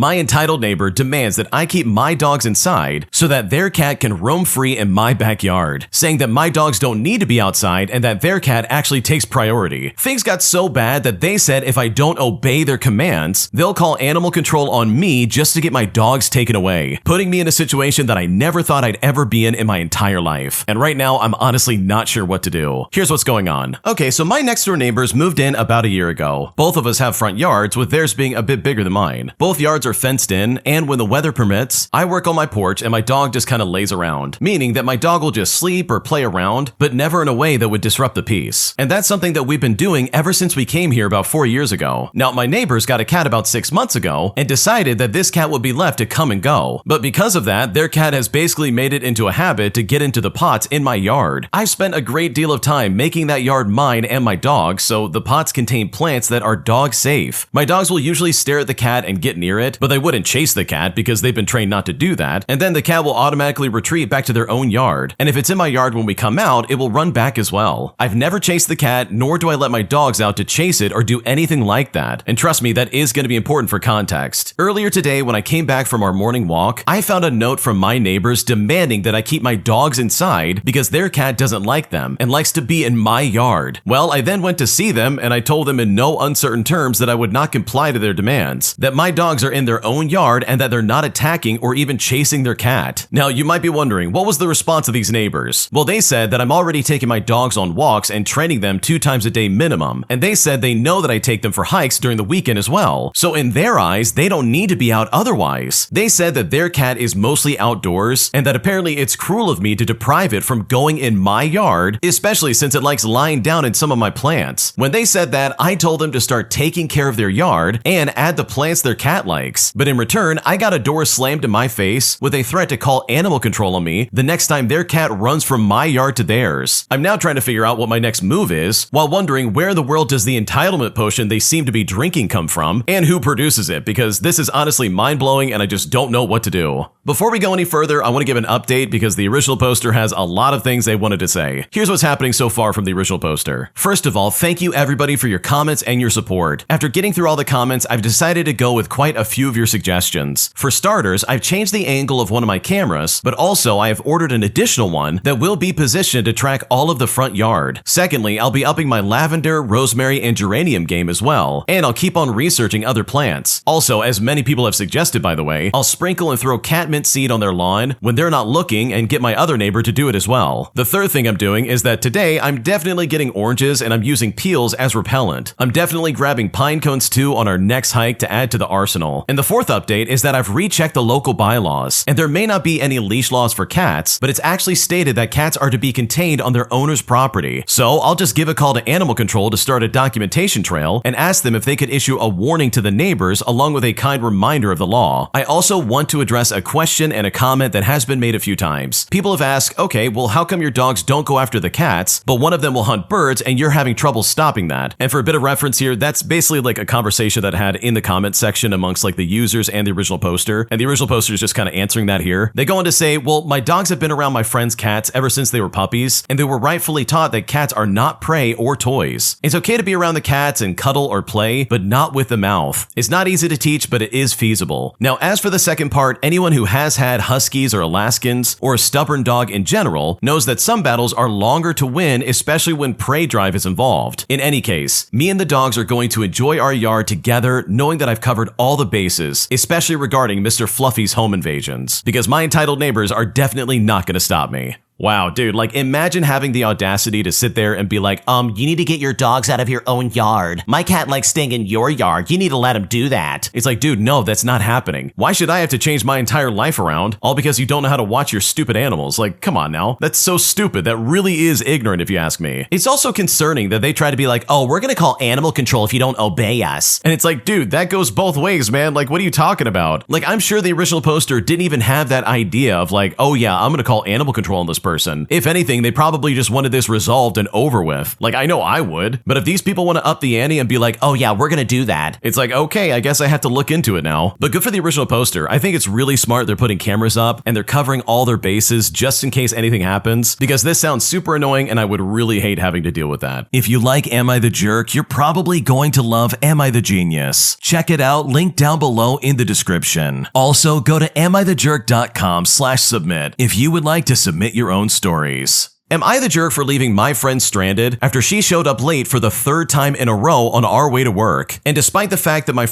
My entitled neighbor demands that I keep my dogs inside so that their cat can roam free in my backyard, saying that my dogs don't need to be outside and that their cat actually takes priority. Things got so bad that they said if I don't obey their commands, they'll call animal control on me just to get my dogs taken away, putting me in a situation that I never thought I'd ever be in my entire life. And right now, I'm honestly not sure what to do. Here's what's going on. Okay, so my next door neighbors moved in about a year ago. Both of us have front yards, with theirs being a bit bigger than mine. Both yards are fenced in, and when the weather permits, I work on my porch and my dog just kind of lays around, meaning that my dog will just sleep or play around, but never in a way that would disrupt the peace. And that's something that we've been doing ever since we came here about 4 years ago. Now, my neighbors got a cat about 6 months ago and decided that this cat would be left to come and go. But because of that, their cat has basically made it into a habit to get into the pots in my yard. I've spent a great deal of time making that yard mine and my dog's, so the pots contain plants that are dog safe. My dogs will usually stare at the cat and get near it, but they wouldn't chase the cat because they've been trained not to do that, and then the cat will automatically retreat back to their own yard. And if it's in my yard when we come out, it will run back as well. I've never chased the cat, nor do I let my dogs out to chase it or do anything like that. And trust me, that is going to be important for context. Earlier today, when I came back from our morning walk, I found a note from my neighbors demanding that I keep my dogs inside because their cat doesn't like them and likes to be in my yard. Well, I then went to see them and I told them in no uncertain terms that I would not comply to their demands, that my dogs are in their own yard and that they're not attacking or even chasing their cat. Now, you might be wondering, what was the response of these neighbors? Well, they said that I'm already taking my dogs on walks and training them 2 times a day minimum, and they said they know that I take them for hikes during the weekend as well. So in their eyes, they don't need to be out otherwise. They said that their cat is mostly outdoors and that apparently it's cruel of me to deprive it from going in my yard, especially since it likes lying down in some of my plants. When they said that, I told them to start taking care of their yard and add the plants their cat likes. But in return, I got a door slammed in my face with a threat to call animal control on me the next time their cat runs from my yard to theirs. I'm now trying to figure out what my next move is, while wondering where in the world does the entitlement potion they seem to be drinking come from, and who produces it, because this is honestly mind-blowing and I just don't know what to do. Before we go any further, I want to give an update because the original poster has a lot of things they wanted to say. Here's what's happening so far from the original poster. First of all, thank you everybody for your comments and your support. After getting through all the comments, I've decided to go with quite a few of your suggestions. For starters, I've changed the angle of one of my cameras, but also I have ordered an additional one that will be positioned to track all of the front yard. Secondly, I'll be upping my lavender, rosemary, and geranium game as well, and I'll keep on researching other plants. Also, as many people have suggested by the way, I'll sprinkle and throw catmint seed on their lawn when they're not looking and get my other neighbor to do it as well. The third thing I'm doing is that today I'm definitely getting oranges and I'm using peels as repellent. I'm definitely grabbing pine cones too on our next hike to add to the arsenal. And the fourth update is that I've rechecked the local bylaws, and there may not be any leash laws for cats, but it's actually stated that cats are to be contained on their owner's property. So I'll just give a call to animal control to start a documentation trail and ask them if they could issue a warning to the neighbors along with a kind reminder of the law. I also want to address a question and a comment that has been made a few times. People have asked, okay, well, how come your dogs don't go after the cats, but one of them will hunt birds and you're having trouble stopping that? And for a bit of reference here, that's basically like a conversation that I had in the comment section amongst like the users and the original poster. And the original poster is just kind of answering that here. They go on to say, well, my dogs have been around my friends' cats ever since they were puppies, and they were rightfully taught that cats are not prey or toys. It's okay to be around the cats and cuddle or play, but not with the mouth. It's not easy to teach, but it is feasible. Now, as for the second part, anyone who has had huskies or Alaskans or a stubborn dog in general knows that some battles are longer to win, especially when prey drive is involved. In any case, me and the dogs are going to enjoy our yard together, knowing that I've covered all the bases, especially regarding Mr. Fluffy's home invasions, because my entitled neighbors are definitely not going to stop me. Wow, dude, like imagine having the audacity to sit there and be like, you need to get your dogs out of your own yard. My cat likes staying in your yard. You need to let him do that. It's like, dude, no, that's not happening. Why should I have to change my entire life around all because you don't know how to watch your stupid animals? Like, come on now. That's so stupid. That really is ignorant if you ask me. It's also concerning that they try to be like, oh, we're going to call animal control if you don't obey us. And it's like, dude, that goes both ways, man. Like, what are you talking about? Like, I'm sure the original poster didn't even have that idea of like, oh yeah, I'm going to call animal control on this person. person. If anything, they probably just wanted this resolved and over with. Like, I know I would, but if these people want to up the ante and be like, oh yeah, we're gonna do that, it's like, okay, I guess I have to look into it now. But good for the original poster. I think it's really smart they're putting cameras up and they're covering all their bases just in case anything happens, because this sounds super annoying and I would really hate having to deal with that. If you like Am I the Jerk, you're probably going to love Am I the Genius. Check it out, link down below in the description. Also, go to amithejerk.com/submit if you would like to submit your own stories. Am I the jerk for leaving my friend stranded after she showed up late for the 3rd time in a row on our way to work? And despite the fact that my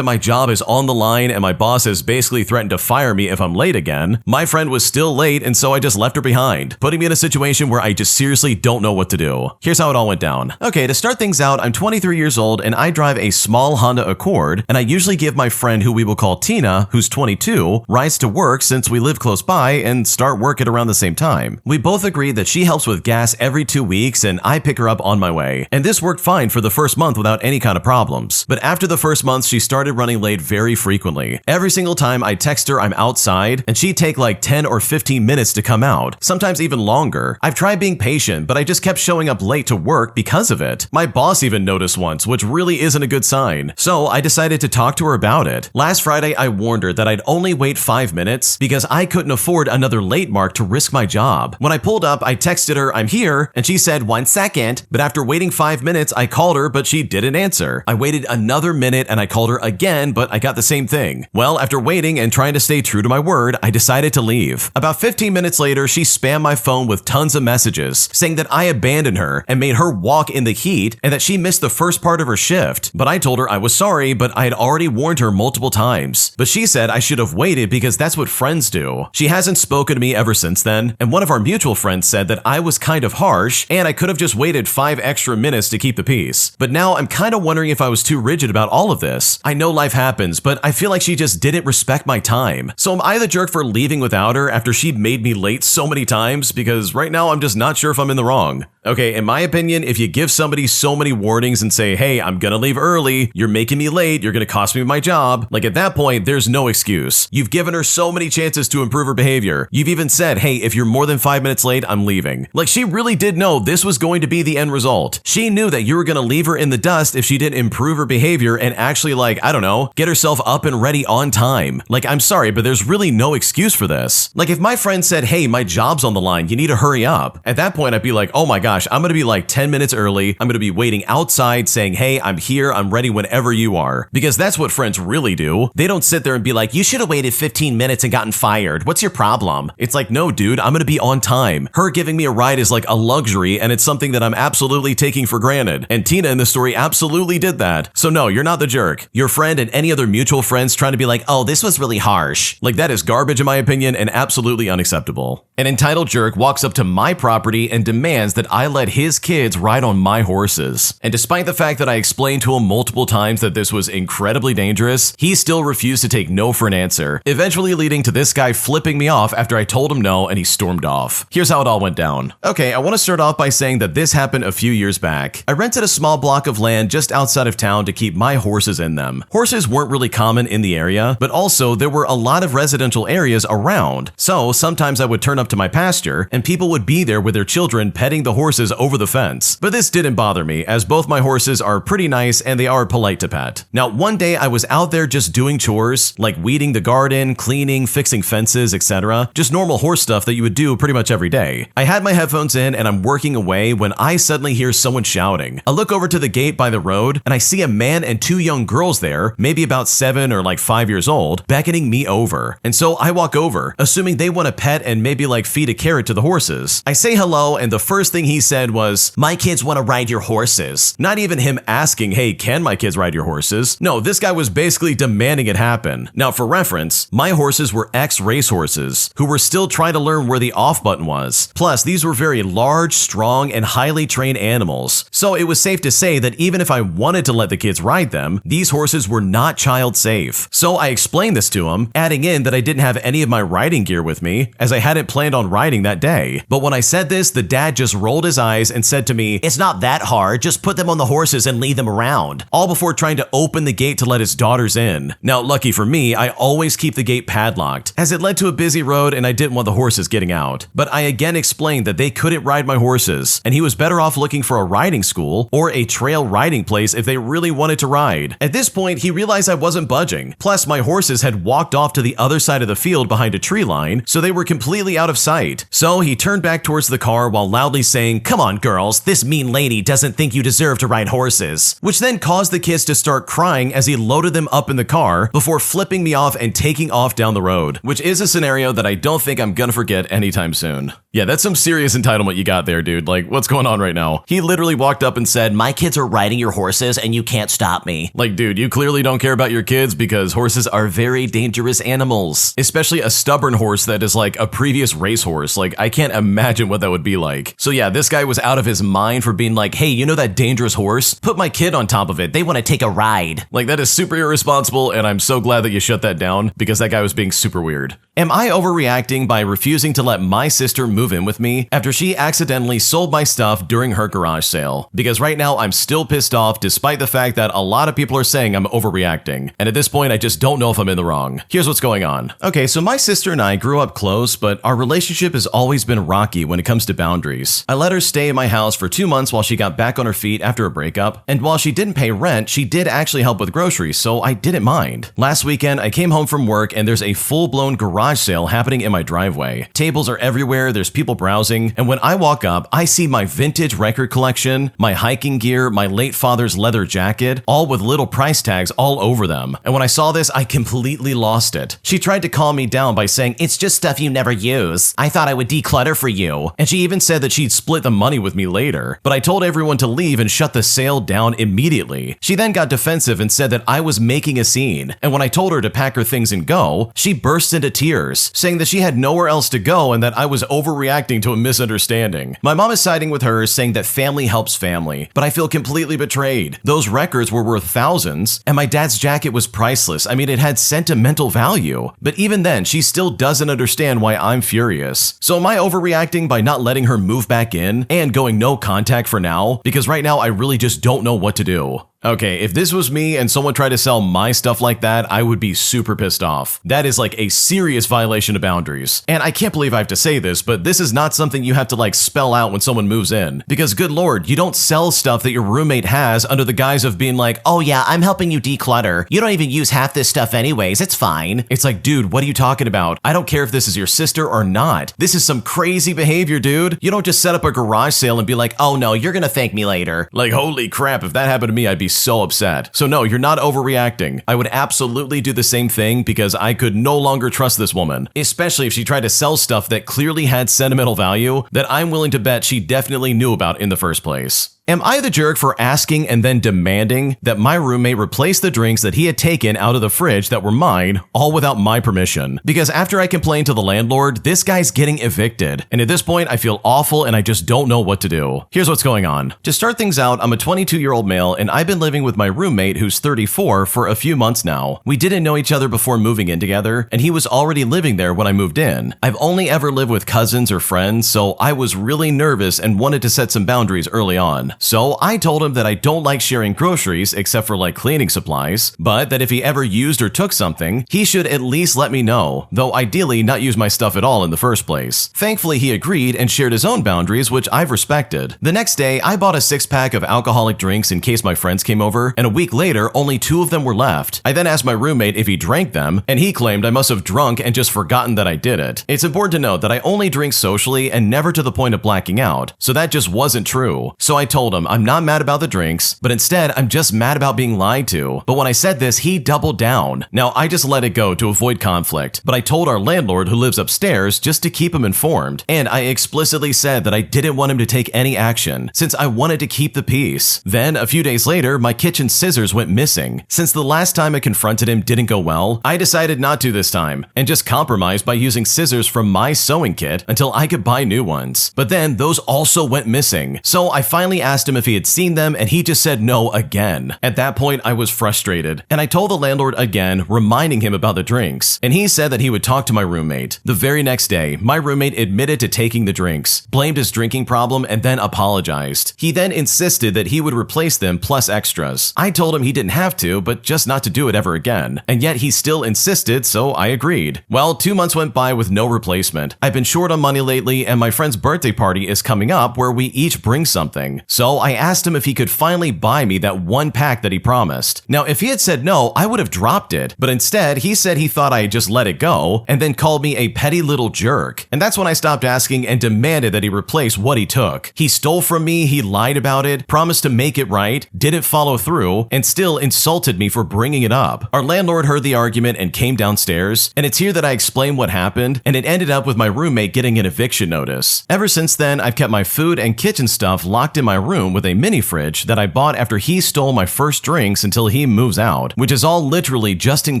job is on the line and my boss has basically threatened to fire me if I'm late again, my friend was still late and so I just left her behind, putting me in a situation where I just seriously don't know what to do. Here's how it all went down. Okay, to start things out, I'm 23 years old and I drive a small Honda Accord, and I usually give my friend, who we will call Tina, who's 22, rides to work since we live close by and start work at around the same time. We both agreed that she helps with gas every 2 weeks and I pick her up on my way. And this worked fine for the first month without any kind of problems. But after the first month, she started running late very frequently. Every single time I text her I'm outside, and she'd take like 10 or 15 minutes to come out, sometimes even longer. I've tried being patient, but I just kept showing up late to work because of it. My boss even noticed once, which really isn't a good sign. So I decided to talk to her about it. Last Friday, I warned her that I'd only wait 5 minutes because I couldn't afford another late mark to risk my job. When I pulled up, I texted her, "I'm here," and she said, "1 second." But after waiting 5 minutes, I called her, but she didn't answer. I waited another minute and I called her again, but I got the same thing. Well, after waiting and trying to stay true to my word, I decided to leave. About 15 minutes later, she spammed my phone with tons of messages saying that I abandoned her and made her walk in the heat and that she missed the first part of her shift. But I told her I was sorry, but I had already warned her multiple times. But she said I should have waited because that's what friends do. She hasn't spoken to me ever since then, and one of our mutual friends said that I was kind of harsh and I could have just waited 5 extra minutes to keep the peace. But now I'm kind of wondering if I was too rigid about all of this. I know life happens, but I feel like she just didn't respect my time. So am I the jerk for leaving without her after she made me late so many times? Because right now I'm just not sure if I'm in the wrong. Okay, in my opinion, if you give somebody so many warnings and say, hey, I'm gonna leave early, you're making me late, you're gonna cost me my job, like at that point, there's no excuse. You've given her so many chances to improve her behavior. You've even said, hey, if you're more than 5 minutes late, I'm leaving. Like, she really did know this was going to be the end result. She knew that you were gonna leave her in the dust if she didn't improve her behavior and actually, like, I don't know, get herself up and ready on time. Like, I'm sorry, but there's really no excuse for this. Like, if my friend said, hey, my job's on the line, you need to hurry up, at that point, I'd be like, oh my gosh, I'm gonna be like 10 minutes early. I'm gonna be waiting outside saying, hey, I'm here, I'm ready whenever you are. Because that's what friends really do. They don't sit there and be like, you should have waited 15 minutes and gotten fired. What's your problem? It's like, no, dude, I'm gonna be on time. Her giving me a ride is like a luxury, and it's something that I'm absolutely taking for granted. And Tina in the story absolutely did that. So no, you're not the jerk. Your friend and any other mutual friends trying to be like, oh, this was really harsh. Like, that is garbage in my opinion and absolutely unacceptable. An entitled jerk walks up to my property and demands that I let his kids ride on my horses. And despite the fact that I explained to him multiple times that this was incredibly dangerous, he still refused to take no for an answer, eventually leading to this guy flipping me off after I told him no and he stormed off. Here's how it all went down. Okay, I want to start off by saying that this happened a few years back. I rented a small block of land just outside of town to keep my horses in them. Horses weren't really common in the area, but also there were a lot of residential areas around. So sometimes I would turn up to my pasture and people would be there with their children petting the horses over the fence. But this didn't bother me, as both my horses are pretty nice and they are polite to pet. Now, one day I was out there just doing chores, like weeding the garden, cleaning, fixing fences, etc. Just normal horse stuff that you would do pretty much every day. I had my headphones in and I'm working away when I suddenly hear someone shouting. I look over to the gate by the road and I see a man and 2 young girls there, maybe about 7 or like 5 years old, beckoning me over. And so I walk over, assuming they want to pet and maybe like feed a carrot to the horses. I say hello, and the first thing he said was, my kids want to ride your horses. Not even him asking, hey, can my kids ride your horses? No, this guy was basically demanding it happen. Now, for reference, my horses were ex-race horses who were still trying to learn where the off off button was. Plus, these were very large, strong, and highly trained animals, so it was safe to say that even if I wanted to let the kids ride them, these horses were not child safe. So I explained this to him, adding in that I didn't have any of my riding gear with me, as I hadn't planned on riding that day. But when I said this, the dad just rolled his eyes and said to me, "It's not that hard, just put them on the horses and lead them around," all before trying to open the gate to let his daughters in. Now, lucky for me, I always keep the gate padlocked, as it led to a busy road and I didn't want the horses getting out. But I again explained that they couldn't ride my horses, and he was better off looking for a riding school or a trail riding place if they really wanted to ride. At this point, he realized I wasn't budging. Plus, my horses had walked off to the other side of the field behind a tree line, so they were completely out of sight. So he turned back towards the car while loudly saying, "Come on, girls, this mean lady doesn't think you deserve to ride horses," which then caused the kids to start crying as he loaded them up in the car before flipping me off and taking off down the road, which is a scenario that I don't think I'm gonna forget anytime soon. Yeah, that's some serious entitlement you got there, dude. Like, what's going on right now? He literally walked up and said, "My kids are riding your horses and you can't stop me." Like, dude, you clearly don't care about your kids because horses are very dangerous animals, especially a stubborn horse that is like a previous racehorse. Like, I can't imagine what that would be like. So yeah, this guy was out of his mind for being like, "Hey, you know that dangerous horse? Put my kid on top of it. They want to take a ride." Like, that is super irresponsible, and I'm so glad that you shut that down because that guy was being super weird. Am I overreacting by refusing to let my sister move in with me after she accidentally sold my stuff during her garage sale? Because right now I'm still pissed off despite the fact that a lot of people are saying I'm overreacting. And at this point, I just don't know if I'm in the wrong. Here's what's going on. Okay, so my sister and I grew up close, but our relationship has always been rocky when it comes to boundaries. I let her stay in my house for 2 months while she got back on her feet after a breakup, and while she didn't pay rent, she did actually help with groceries, so I didn't mind. Last weekend, I came home from work and there's a full-blown garage sale happening in my driveway. Tables are everywhere, there's people browsing, and when I walk up, I see my vintage record collection, my hiking gear, my late father's leather jacket, all with little price tags all over them. And when I saw this, I completely lost it. She tried to calm me down by saying, "It's just stuff you never use. I thought I would declutter for you." And she even said that she'd split the money with me later. But I told everyone to leave and shut the sale down immediately. She then got defensive and said that I was making a scene. And when I told her to pack her things and go, she burst into tears, saying that she had nowhere else to go and that I was overreacting to a misunderstanding. My mom is siding with her, saying that family helps family, but I feel completely betrayed. Those records were worth thousands, and my dad's jacket was priceless. I mean, it had sentimental value. But even then, she still doesn't understand why I'm furious. So am I overreacting by not letting her move back in and going no contact for now? Because right now, I really just don't know what to do. Okay, if this was me and someone tried to sell my stuff like that, I would be super pissed off. That is like a serious violation of boundaries. And I can't believe I have to say this, but this is not something you have to like spell out when someone moves in. Because good lord, you don't sell stuff that your roommate has under the guise of being like, "Oh yeah, I'm helping you declutter. You don't even use half this stuff anyways, it's fine." It's like, dude, what are you talking about? I don't care if this is your sister or not. This is some crazy behavior, dude. You don't just set up a garage sale and be like, "Oh no, you're gonna thank me later." Like, holy crap, if that happened to me, I'd be so upset. So no, you're not overreacting. I would absolutely do the same thing because I could no longer trust this woman, especially if she tried to sell stuff that clearly had sentimental value that I'm willing to bet she definitely knew about in the first place. Am I the jerk for asking and then demanding that my roommate replace the drinks that he had taken out of the fridge that were mine, all without my permission? Because after I complained to the landlord, this guy's getting evicted. And at this point, I feel awful and I just don't know what to do. Here's what's going on. To start things out, I'm a 22-year-old male and I've been living with my roommate who's 34 for a few months now. We didn't know each other before moving in together, and he was already living there when I moved in. I've only ever lived with cousins or friends, so I was really nervous and wanted to set some boundaries early on. So I told him that I don't like sharing groceries except for like cleaning supplies, but that if he ever used or took something, he should at least let me know, though ideally not use my stuff at all in the first place. Thankfully, he agreed and shared his own boundaries, which I've respected. The next day, I bought a 6-pack of alcoholic drinks in case my friends came over, and a week later, only 2 of them were left. I then asked my roommate if he drank them, and he claimed I must have drunk and just forgotten that I did it. It's important to note that I only drink socially and never to the point of blacking out, so that just wasn't true. So I told told him I'm not mad about the drinks, but instead I'm just mad about being lied to. But when I said this, he doubled down. Now, I just let it go to avoid conflict, but I told our landlord who lives upstairs just to keep him informed, and I explicitly said that I didn't want him to take any action since I wanted to keep the peace. Then, a few days later, my kitchen scissors went missing. Since the last time I confronted him didn't go well, I decided not to this time and just compromised by using scissors from my sewing kit until I could buy new ones. But then those also went missing. So I finally asked him if he had seen them and he just said no again. At that point, I was frustrated and I told the landlord again, reminding him about the drinks, and he said that he would talk to my roommate. The very next day, my roommate admitted to taking the drinks, blamed his drinking problem, and then apologized. He then insisted that he would replace them plus extras. I told him he didn't have to, but just not to do it ever again. And yet he still insisted, so I agreed. Well, 2 months went by with no replacement. I've been short on money lately, and my friend's birthday party is coming up where we each bring something. So I asked him if he could finally buy me that one pack that he promised. Now, if he had said no, I would have dropped it, but instead he said he thought I had just let it go and then called me a petty little jerk. And that's when I stopped asking and demanded that he replace what he took. He stole from me, he lied about it, promised to make it right, didn't follow through, and still insulted me for bringing it up. Our landlord heard the argument and came downstairs, and it's here that I explain what happened, and it ended up with my roommate getting an eviction notice. Ever since then, I've kept my food and kitchen stuff locked in my room with a mini fridge that I bought after he stole my first drinks until he moves out, which is all literally just in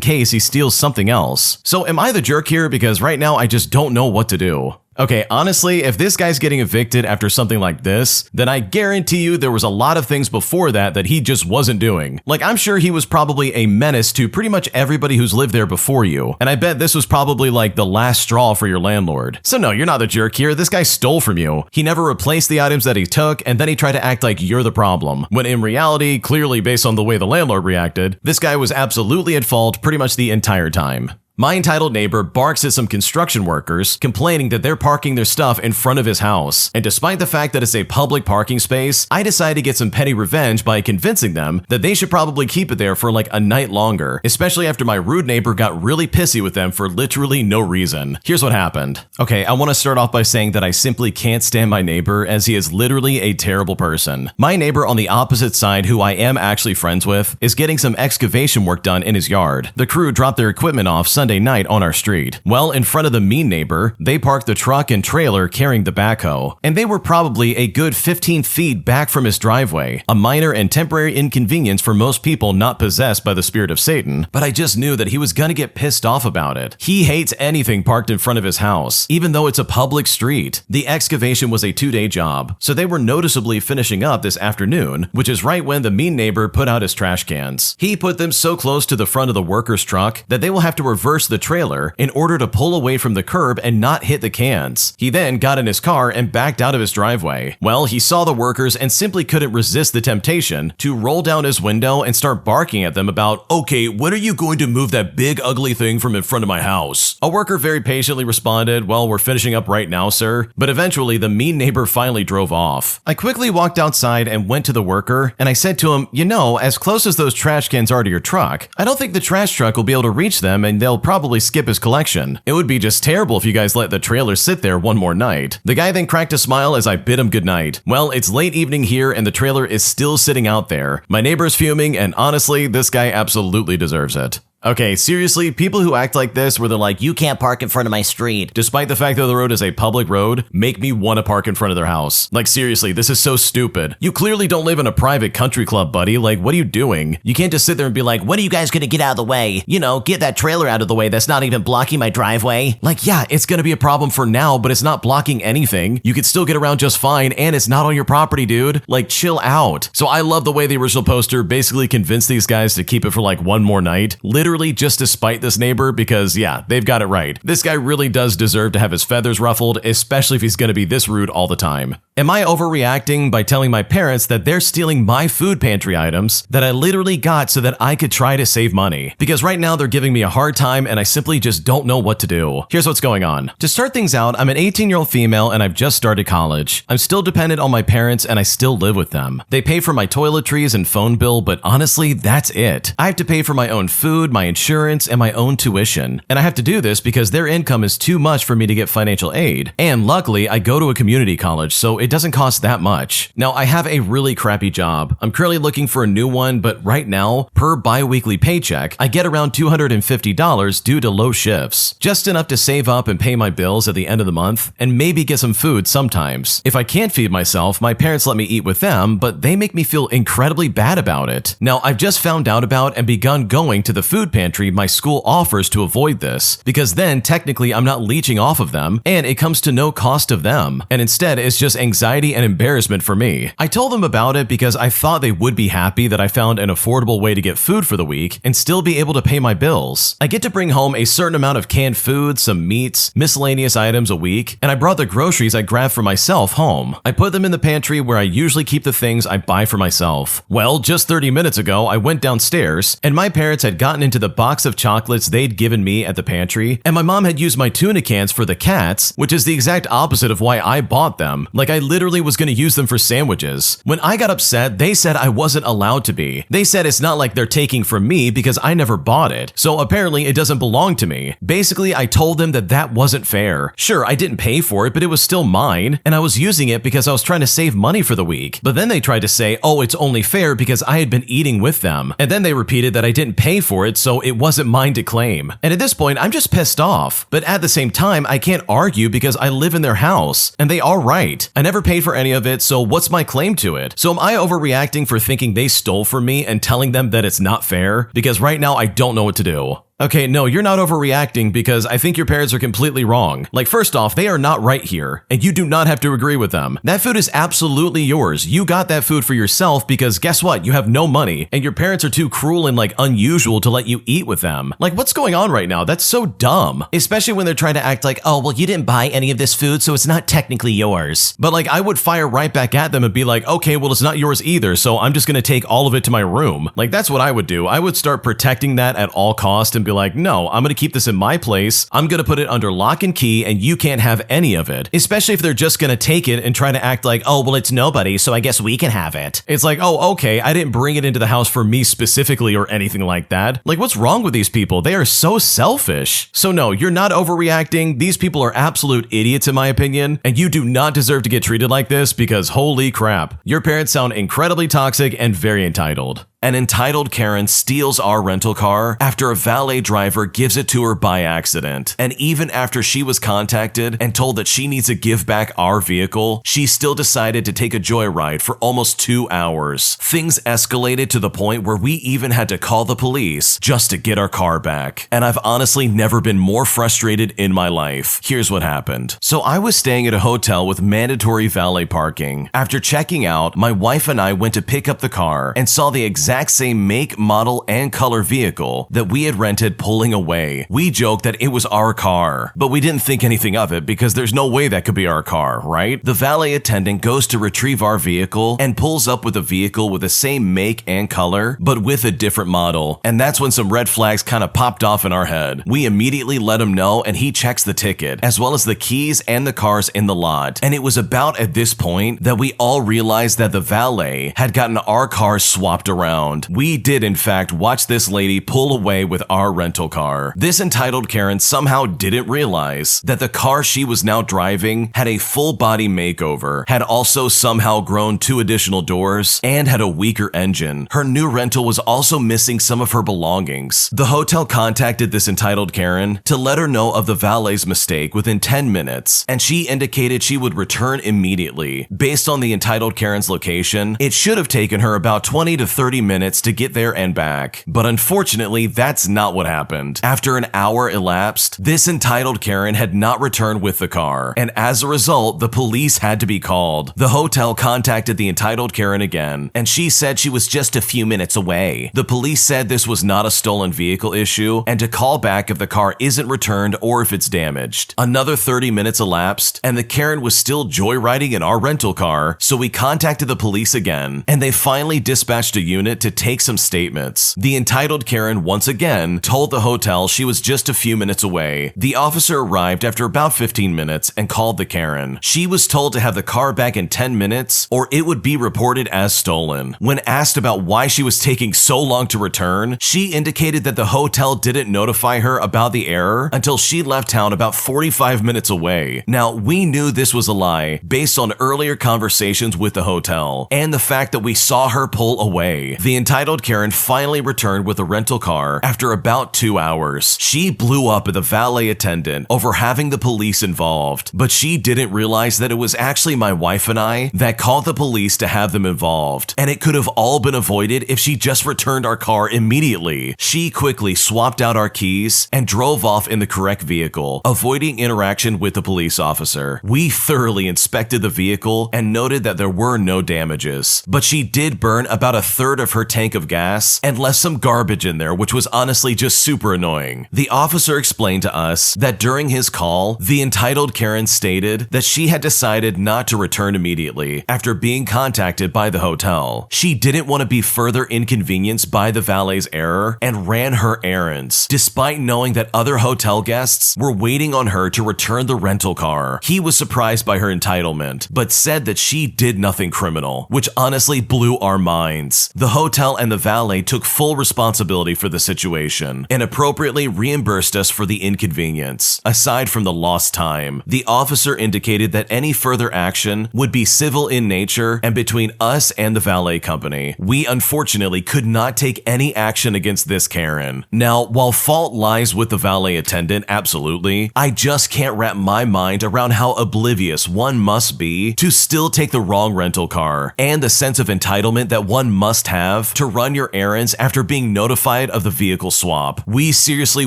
case he steals something else. So am I the jerk here? Because right now I just don't know what to do. Okay, honestly, if this guy's getting evicted after something like this, then I guarantee you there was a lot of things before that he just wasn't doing. Like, I'm sure he was probably a menace to pretty much everybody who's lived there before you, and I bet this was probably like the last straw for your landlord. So no, you're not the jerk here, this guy stole from you. He never replaced the items that he took, and then he tried to act like you're the problem, when in reality, clearly based on the way the landlord reacted, this guy was absolutely at fault pretty much the entire time. My entitled neighbor barks at some construction workers, complaining that they're parking their stuff in front of his house. And despite the fact that it's a public parking space, I decided to get some petty revenge by convincing them that they should probably keep it there for like a night longer, especially after my rude neighbor got really pissy with them for literally no reason. Here's what happened. Okay, I want to start off by saying that I simply can't stand my neighbor, as he is literally a terrible person. My neighbor on the opposite side, who I am actually friends with, is getting some excavation work done in his yard. The crew dropped their equipment off Sunday night on our street. Well, in front of the mean neighbor, they parked the truck and trailer carrying the backhoe, and they were probably a good 15 feet back from his driveway, a minor and temporary inconvenience for most people not possessed by the spirit of Satan, but I just knew that he was gonna get pissed off about it. He hates anything parked in front of his house, even though it's a public street. The excavation was a 2-day job, so they were noticeably finishing up this afternoon, which is right when the mean neighbor put out his trash cans. He put them so close to the front of the worker's truck that they will have to reverse the trailer in order to pull away from the curb and not hit the cans. He then got in his car and backed out of his driveway. Well, he saw the workers and simply couldn't resist the temptation to roll down his window and start barking at them about, "Okay, when are you going to move that big ugly thing from in front of my house?" A worker very patiently responded, "Well, we're finishing up right now, sir." But eventually, the mean neighbor finally drove off. I quickly walked outside and went to the worker, and I said to him, "You know, as close as those trash cans are to your truck, I don't think the trash truck will be able to reach them, and they'll probably skip his collection. It would be just terrible if you guys let the trailer sit there one more night." The guy then cracked a smile as I bid him goodnight. Well, it's late evening here and the trailer is still sitting out there. My neighbor's fuming, and honestly, this guy absolutely deserves it. Okay, seriously, people who act like this where they're like, "You can't park in front of my street," despite the fact that the road is a public road, make me want to park in front of their house. Like, seriously, this is so stupid. You clearly don't live in a private country club, buddy. Like, what are you doing? You can't just sit there and be like, "When are you guys gonna get out of the way? You know, get that trailer out of the way that's not even blocking my driveway." Like, yeah, it's gonna be a problem for now, but it's not blocking anything. You could still get around just fine, and it's not on your property, dude. Like, chill out. So I love the way the original poster basically convinced these guys to keep it for like one more night. Literally just to spite this neighbor, because yeah, they've got it right. This guy really does deserve to have his feathers ruffled, especially if he's gonna be this rude all the time. Am I overreacting by telling my parents that they're stealing my food pantry items that I literally got so that I could try to save money? Because right now they're giving me a hard time and I simply just don't know what to do. Here's what's going on. To start things out, I'm an 18-year-old female and I've just started college. I'm still dependent on my parents and I still live with them. They pay for my toiletries and phone bill, but honestly, that's it. I have to pay for my own food, my my insurance, and my own tuition. And I have to do this because their income is too much for me to get financial aid. And luckily, I go to a community college, so it doesn't cost that much. Now, I have a really crappy job. I'm currently looking for a new one, but right now, per bi-weekly paycheck, I get around $250 due to low shifts. Just enough to save up and pay my bills at the end of the month, and maybe get some food sometimes. If I can't feed myself, my parents let me eat with them, but they make me feel incredibly bad about it. Now, I've just found out about and begun going to the food pantry my school offers to avoid this, because then technically I'm not leeching off of them, and it comes to no cost of them, and instead it's just anxiety and embarrassment for me. I told them about it because I thought they would be happy that I found an affordable way to get food for the week and still be able to pay my bills. I get to bring home a certain amount of canned food, some meats, miscellaneous items a week, and I brought the groceries I grabbed for myself home. I put them in the pantry where I usually keep the things I buy for myself. Well, just 30 minutes ago, I went downstairs, and my parents had gotten into the box of chocolates they'd given me at the pantry, and my mom had used my tuna cans for the cats, which is the exact opposite of why I bought them. Like, I literally was going to use them for sandwiches. When I got upset, they said I wasn't allowed to be. They said it's not like they're taking from me because I never bought it, so apparently it doesn't belong to me. Basically, I told them that that wasn't fair. Sure, I didn't pay for it, but it was still mine, and I was using it because I was trying to save money for the week. But then they tried to say, oh, it's only fair because I had been eating with them. And then they repeated that I didn't pay for it, so it wasn't mine to claim. And at this point, I'm just pissed off. But at the same time, I can't argue because I live in their house, and they are right. I never paid for any of it, so what's my claim to it? So am I overreacting for thinking they stole from me and telling them that it's not fair? Because right now, I don't know what to do. Okay, no, you're not overreacting because I think your parents are completely wrong. Like, first off, they are not right here, and you do not have to agree with them. That food is absolutely yours. You got that food for yourself because guess what? You have no money, and your parents are too cruel and unusual to let you eat with them. Like, what's going on right now? That's so dumb. Especially when they're trying to act like, oh, well, you didn't buy any of this food, so it's not technically yours. But I would fire right back at them and be like, okay, well, it's not yours either, so I'm just gonna take all of it to my room. Like, that's what I would do. I would start protecting that at all costs and be like, no, I'm gonna keep this in my place. I'm gonna put it under lock and key and you can't have any of it. Especially if they're just gonna take it and try to act like, oh, well, it's nobody, so I guess we can have it. It's like, oh, okay, I didn't bring it into the house for me specifically or anything like that. Like, what's wrong with these people? They are so selfish. So no, you're not overreacting. These people are absolute idiots in my opinion, and you do not deserve to get treated like this because holy crap, your parents sound incredibly toxic and very entitled. An entitled Karen steals our rental car after a valet driver gives it to her by accident. And even after she was contacted and told that she needs to give back our vehicle, she still decided to take a joyride for almost 2 hours. Things escalated to the point where we even had to call the police just to get our car back. And I've honestly never been more frustrated in my life. Here's what happened. So I was staying at a hotel with mandatory valet parking. After checking out, my wife and I went to pick up the car and saw the exact same make, model, and color vehicle that we had rented pulling away. We joked that it was our car, but we didn't think anything of it because there's no way that could be our car, right? The valet attendant goes to retrieve our vehicle and pulls up with a vehicle with the same make and color, but with a different model. And that's when some red flags kind of popped off in our head. We immediately let him know and he checks the ticket, as well as the keys and the cars in the lot. And it was about at this point that we all realized that the valet had gotten our car swapped around. We did in fact watch this lady pull away with our rental car. This entitled Karen somehow didn't realize that the car she was now driving had a full body makeover, had also somehow grown 2 additional doors, and had a weaker engine. Her new rental was also missing some of her belongings. The hotel contacted this entitled Karen to let her know of the valet's mistake within 10 minutes, and she indicated she would return immediately. Based on the entitled Karen's location, it should have taken her about 20 to 30 minutes to get there and back. But unfortunately, that's not what happened. After an hour elapsed, this entitled Karen had not returned with the car, and as a result, the police had to be called. The hotel contacted the entitled Karen again, and she said she was just a few minutes away. The police said this was not a stolen vehicle issue, and to call back if the car isn't returned or if it's damaged. Another 30 minutes elapsed, and the Karen was still joyriding in our rental car, so we contacted the police again, and they finally dispatched a unit to take some statements. The entitled Karen once again told the hotel she was just a few minutes away. The officer arrived after about 15 minutes and called the Karen. She was told to have the car back in 10 minutes or it would be reported as stolen. When asked about why she was taking so long to return, she indicated that the hotel didn't notify her about the error until she left town about 45 minutes away. Now, we knew this was a lie based on earlier conversations with the hotel and the fact that we saw her pull away. The entitled Karen finally returned with a rental car after about 2 hours. She blew up at the valet attendant over having the police involved, but she didn't realize that it was actually my wife and I that called the police to have them involved, and it could have all been avoided if she just returned our car immediately. She quickly swapped out our keys and drove off in the correct vehicle, avoiding interaction with the police officer. We thoroughly inspected the vehicle and noted that there were no damages, but she did burn about a third of her tank of gas and left some garbage in there, which was honestly just super annoying. The officer explained to us that during his call, the entitled Karen stated that she had decided not to return immediately after being contacted by the hotel. She didn't want to be further inconvenienced by the valet's error and ran her errands, despite knowing that other hotel guests were waiting on her to return the rental car. He was surprised by her entitlement, but said that she did nothing criminal, which honestly blew our minds. The hotel and the valet took full responsibility for the situation and appropriately reimbursed us for the inconvenience. Aside from the lost time, the officer indicated that any further action would be civil in nature and between us and the valet company. We unfortunately could not take any action against this Karen. Now, while fault lies with the valet attendant, absolutely, I just can't wrap my mind around how oblivious one must be to still take the wrong rental car, and the sense of entitlement that one must have to run your errands after being notified of the vehicle swap. We seriously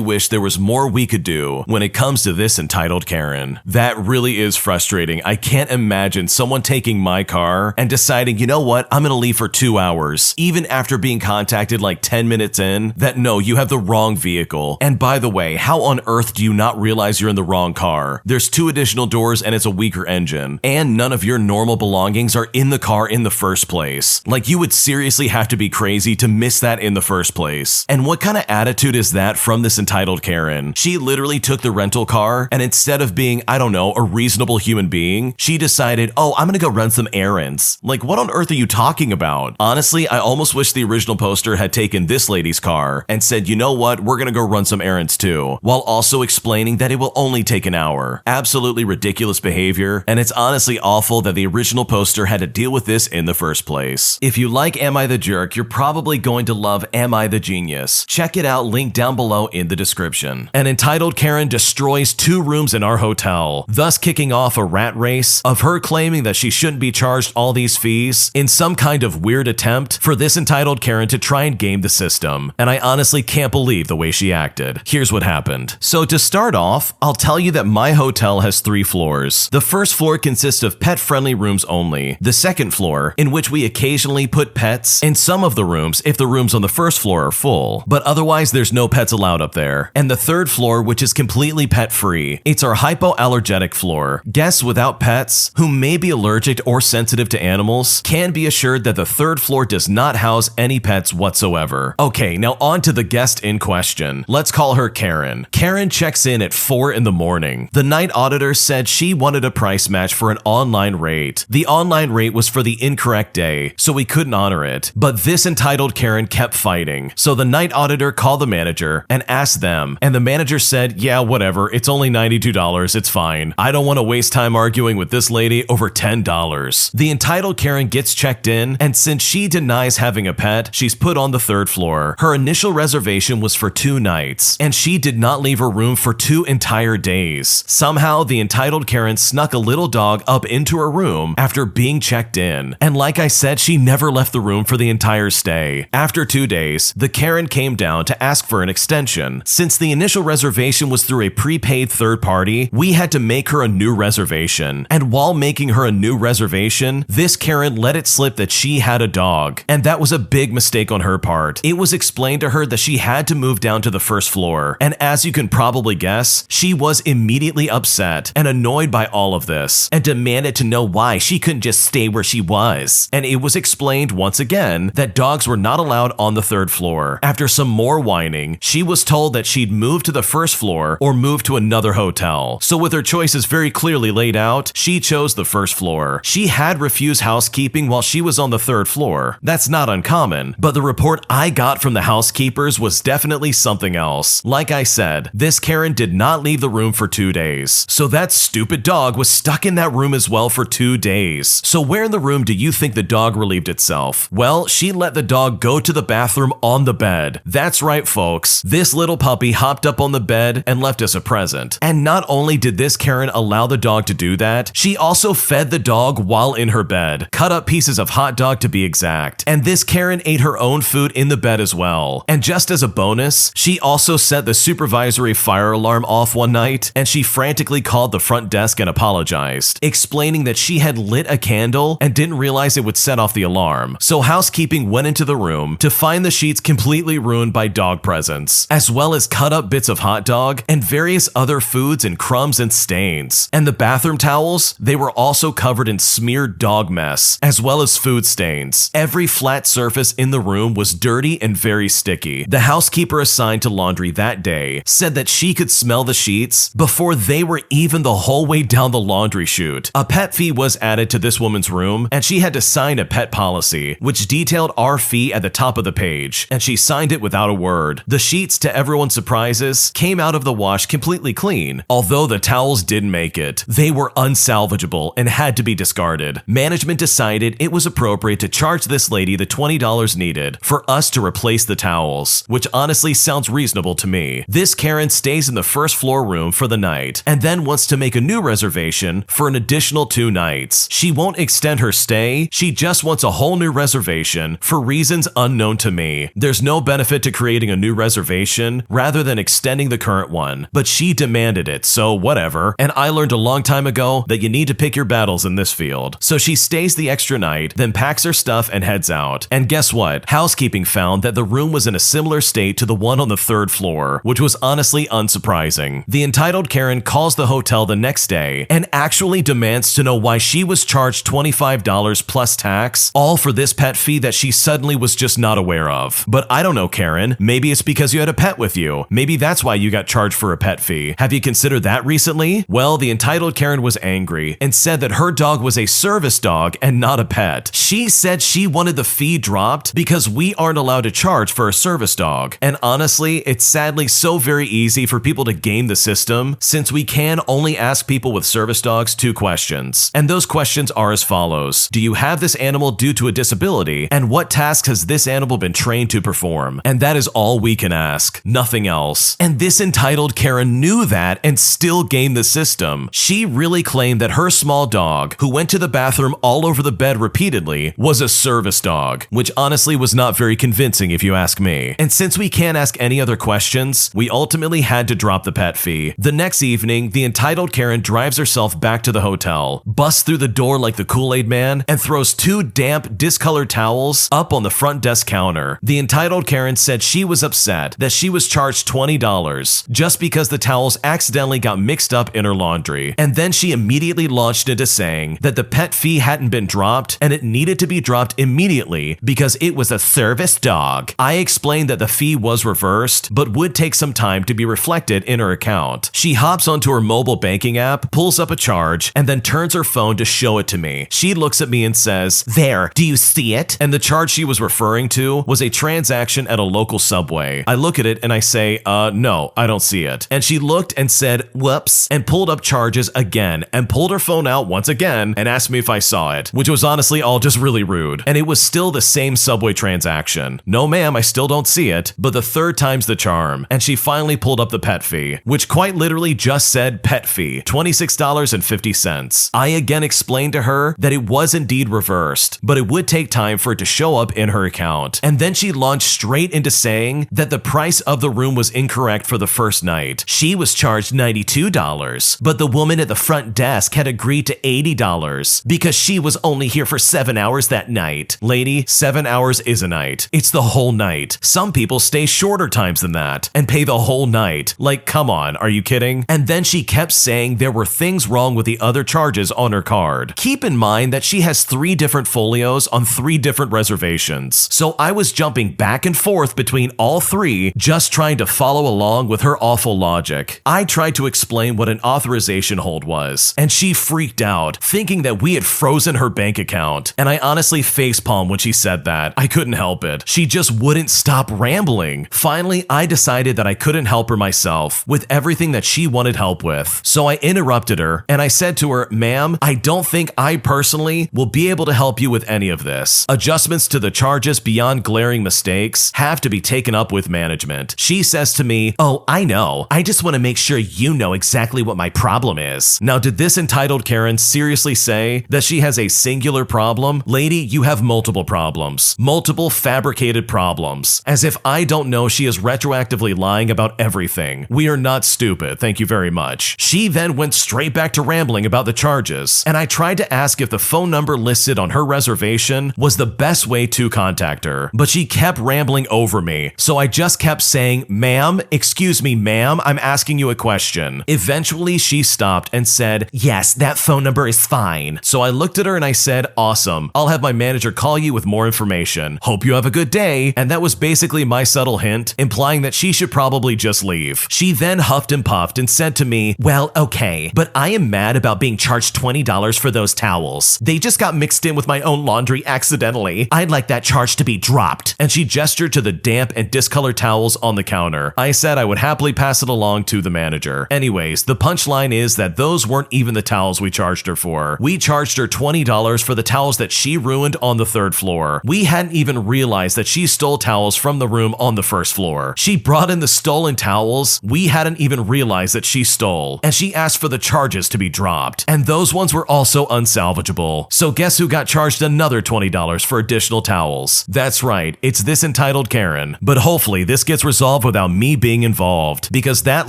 wish there was more we could do when it comes to this entitled Karen. That really is frustrating. I can't imagine someone taking my car and deciding, you know what, I'm gonna leave for 2 hours, even after being contacted like 10 minutes in that no, you have the wrong vehicle. And by the way, how on earth do you not realize you're in the wrong car? There's 2 additional doors and it's a weaker engine, and none of your normal belongings are in the car in the first place. Like, you would seriously have to be crazy to miss that in the first place. And what kind of attitude is that from this entitled Karen? She literally took the rental car and instead of being, I don't know, a reasonable human being, she decided, oh, I'm gonna go run some errands. Like, what on earth are you talking about? Honestly, I almost wish the original poster had taken this lady's car and said, you know what, we're gonna go run some errands too, while also explaining that it will only take an hour. Absolutely ridiculous behavior, and it's honestly awful that the original poster had to deal with this in the first place. If you like Am I the Jerk, you're probably going to love Am I the Genius. Check it out, link down below in the description. An entitled Karen destroys 2 rooms in our hotel, thus kicking off a rat race of her claiming that she shouldn't be charged all these fees in some kind of weird attempt for this entitled Karen to try and game the system. And I honestly can't believe the way she acted. Here's what happened. So to start off, I'll tell you that my hotel has 3 floors. The first floor consists of pet-friendly rooms only. The second floor, in which we occasionally put pets in some of the rooms if the rooms on the first floor are full, but otherwise there's no pets allowed up there. And the third floor, which is completely pet-free. It's our hypoallergenic floor. Guests without pets, who may be allergic or sensitive to animals, can be assured that the third floor does not house any pets whatsoever. Okay, now on to the guest in question. Let's call her Karen. Karen checks in at 4 in the morning. The night auditor said she wanted a price match for an online rate. The online rate was for the incorrect day, so we couldn't honor it. But this entitled Karen kept fighting. So the night auditor called the manager and asked them, and the manager said, yeah, whatever, it's only $92, it's fine. I don't want to waste time arguing with this lady over $10. The entitled Karen gets checked in, and since she denies having a pet, she's put on the third floor. Her initial reservation was for 2 nights, and she did not leave her room for 2 entire days. Somehow, the entitled Karen snuck a little dog up into her room after being checked in, and like I said, she never left the room for the entire stay. After 2 days, the Karen came down to ask for an extension. Since the initial reservation was through a prepaid third party, we had to make her a new reservation, and while making her a new reservation, this Karen let it slip that she had a dog, and that was a big mistake on her part. It was explained to her that she had to move down to the first floor, and as you can probably guess, she was immediately upset and annoyed by all of this, and demanded to know why she couldn't just stay where she was. And it was explained once again that dogs were not allowed on the 3rd floor. After some more whining, she was told that she'd move to the 1st floor or move to another hotel. So with her choices very clearly laid out, she chose the 1st floor. She had refused housekeeping while she was on the 3rd floor. That's not uncommon, but the report I got from the housekeepers was definitely something else. Like I said, this Karen did not leave the room for 2 days. So that stupid dog was stuck in that room as well for 2 days. So where in the room do you think the dog relieved itself? Well, she let the dog go to the bathroom on the bed. That's right, folks. This little puppy hopped up on the bed and left us a present. And not only did this Karen allow the dog to do that, she also fed the dog while in her bed. Cut up pieces of hot dog to be exact. And this Karen ate her own food in the bed as well. And just as a bonus, she also set the supervisory fire alarm off one night, and she frantically called the front desk and apologized, explaining that she had lit a candle and didn't realize it would set off the alarm. So housekeeping went into the room to find the sheets completely ruined by dog presents, as well as cut up bits of hot dog and various other foods and crumbs and stains. And the bathroom towels, they were also covered in smeared dog mess, as well as food stains. Every flat surface in the room was dirty and very sticky. The housekeeper assigned to laundry that day said that she could smell the sheets before they were even the whole way down the laundry chute. A pet fee was added to this woman's room, and she had to sign a pet policy, which detailed our fee at the top of the page, and she signed it without a word. The sheets, to everyone's surprises, came out of the wash completely clean, although the towels didn't make it. They were unsalvageable and had to be discarded. Management decided it was appropriate to charge this lady the $20 needed for us to replace the towels, which honestly sounds reasonable to me. This Karen stays in the 1st floor room for the night and then wants to make a new reservation for an additional 2 nights. She won't extend her stay, she just wants a whole new reservation for reasons unknown to me. There's no benefit to creating a new reservation rather than extending the current one, but she demanded it, so whatever. And I learned a long time ago that you need to pick your battles in this field. So she stays the extra night, then packs her stuff and heads out. And guess what? Housekeeping found that the room was in a similar state to the one on the 3rd floor, which was honestly unsurprising. The entitled Karen calls the hotel the next day and actually demands to know why she was charged $25 plus tax, all for this pet fee that she suddenly was just not aware of. But I don't know, Karen. Maybe it's because you had a pet with you. Maybe that's why you got charged for a pet fee. Have you considered that recently? Well, the entitled Karen was angry and said that her dog was a service dog and not a pet. She said she wanted the fee dropped because we aren't allowed to charge for a service dog. And honestly, it's sadly so very easy for people to game the system, since we can only ask people with service dogs 2 questions. And those questions are as follows. Do you have this animal due to a disability? And what tasks has this animal been trained to perform? And that is all we can ask. Nothing else. And this entitled Karen knew that and still gamed the system. She really claimed that her small dog, who went to the bathroom all over the bed repeatedly, was a service dog, which honestly was not very convincing if you ask me. And since we can't ask any other questions, we ultimately had to drop the pet fee. The next evening, the entitled Karen drives herself back to the hotel, busts through the door like the Kool-Aid Man, and throws 2 damp, discolored towels up on the front desk counter. The entitled Karen said she was upset that she was charged $20 just because the towels accidentally got mixed up in her laundry. And then she immediately launched into saying that the pet fee hadn't been dropped and it needed to be dropped immediately because it was a service dog. I explained that the fee was reversed, but would take some time to be reflected in her account. She hops onto her mobile banking app, pulls up a charge, and then turns her phone to show it to me. She looks at me and says, "There, do you see it?" And the charge she was referring to was a transaction at a local Subway. I look at it and I say, no, I don't see it. And she looked and said, "Whoops," and pulled up charges again and pulled her phone out once again and asked me if I saw it, which was honestly all just really rude. And it was still the same Subway transaction. No ma'am, I still don't see it, but the 3rd time's the charm. And she finally pulled up the pet fee, which quite literally just said pet fee, $26.50. I again explained to her that it was indeed reversed, but it would take time for it to show up in her account. And then she launched straight into saying that the price of the room was incorrect for the first night. She was charged $92, but the woman at the front desk had agreed to $80 because she was only here for 7 hours that night. Lady, 7 hours is a night. It's the whole night. Some people stay shorter times than that and pay the whole night. Like, come on, are you kidding? And then she kept saying there were things wrong with the other charges on her card. Keep in mind that she has 3 different folios on 3 different reservations reservations. So I was jumping back and forth between all three, just trying to follow along with her awful logic. I tried to explain what an authorization hold was, and she freaked out, thinking that we had frozen her bank account. And I honestly facepalmed when she said that. I couldn't help it. She just wouldn't stop rambling. Finally, I decided that I couldn't help her myself with everything that she wanted help with. So I interrupted her and I said to her, "Ma'am, I don't think I personally will be able to help you with any of this. Adjustments to the charges beyond glaring mistakes have to be taken up with management." She says to me, "Oh, I know. I just want to make sure you know exactly what my problem is." Now, did this entitled Karen seriously say that she has a singular problem? Lady, you have multiple problems. Multiple fabricated problems. As if I don't know she is retroactively lying about everything. We are not stupid, thank you very much. She then went straight back to rambling about the charges, and I tried to ask if the phone number listed on her reservation was the best way to contact her, but she kept rambling over me, so I just kept saying, "Ma'am, excuse me, ma'am, I'm asking you a question." Eventually, she stopped and said, "Yes, that phone number is fine." So I looked at her and I said, "Awesome. I'll have my manager call you with more information. Hope you have a good day." And that was basically my subtle hint, implying that she should probably just leave. She then huffed and puffed and said to me, "Well, okay, but I am mad about being charged $20 for those towels. They just got mixed in with my own laundry accidentally. I'd like that charge to be dropped." And she gestured to the damp and discolored towels on the counter. I said I would happily pass it along to the manager. Anyways, the punchline is that those weren't even the towels we charged her for. We charged her $20 for the towels that she ruined on the third floor. We hadn't even realized that she stole towels from the room on the first floor. She brought in the stolen towels we hadn't even realized that she stole, and she asked for the charges to be dropped. And those ones were also unsalvageable. So guess who got charged another $20 for additional towels? That's right, it's this entitled Karen. But hopefully this gets resolved without me being involved, because that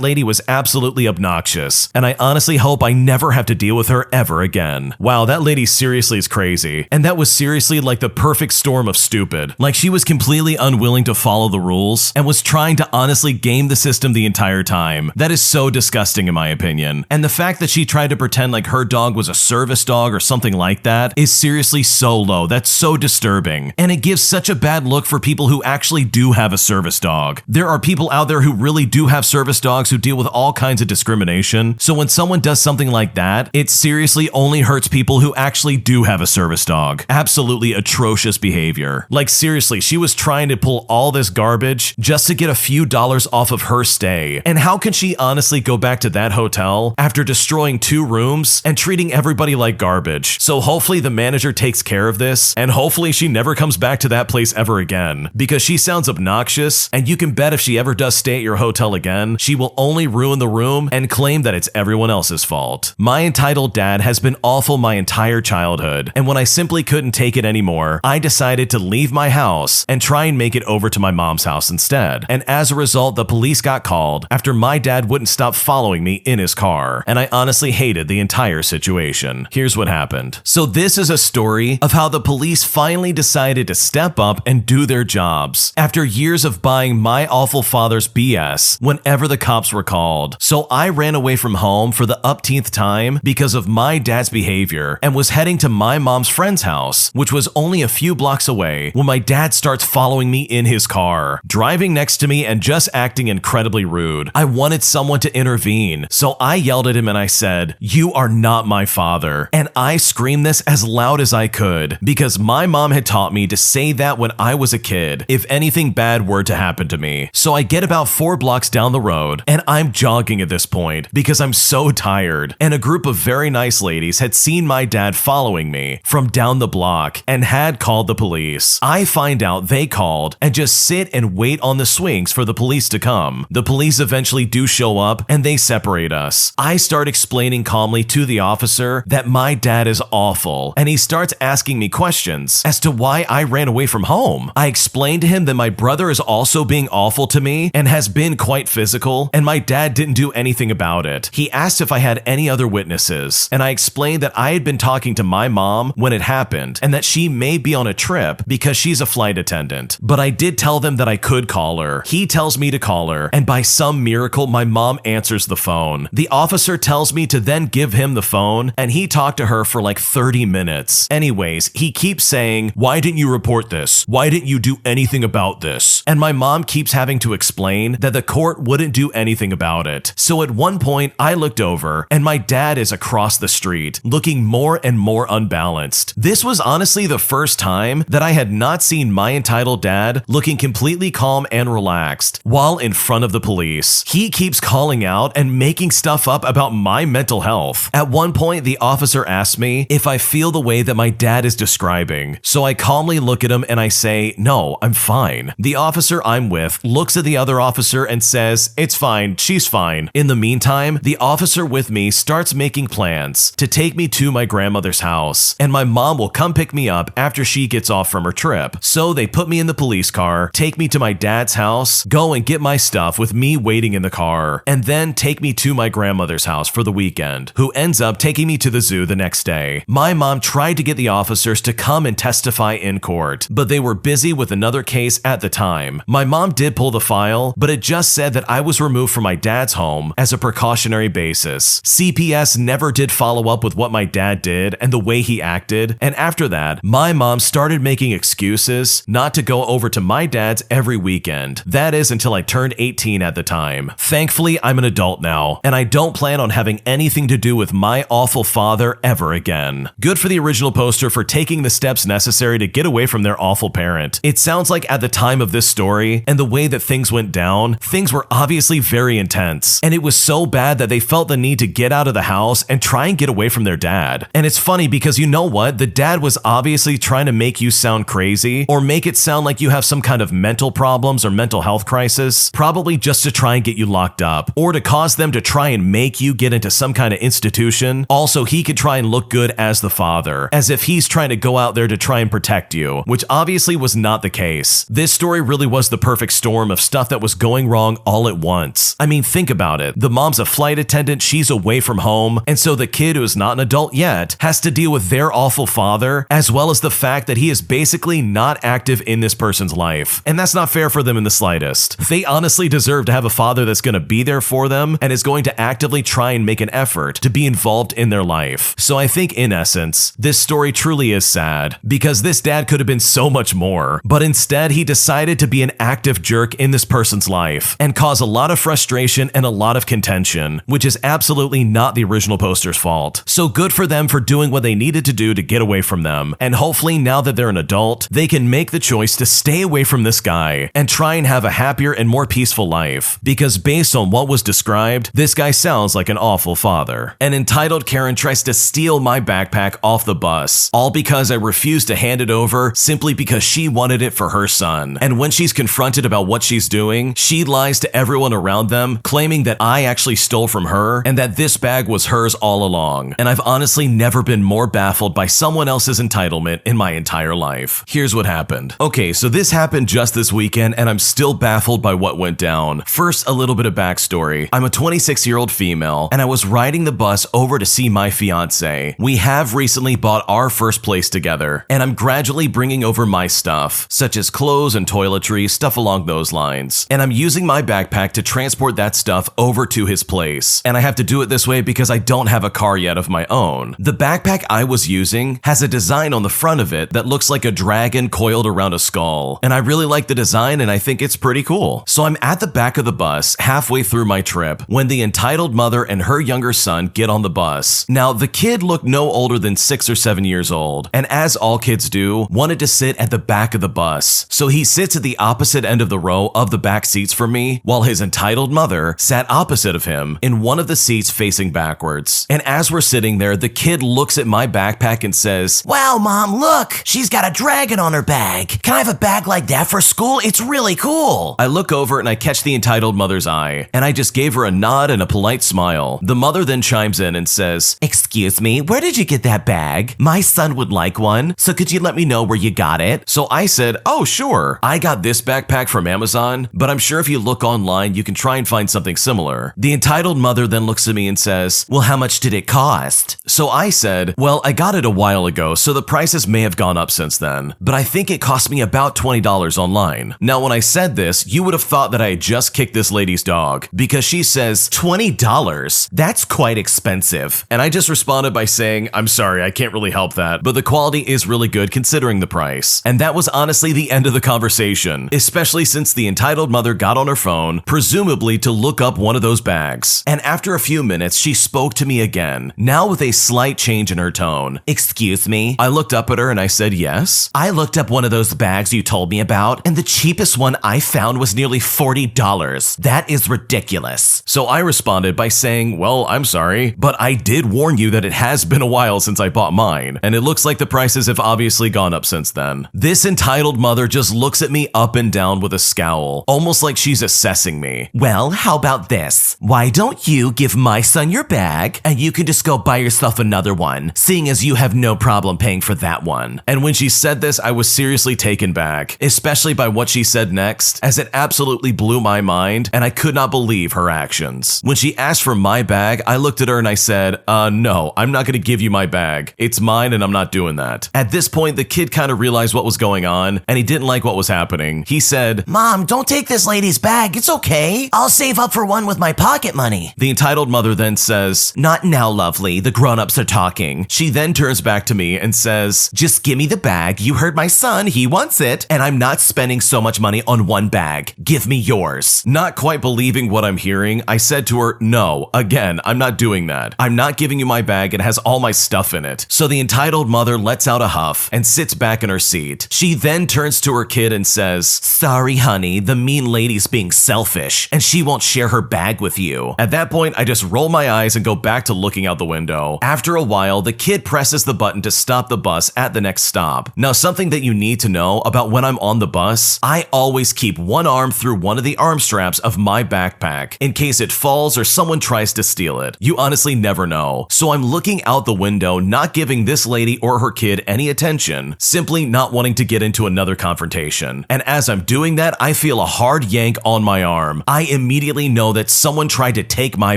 lady was absolutely obnoxious, and I honestly hope I never have to deal with her ever again. Wow, that lady seriously is crazy. And that was seriously like the perfect storm of stupid. Like she was completely unwilling to follow the rules and was trying to honestly game the system the entire time. That is so disgusting in my opinion. And the fact that she tried to pretend like her dog was a service dog or something like that is seriously so low. That's so disturbing. And it gives such a bad look for people who actually do have a service dog. There are people out there who really do have service dogs who deal with all kinds of discrimination. So when someone does something like that, it seriously only hurts people who actually do have a service dog. Absolutely atrocious behavior. Like seriously, she was trying to pull all this garbage just to get a few dollars off of her stay. And how can she honestly go back to that hotel after destroying 2 rooms and treating everybody like garbage? So hopefully the manager takes care of this, and hopefully she never comes back to that place ever again, because she sounds obnoxious, and you can bet if she ever does stay at your hotel again, she will only ruin the room and claim that it's everyone else's fault. My entitled dad has been awful my entire childhood, and when I simply couldn't take it anymore, I decided to leave my house and try and make it over to my mom's house instead. And as a result, the police got called after my dad wouldn't stop following me in his car, and I honestly hated the entire situation. Here's what happened. So this is a story of how the police finally decided to step up and do their jobs after years of buying my awful father's BS whenever the cops were called. So I ran away from home for the upteenth time because of my dad's behavior and was heading to my mom's friend's house, which was only a few blocks away, when my dad starts following me in his car, driving next to me and just acting incredibly rude. I wanted someone to intervene, so I yelled at him and I said, "You are not my father." And I screamed this as loud as I could because my mom had taught me to say that when I was a kid, if anything bad were to happen to me. So I get about 4 blocks down the road and I'm jogging at this point because I'm so tired, and a group of very nice ladies had seen my dad following me from down the block and had called the police. I find out they called and just sit and wait on the swings for the police to come. The police eventually do show up and they separate us. I start explaining calmly to the officer that my dad is awful, and he starts asking me questions as to why I ran away from home. I explained to him that my brother is also being awful to me and has been quite physical, and my dad didn't do anything about it. He asked if I had any other witnesses, and I explained that I had been talking to my mom when it happened and that she may be on a trip because she's a flight attendant. But I did tell them that I could call her. He tells me to call her, and by some miracle, my mom answers the phone. The officer tells me to then give him the phone, and he talked to her for like 30 minutes. Anyways, he keeps saying, "Why Why didn't you report this? Why didn't you do anything about this? And my mom keeps having to explain that the court wouldn't do anything about it. So at one point, I looked over and my dad is across the street, looking more and more unbalanced. This was honestly the first time that I had not seen my entitled dad looking completely calm and relaxed while in front of the police. He keeps calling out and making stuff up about my mental health. At one point, the officer asked me if I feel the way that my dad is describing. So I calmly look at him and I say, no, I'm fine. The officer I'm with looks at the other officer and says, it's fine, she's fine. In the meantime, the officer with me starts making plans to take me to my grandmother's house, and my mom will come pick me up after she gets off from her trip. So they put me in the police car, take me to my dad's house, go and get my stuff with me waiting in the car, and then take me to my grandmother's house for the weekend, who ends up taking me to the zoo the next day. My mom tried to get the officers to come and testify in court, but they were busy with another case at the time. My mom did pull the file, but it just said that I was removed from my dad's home as a precautionary basis. CPS never did follow up with what my dad did and the way he acted, and after that, my mom started making excuses not to go over to my dad's every weekend. That is until I turned 18 at the time. Thankfully, I'm an adult now, and I don't plan on having anything to do with my awful father ever again. Good for the original poster for taking the steps necessary to get away from their awful parent. It sounds like at the time of this story and the way that things went down, things were obviously very intense, and it was so bad that they felt the need to get out of the house and try and get away from their dad. And it's funny because you know what? The dad was obviously trying to make you sound crazy or make it sound like you have some kind of mental problems or mental health crisis, probably just to try and get you locked up or to cause them to try and make you get into some kind of institution. Also, he could try and look good as the father, as if he's trying to go out there to try and protect you, which obviously was not the case. This story really was the perfect storm of stuff that was going wrong all at once. I mean, think about it. The mom's a flight attendant, she's away from home, and so the kid who is not an adult yet has to deal with their awful father, as well as the fact that he is basically not active in this person's life. And that's not fair for them in the slightest. They honestly deserve to have a father that's going to be there for them and is going to actively try and make an effort to be involved in their life. So I think in essence, this story truly is sad because this dad could have been so much more, but instead he decided to be an active jerk in this person's life and cause a lot of frustration and a lot of contention, which is absolutely not the original poster's fault. So good for them for doing what they needed to do to get away from them. And hopefully now that they're an adult, they can make the choice to stay away from this guy and try and have a happier and more peaceful life. Because based on what was described, this guy sounds like an awful father. An entitled Karen tries to steal my backpack off the bus, all because I refused to hand it over simply because she wanted it for her son. And when she's confronted about what she's doing, she lies to everyone around them, claiming that I actually stole from her and that this bag was hers all along. And I've honestly never been more baffled by someone else's entitlement in my entire life. Here's what happened. Okay, so this happened just this weekend and I'm still baffled by what went down. First, a little bit of backstory. I'm a 26-year-old female and I was riding the bus over to see my fiance. We have recently bought our first place together and I'm gradually bringing over my stuff, such as clothes and toiletries, stuff along those lines. And I'm using my backpack to transport that stuff over to his place. And I have to do it this way because I don't have a car yet of my own. The backpack I was using has a design on the front of it that looks like a dragon coiled around a skull. And I really like the design and I think it's pretty cool. So I'm at the back of the bus halfway through my trip when the entitled mother and her younger son get on the bus. Now, the kid looked no older than 6 or 7 years old, and as all kids do, wanted to sit at the back of the bus. So he sits at the opposite end of the row of the back seats from me, while his entitled mother sat opposite of him in one of the seats facing backwards. And as we're sitting there, the kid looks at my backpack and says, "Wow, Mom, look, she's got a dragon on her bag. Can I have a bag like that for school? It's really cool." I look over and I catch the entitled mother's eye, and I just gave her a nod and a polite smile. The mother then chimes in and says, "Excuse me, where did you get that bag? My son would like one, so could you let me know where you got it?" So I said, "Oh, sure. I got this backpack from Amazon, but I'm sure if you look online, you can try and find something similar." The entitled mother then looks at me and says, "Well, how much did it cost?" So I said, "Well, I got it a while ago, so the prices may have gone up since then, but I think it cost me about $20 online." Now, when I said this, you would have thought that I had just kicked this lady's dog, because she says, $20? That's quite expensive. And I just responded by saying, "I'm sorry, I can't really help that, but the quality is really good considering the price. And that was honestly the end of the conversation, especially since the entitled mother got on her phone, presumably to look up one of those bags. And after a few minutes, she spoke to me again, now with a slight change in her tone. "Excuse me?" I looked up at her and I said, "Yes." "I looked up one of those bags you told me about, and the cheapest one I found was nearly $40. That is ridiculous." So I responded by saying, "Well, I'm sorry, but I did warn you that it has been a while since I bought mine, and it looks like the prices have obviously gone up since then." This entitled mother just looks at me up and down with a scowl, almost like she's assessing me. "Well, how about this? Why don't you give my son your bag, and you can just go buy yourself another one, seeing as you have no problem paying for that one." And when she said this, I was seriously taken back, especially by what she said next, as it absolutely blew my mind, and I could not believe her actions. When she asked for my bag, I looked at her and I said, no, I'm not going to give you my bag. It's mine and I'm not doing that." At this point, the kid kind of realized what was going on, and he didn't like what was happening. He said, "Mom, don't take this lady's bag. It's okay. I'll save up for one with my pocket money." The entitled mother then says, "Not now, lovely. The grown-ups are talking." She then turns back to me and says, "Just give me the bag. You heard my son. He wants it. And I'm not spending so much money on one bag. Give me yours." Not quite believing what I'm hearing, I said to her, "No, again, I'm not doing that. I'm not giving you my bag. It has all my stuff in it." So the entitled mother lets out a huff and sits back in her seat. She then turns to her kid and says, "Sorry, honey, the mean lady's being selfish, and she won't share her bag with you." At that point, I just roll my eyes and go back to looking out the window. After a while, the kid presses the button to stop the bus at the next stop. Now, something that you need to know about when I'm on the bus, I always keep one arm through one of the arm straps of my backpack in case it falls or someone tries to steal it. You honestly never know. So I'm looking out the window, not giving this lady or her kid any attention, simply not wanting to get into another confrontation. And as I'm doing that, I feel a hard yank on my arm. I immediately know that someone tried to take my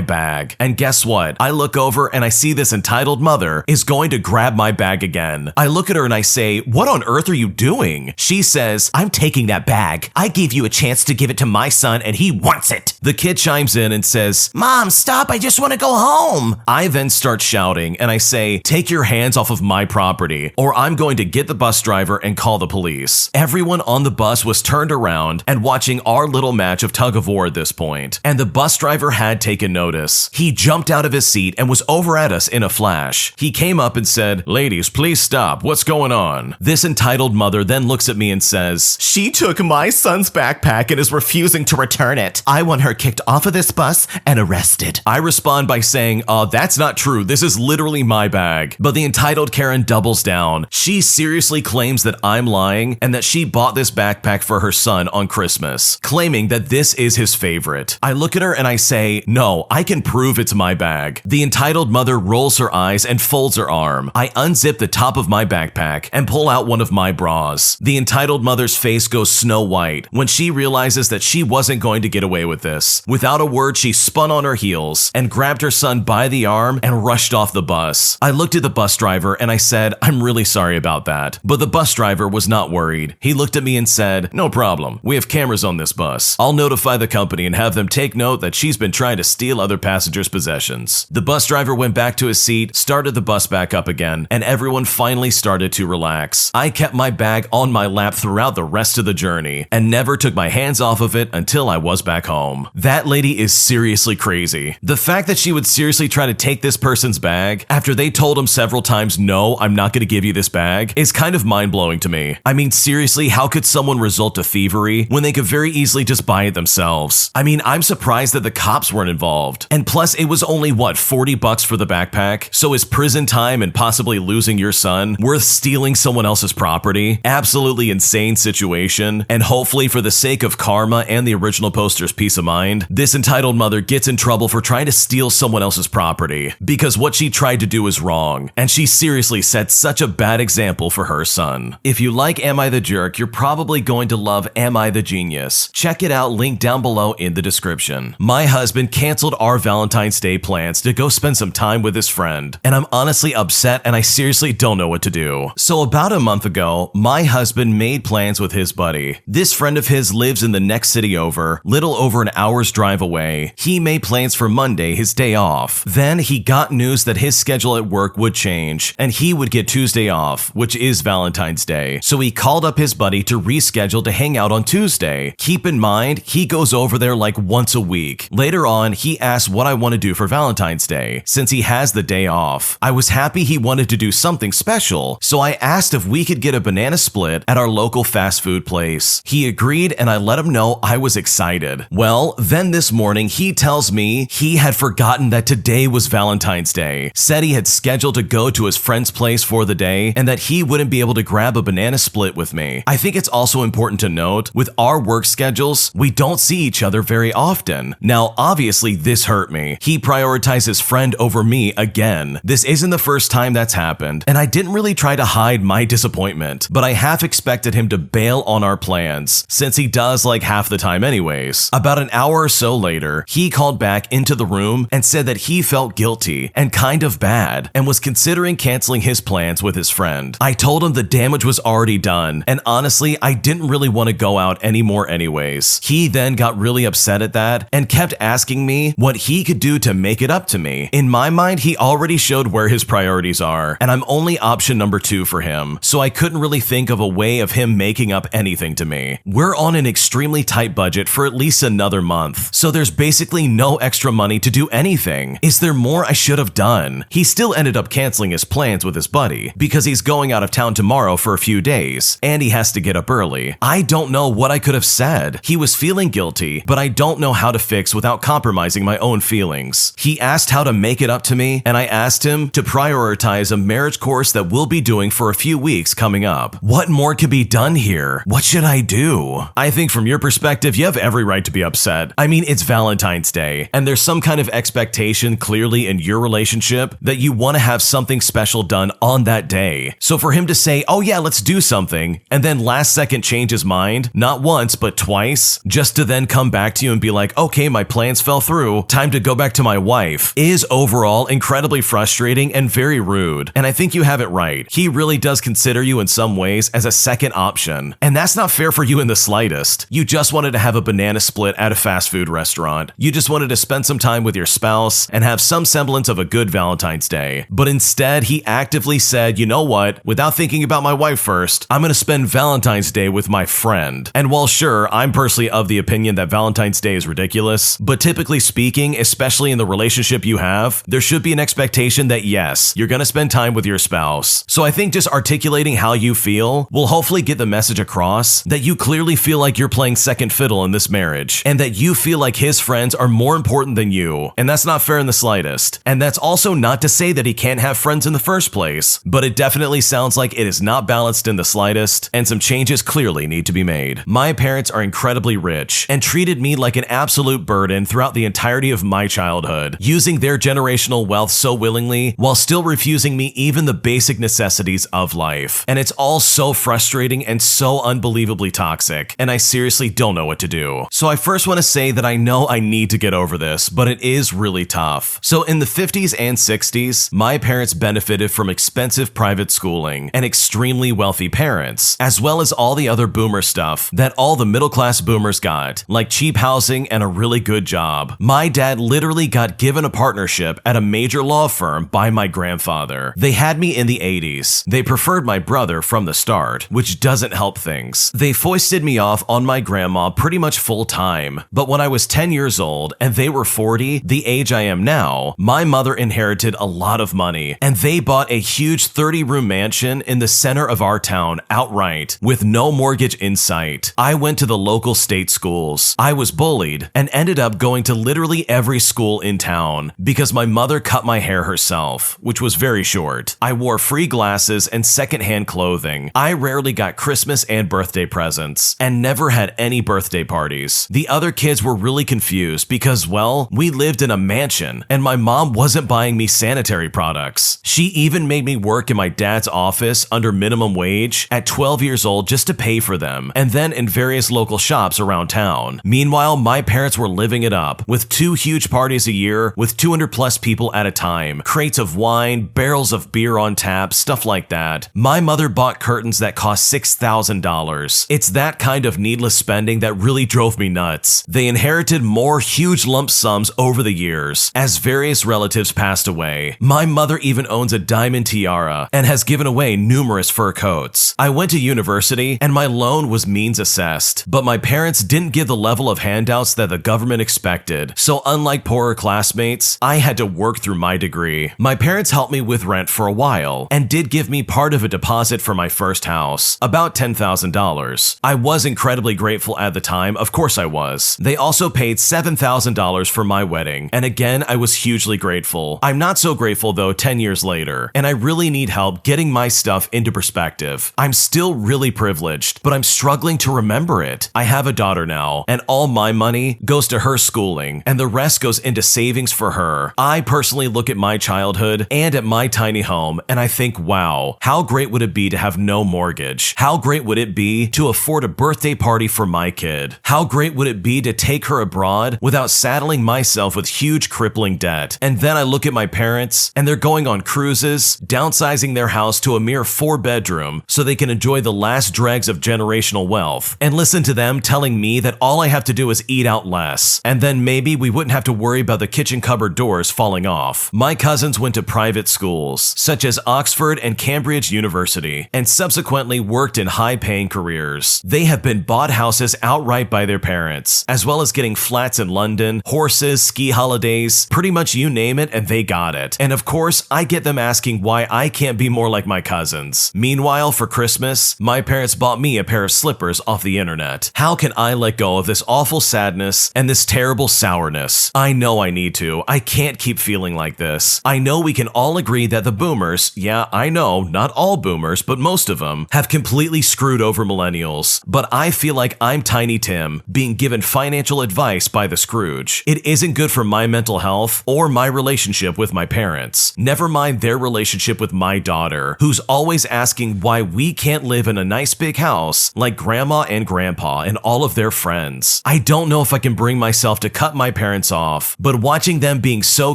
bag. And guess what? I look over and I see this entitled mother is going to grab my bag again. I look at her and I say, "What on earth are you doing?" She says, "I'm taking that bag. I gave you a chance to give it to my son and he wants it." The kid chimes in and says, "Mom, stop. I just want to go home." I then start shouting and I say, "Take your hands off of my property or I'm going to get the bus driver and call the police." Everyone on the bus was turned around and watching our little match of tug of war at this point, and the bus driver had taken notice. He jumped out of his seat and was over at us in a flash. He came up and said, "Ladies, please stop. What's going on?" This entitled mother then looks at me and says, "She took my son's backpack and is refusing to return it. I want her kicked off of this bus and arrested." I respond by saying, "That's not true. This is literally my bag." But the entitled Karen doubles down. She seriously claims that I'm lying and that she bought this backpack for her son on Christmas, claiming that this is his favorite. I look at her and I say, "No, I can prove it's my bag." The entitled mother rolls her eyes and folds her arm. I unzip the top of my backpack and pull out one of my bras. The entitled mother's face goes snow white when she realizes that she wasn't going to get away with this. Without a word, she spun on her heels and grabbed her son by the arm and rushed off the bus. I looked at the bus driver and I said, "I'm really sorry about that." But the bus driver was not worried. He looked at me and said, "No problem. We have cameras on this bus. I'll notify the company and have them take note that she's been trying to steal other passengers' possessions." The bus driver went back to his seat, started the bus back up again, and everyone finally started to relax. I kept my bag on my lap throughout the rest of the journey and never took my hands off of it until I was back home. That lady is seriously crazy. The fact that she would seriously try to take this person's bag after they told him several times, "No, I'm not going to give you this bag," is kind of mind-blowing to me. I mean, seriously, how could someone resort to thievery when they could very easily just buy it themselves? I mean, I'm surprised that the cops weren't involved. And plus, it was only, what, $40 for the backpack? So is prison time and possibly losing your son worth stealing someone else's property? Absolutely insane situation. And hopefully, for the sake of karma and the original poster's peace of mind, this entitled mother gets in trouble for trying to steal someone else's property, because what she tried to do is wrong, and she seriously set such a bad example for her son. If you like Am I the Jerk, you're probably going to love Am I the Genius. Check it out, link down below in the description. My husband canceled our Valentine's Day plans to go spend some time with his friend, and I'm honestly upset and I seriously don't know what to do. So about a month ago, my husband made plans with his buddy. This friend of his lives in the next city over, little over an hour's drive away. He made plans for Monday, his day off. Then he got news that his schedule at work would change, and he would get Tuesday off, which which is Valentine's Day, so he called up his buddy to reschedule to hang out on Tuesday. Keep in mind, he goes over there like once a week. Later on, he asked what I want to do for Valentine's Day, since he has the day off. I was happy he wanted to do something special, so I asked if we could get a banana split at our local fast food place. He agreed, and I let him know I was excited. Well, then this morning, he tells me he had forgotten that today was Valentine's Day, said he had scheduled to go to his friend's place for the day, and that he wouldn't be able to grab a banana split with me. I think it's also important to note, with our work schedules, we don't see each other very often. Now, obviously, this hurt me. He prioritized his friend over me again. This isn't the first time that's happened, and I didn't really try to hide my disappointment, but I half expected him to bail on our plans, since he does like half the time anyways. About an hour or so later, he called back into the room and said that he felt guilty and kind of bad, and was considering canceling his plans with his friend. I told him the damage was already done, and honestly, I didn't really want to go out anymore anyways. He then got really upset at that and kept asking me what he could do to make it up to me. In my mind, he already showed where his priorities are, and I'm only option number 2 for him, so I couldn't really think of a way of him making up anything to me. We're on an extremely tight budget for at least another month, so there's basically no extra money to do anything. Is there more I should have done? He still ended up canceling his plans with his buddy because he's going out of town tomorrow for a few days, and he has to get up early. I don't know what I could have said. He was feeling guilty, but I don't know how to fix without compromising my own feelings. He asked how to make it up to me, and I asked him to prioritize a marriage course that we'll be doing for a few weeks coming up. What more could be done here? What should I do? I think from your perspective, you have every right to be upset. I mean, it's Valentine's Day, and there's some kind of expectation clearly in your relationship that you want to have something special done on that day. So for him to say, oh yeah, let's do something, and then last second change his mind, not once, but twice, just to then come back to you and be like, okay, my plans fell through, time to go back to my wife, is overall incredibly frustrating and very rude. And I think you have it right. He really does consider you in some ways as a second option. And that's not fair for you in the slightest. You just wanted to have a banana split at a fast food restaurant. You just wanted to spend some time with your spouse and have some semblance of a good Valentine's Day. But instead, he actively said, you know what, without thinking about my wife first, I'm gonna spend Valentine's Day with my friend. And while sure, I'm personally of the opinion that Valentine's Day is ridiculous, but typically speaking, especially in the relationship you have, there should be an expectation that yes, you're gonna spend time with your spouse. So I think just articulating how you feel will hopefully get the message across that you clearly feel like you're playing second fiddle in this marriage, and that you feel like his friends are more important than you. And that's not fair in the slightest. And that's also not to say that he can't have friends in the first place, but it definitely sounds like it is not balanced in the slightest, and some changes clearly need to be made. My parents are incredibly rich and treated me like an absolute burden throughout the entirety of my childhood, using their generational wealth so willingly while still refusing me even the basic necessities of life. And it's all so frustrating and so unbelievably toxic, and I seriously don't know what to do. So I first want to say that I know I need to get over this, but it is really tough. So in the 50s and 60s, my parents benefited from expensive private schooling and extremely wealthy parents, as well as all the other boomer stuff that all the middle-class boomers got, like cheap housing and a really good job. My dad literally got given a partnership at a major law firm by my grandfather. They had me in the 80s. They preferred my brother from the start, which doesn't help things. They foisted me off on my grandma pretty much full time, but when I was 10 years old and they were 40, the age I am now, my mother inherited a lot of money, and they bought a huge 30-room mansion in the center of our town outright, with no mortgage in sight. I went to the local state schools. I was bullied and ended up going to literally every school in town because my mother cut my hair herself, which was very short. I wore free glasses and secondhand clothing. I rarely got Christmas and birthday presents, and never had any birthday parties. The other kids were really confused because, well, we lived in a mansion, and my mom wasn't buying me sanitary products. She even made me work in my dad's office under minimum wage at 12 years old just to pay for them, and then in various local shops around town. Meanwhile, my parents were living it up, with 2 huge parties a year with 200 plus people at a time, crates of wine, barrels of beer on tap, stuff like that. My mother bought curtains that cost $6,000. It's that kind of needless spending that really drove me nuts. They inherited more huge lump sums over the years as various relatives passed away. My mother even owns a diamond tiara and has given away away numerous fur coats. I went to university and my loan was means assessed, but my parents didn't give the level of handouts that the government expected. So unlike poorer classmates, I had to work through my degree. My parents helped me with rent for a while and did give me part of a deposit for my first house, about $10,000. I was incredibly grateful at the time, of course I was. They also paid $7,000 for my wedding, and again, I was hugely grateful. I'm not so grateful though 10 years later, and I really need help getting my stuff into perspective. I'm still really privileged, but I'm struggling to remember it. I have a daughter now, and all my money goes to her schooling, and the rest goes into savings for her. I personally look at my childhood and at my tiny home, and I think, wow, how great would it be to have no mortgage? How great would it be to afford a birthday party for my kid? How great would it be to take her abroad without saddling myself with huge crippling debt? And then I look at my parents, and they're going on cruises, downsizing their house to a mere 4-bedroom so they can enjoy the last dregs of generational wealth, and listen to them telling me that all I have to do is eat out less, and then maybe we wouldn't have to worry about the kitchen cupboard doors falling off. My cousins went to private schools, such as Oxford and Cambridge University, and subsequently worked in high-paying careers. They have been bought houses outright by their parents, as well as getting flats in London, horses, ski holidays, pretty much you name it, and they got it. And of course, I get them asking why I can't be more like my cousins. Meanwhile, for Christmas, my parents bought me a pair of slippers off the internet. How can I let go of this awful sadness and this terrible sourness? I know I need to. I can't keep feeling like this. I know we can all agree that the boomers, yeah, I know, not all boomers, but most of them, have completely screwed over millennials. But I feel like I'm Tiny Tim, being given financial advice by the Scrooge. It isn't good for my mental health or my relationship with my parents. Never mind their relationship with my daughter, who's always asking why we can't live in a nice big house like grandma and grandpa and all of their friends. I don't know if I can bring myself to cut my parents off, but watching them being so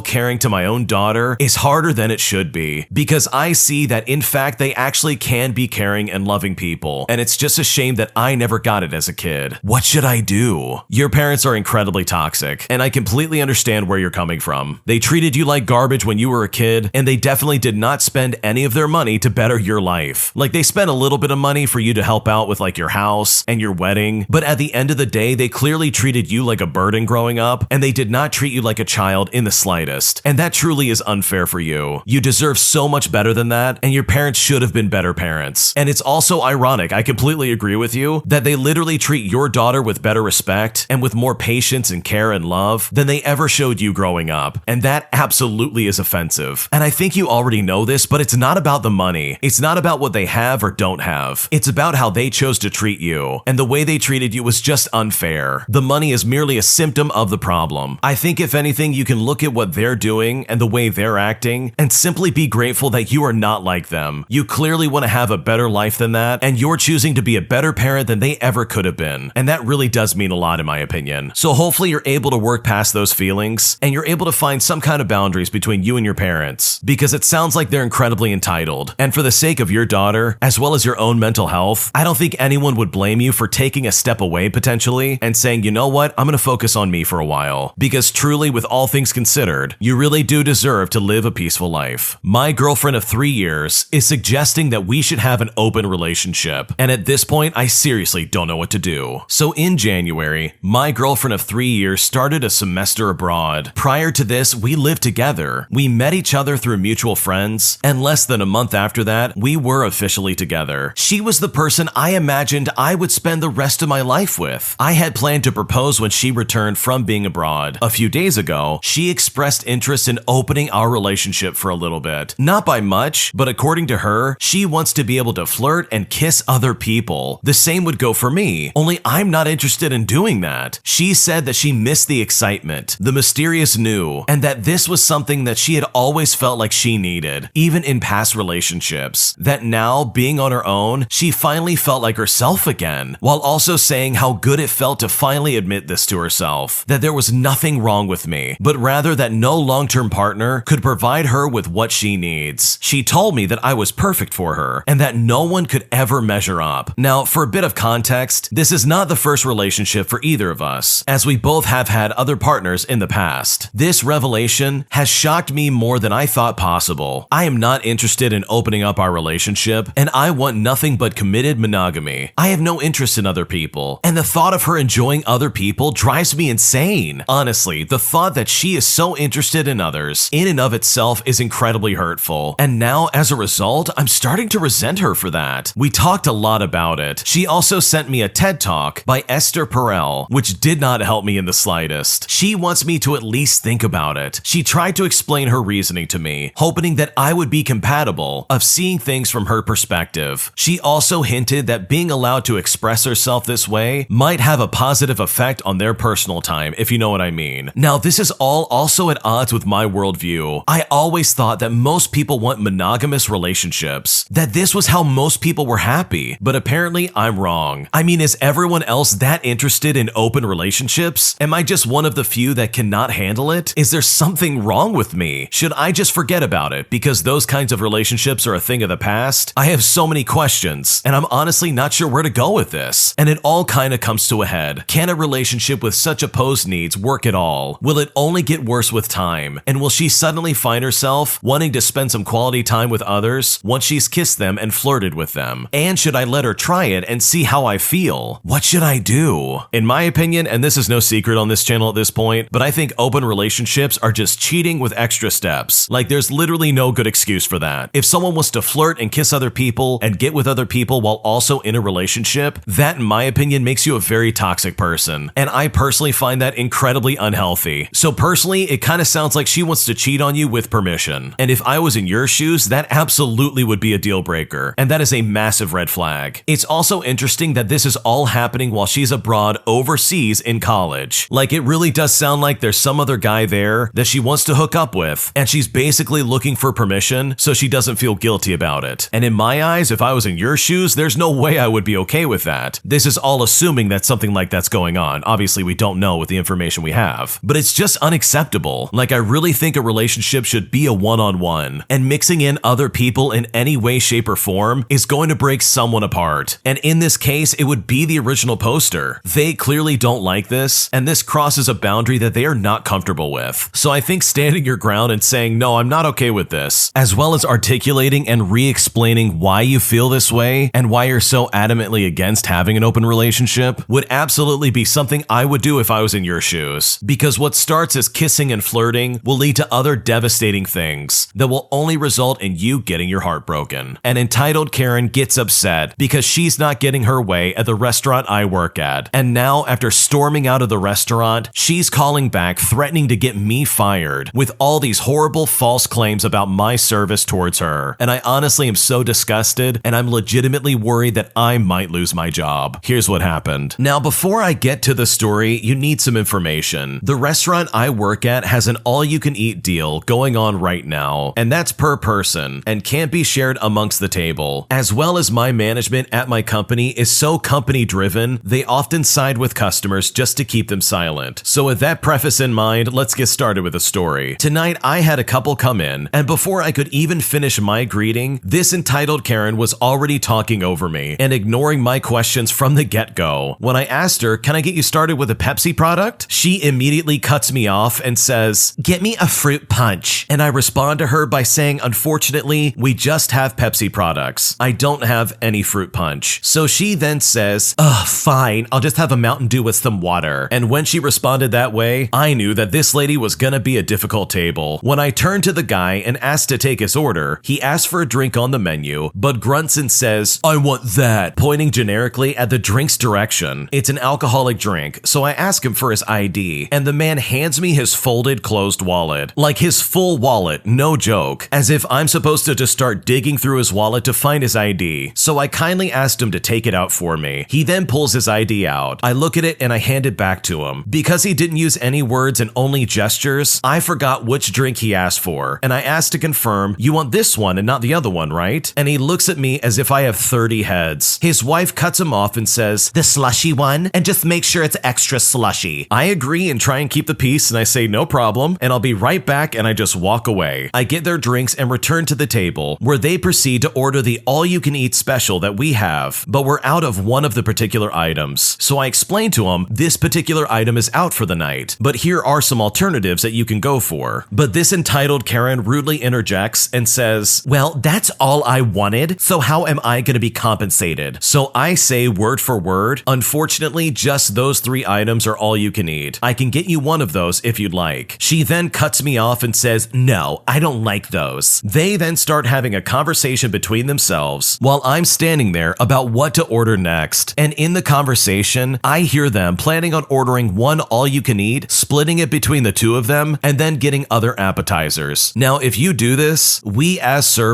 caring to my own daughter is harder than it should be, because I see that in fact they actually can be caring and loving people, and it's just a shame that I never got it as a kid. What should I do? Your parents are incredibly toxic, and I completely understand where you're coming from. They treated you like garbage when you were a kid, and they definitely did not spend any of their money to better your life. Like, they spent a little bit of money for you to help out with like your house and your wedding, but at the end of the day, they clearly treated you like a burden growing up, and they did not treat you like a child in the slightest. And that truly is unfair for you. You deserve so much better than that, and your parents should have been better parents. And it's also ironic, I completely agree with you, that they literally treat your daughter with better respect and with more patience and care and love than they ever showed you growing up. And that absolutely is offensive. And I think you already know this, but it's not about the money. It's not about what they have or don't have. It's about how they chose to treat you. And the way they treated you was just unfair. The money is merely a symptom of the problem. I think if anything, you can look at what they're doing and the way they're acting and simply be grateful that you are not like them. You clearly want to have a better life than that, and you're choosing to be a better parent than they ever could have been. And that really does mean a lot in my opinion. So hopefully you're able to work past those feelings and you're able to find some kind of boundaries between you and your parents, because it sounds like they're incredibly entitled. And for the sake of your daughter, as well as your own mental health, I don't think anyone would blame you for taking a step away potentially and saying, you know what, I'm going to focus on me for a while. Because truly, with all things considered, you really do deserve to live a peaceful life. My girlfriend of 3 years is suggesting that we should have an open relationship. And at this point, I seriously don't know what to do. So in January, my girlfriend of 3 years started a semester abroad. Prior to this, we lived together. We met each other through mutual friends, and less than a month after that, we were officially together. She was the person I imagined I would spend the rest of my life with. I had planned to propose when she returned from being abroad. A few days ago, she expressed interest in opening our relationship for a little bit. Not by much, but according to her, she wants to be able to flirt and kiss other people. The same would go for me, only I'm not interested in doing that. She said that she missed the excitement, the mysterious new, and that this was something that she had always felt like she needed, even in past relationships. That now, being on her own, she finally felt like herself again, while also saying how good it felt to finally admit this to herself, that there was nothing wrong with me, but rather that no long-term partner could provide her with what she needs. She told me that I was perfect for her, and that no one could ever measure up. Now, for a bit of context, this is not the first relationship for either of us, as we both have had other partners in the past. This revelation has shocked me more than I thought possible. I am not interested in open opening up our relationship, and I want nothing but committed monogamy. I have no interest in other people, and the thought of her enjoying other people drives me insane. Honestly, the thought that she is so interested in others in and of itself is incredibly hurtful, and now as a result, I'm starting to resent her for that. We talked a lot about it. She also sent me a TED Talk by Esther Perel, which did not help me in the slightest. She wants me to at least think about it. She tried to explain her reasoning to me, hoping that I would be compatible of seeing things from her perspective. She also hinted that being allowed to express herself this way might have a positive effect on their personal time, if you know what I mean. Now, this is all also at odds with my worldview. I always thought that most people want monogamous relationships, that this was how most people were happy, but apparently I'm wrong. I mean, is everyone else that interested in open relationships? Am I just one of the few that cannot handle it? Is there something wrong with me? Should I just forget about it because those kinds of relationships are a thing of the past? I have so many questions, and I'm honestly not sure where to go with this. And it all kind of comes to a head. Can a relationship with such opposed needs work at all? Will it only get worse with time? And will she suddenly find herself wanting to spend some quality time with others once she's kissed them and flirted with them? And should I let her try it and see how I feel? What should I do? In my opinion, and this is no secret on this channel at this point, but I think open relationships are just cheating with extra steps. Like, there's literally no good excuse for that. If someone wants to flirt and kiss other people and get with other people while also in a relationship, that in my opinion makes you a very toxic person. And I personally find that incredibly unhealthy. So personally, it kind of sounds like she wants to cheat on you with permission. And if I was in your shoes, that absolutely would be a deal breaker. And that is a massive red flag. It's also interesting that this is all happening while she's abroad overseas in college. Like, it really does sound like there's some other guy there that she wants to hook up with, and she's basically looking for permission so she doesn't feel guilty about it. And in my eyes, if I was in your shoes, there's no way I would be okay with that. This is all assuming that something like that's going on. Obviously, we don't know with the information we have, but it's just unacceptable. Like, I really think a relationship should be a one-on-one, and mixing in other people in any way, shape, or form is going to break someone apart. And in this case, it would be the original poster. They clearly don't like this, and this crosses a boundary that they are not comfortable with. So I think standing your ground and saying, no, I'm not okay with this, as well as articulating and re-explaining why you feel this way and why you're so adamantly against having an open relationship, would absolutely be something I would do if I was in your shoes. Because what starts as kissing and flirting will lead to other devastating things that will only result in you getting your heart broken. And entitled Karen gets upset because she's not getting her way at the restaurant I work at. And now, after storming out of the restaurant, she's calling back, threatening to get me fired with all these horrible false claims about my service towards her. And I honestly am so disgusted, and I'm legitimately worried that I might lose my job. Here's what happened. Now, before I get to the story, you need some information. The restaurant I work at has an all-you-can-eat deal going on right now, and that's per person and can't be shared amongst the table. As well as my management at my company is so company-driven, they often side with customers just to keep them silent. So with that preface in mind, let's get started with the story. Tonight, I had a couple come in, and before I could even finish my greeting, this entitled Karen was already talking over me and ignoring my questions from the get-go. When I asked her, can I get you started with a Pepsi product? She immediately cuts me off and says, get me a fruit punch. And I respond to her by saying, unfortunately, we just have Pepsi products. I don't have any fruit punch. So she then says, ugh, fine, I'll just have a Mountain Dew with some water. And when she responded that way, I knew that this lady was gonna be a difficult table. When I turned to the guy and asked to take his order, he asked for a drink on the menu, but grunts and says, I want that, pointing generically at the drink's direction. It's an alcoholic drink, so I ask him for his ID, and the man hands me his folded closed wallet. Like his full wallet, no joke, as if I'm supposed to just start digging through his wallet to find his ID. So I kindly asked him to take it out for me. He then pulls his ID out. I look at it and I hand it back to him. Because he didn't use any words and only gestures, I forgot which drink he asked for, and I asked to confirm, you want this one and not the other one, right? And he looks at me as if I have 30 heads. His wife cuts him off and says, the slushy one, and just make sure it's extra slushy. I agree and try and keep the peace, and I say no problem, and I'll be right back, and I just walk away. I get their drinks and return to the table, where they proceed to order the all-you-can-eat special that we have, but we're out of one of the particular items. So I explain to them, this particular item is out for the night, but here are some alternatives that you can go for. But this entitled Karen rudely interjects and says, well, well, that's all I wanted, so how am I going to be compensated? So I say word for word, unfortunately, just those 3 items are all you can eat. I can get you one of those if you'd like. She then cuts me off and says, no, I don't like those. They then start having a conversation between themselves while I'm standing there about what to order next. And in the conversation, I hear them planning on ordering one all-you-can-eat, splitting it between the 2 of them, and then getting other appetizers. Now, if you do this, we as servers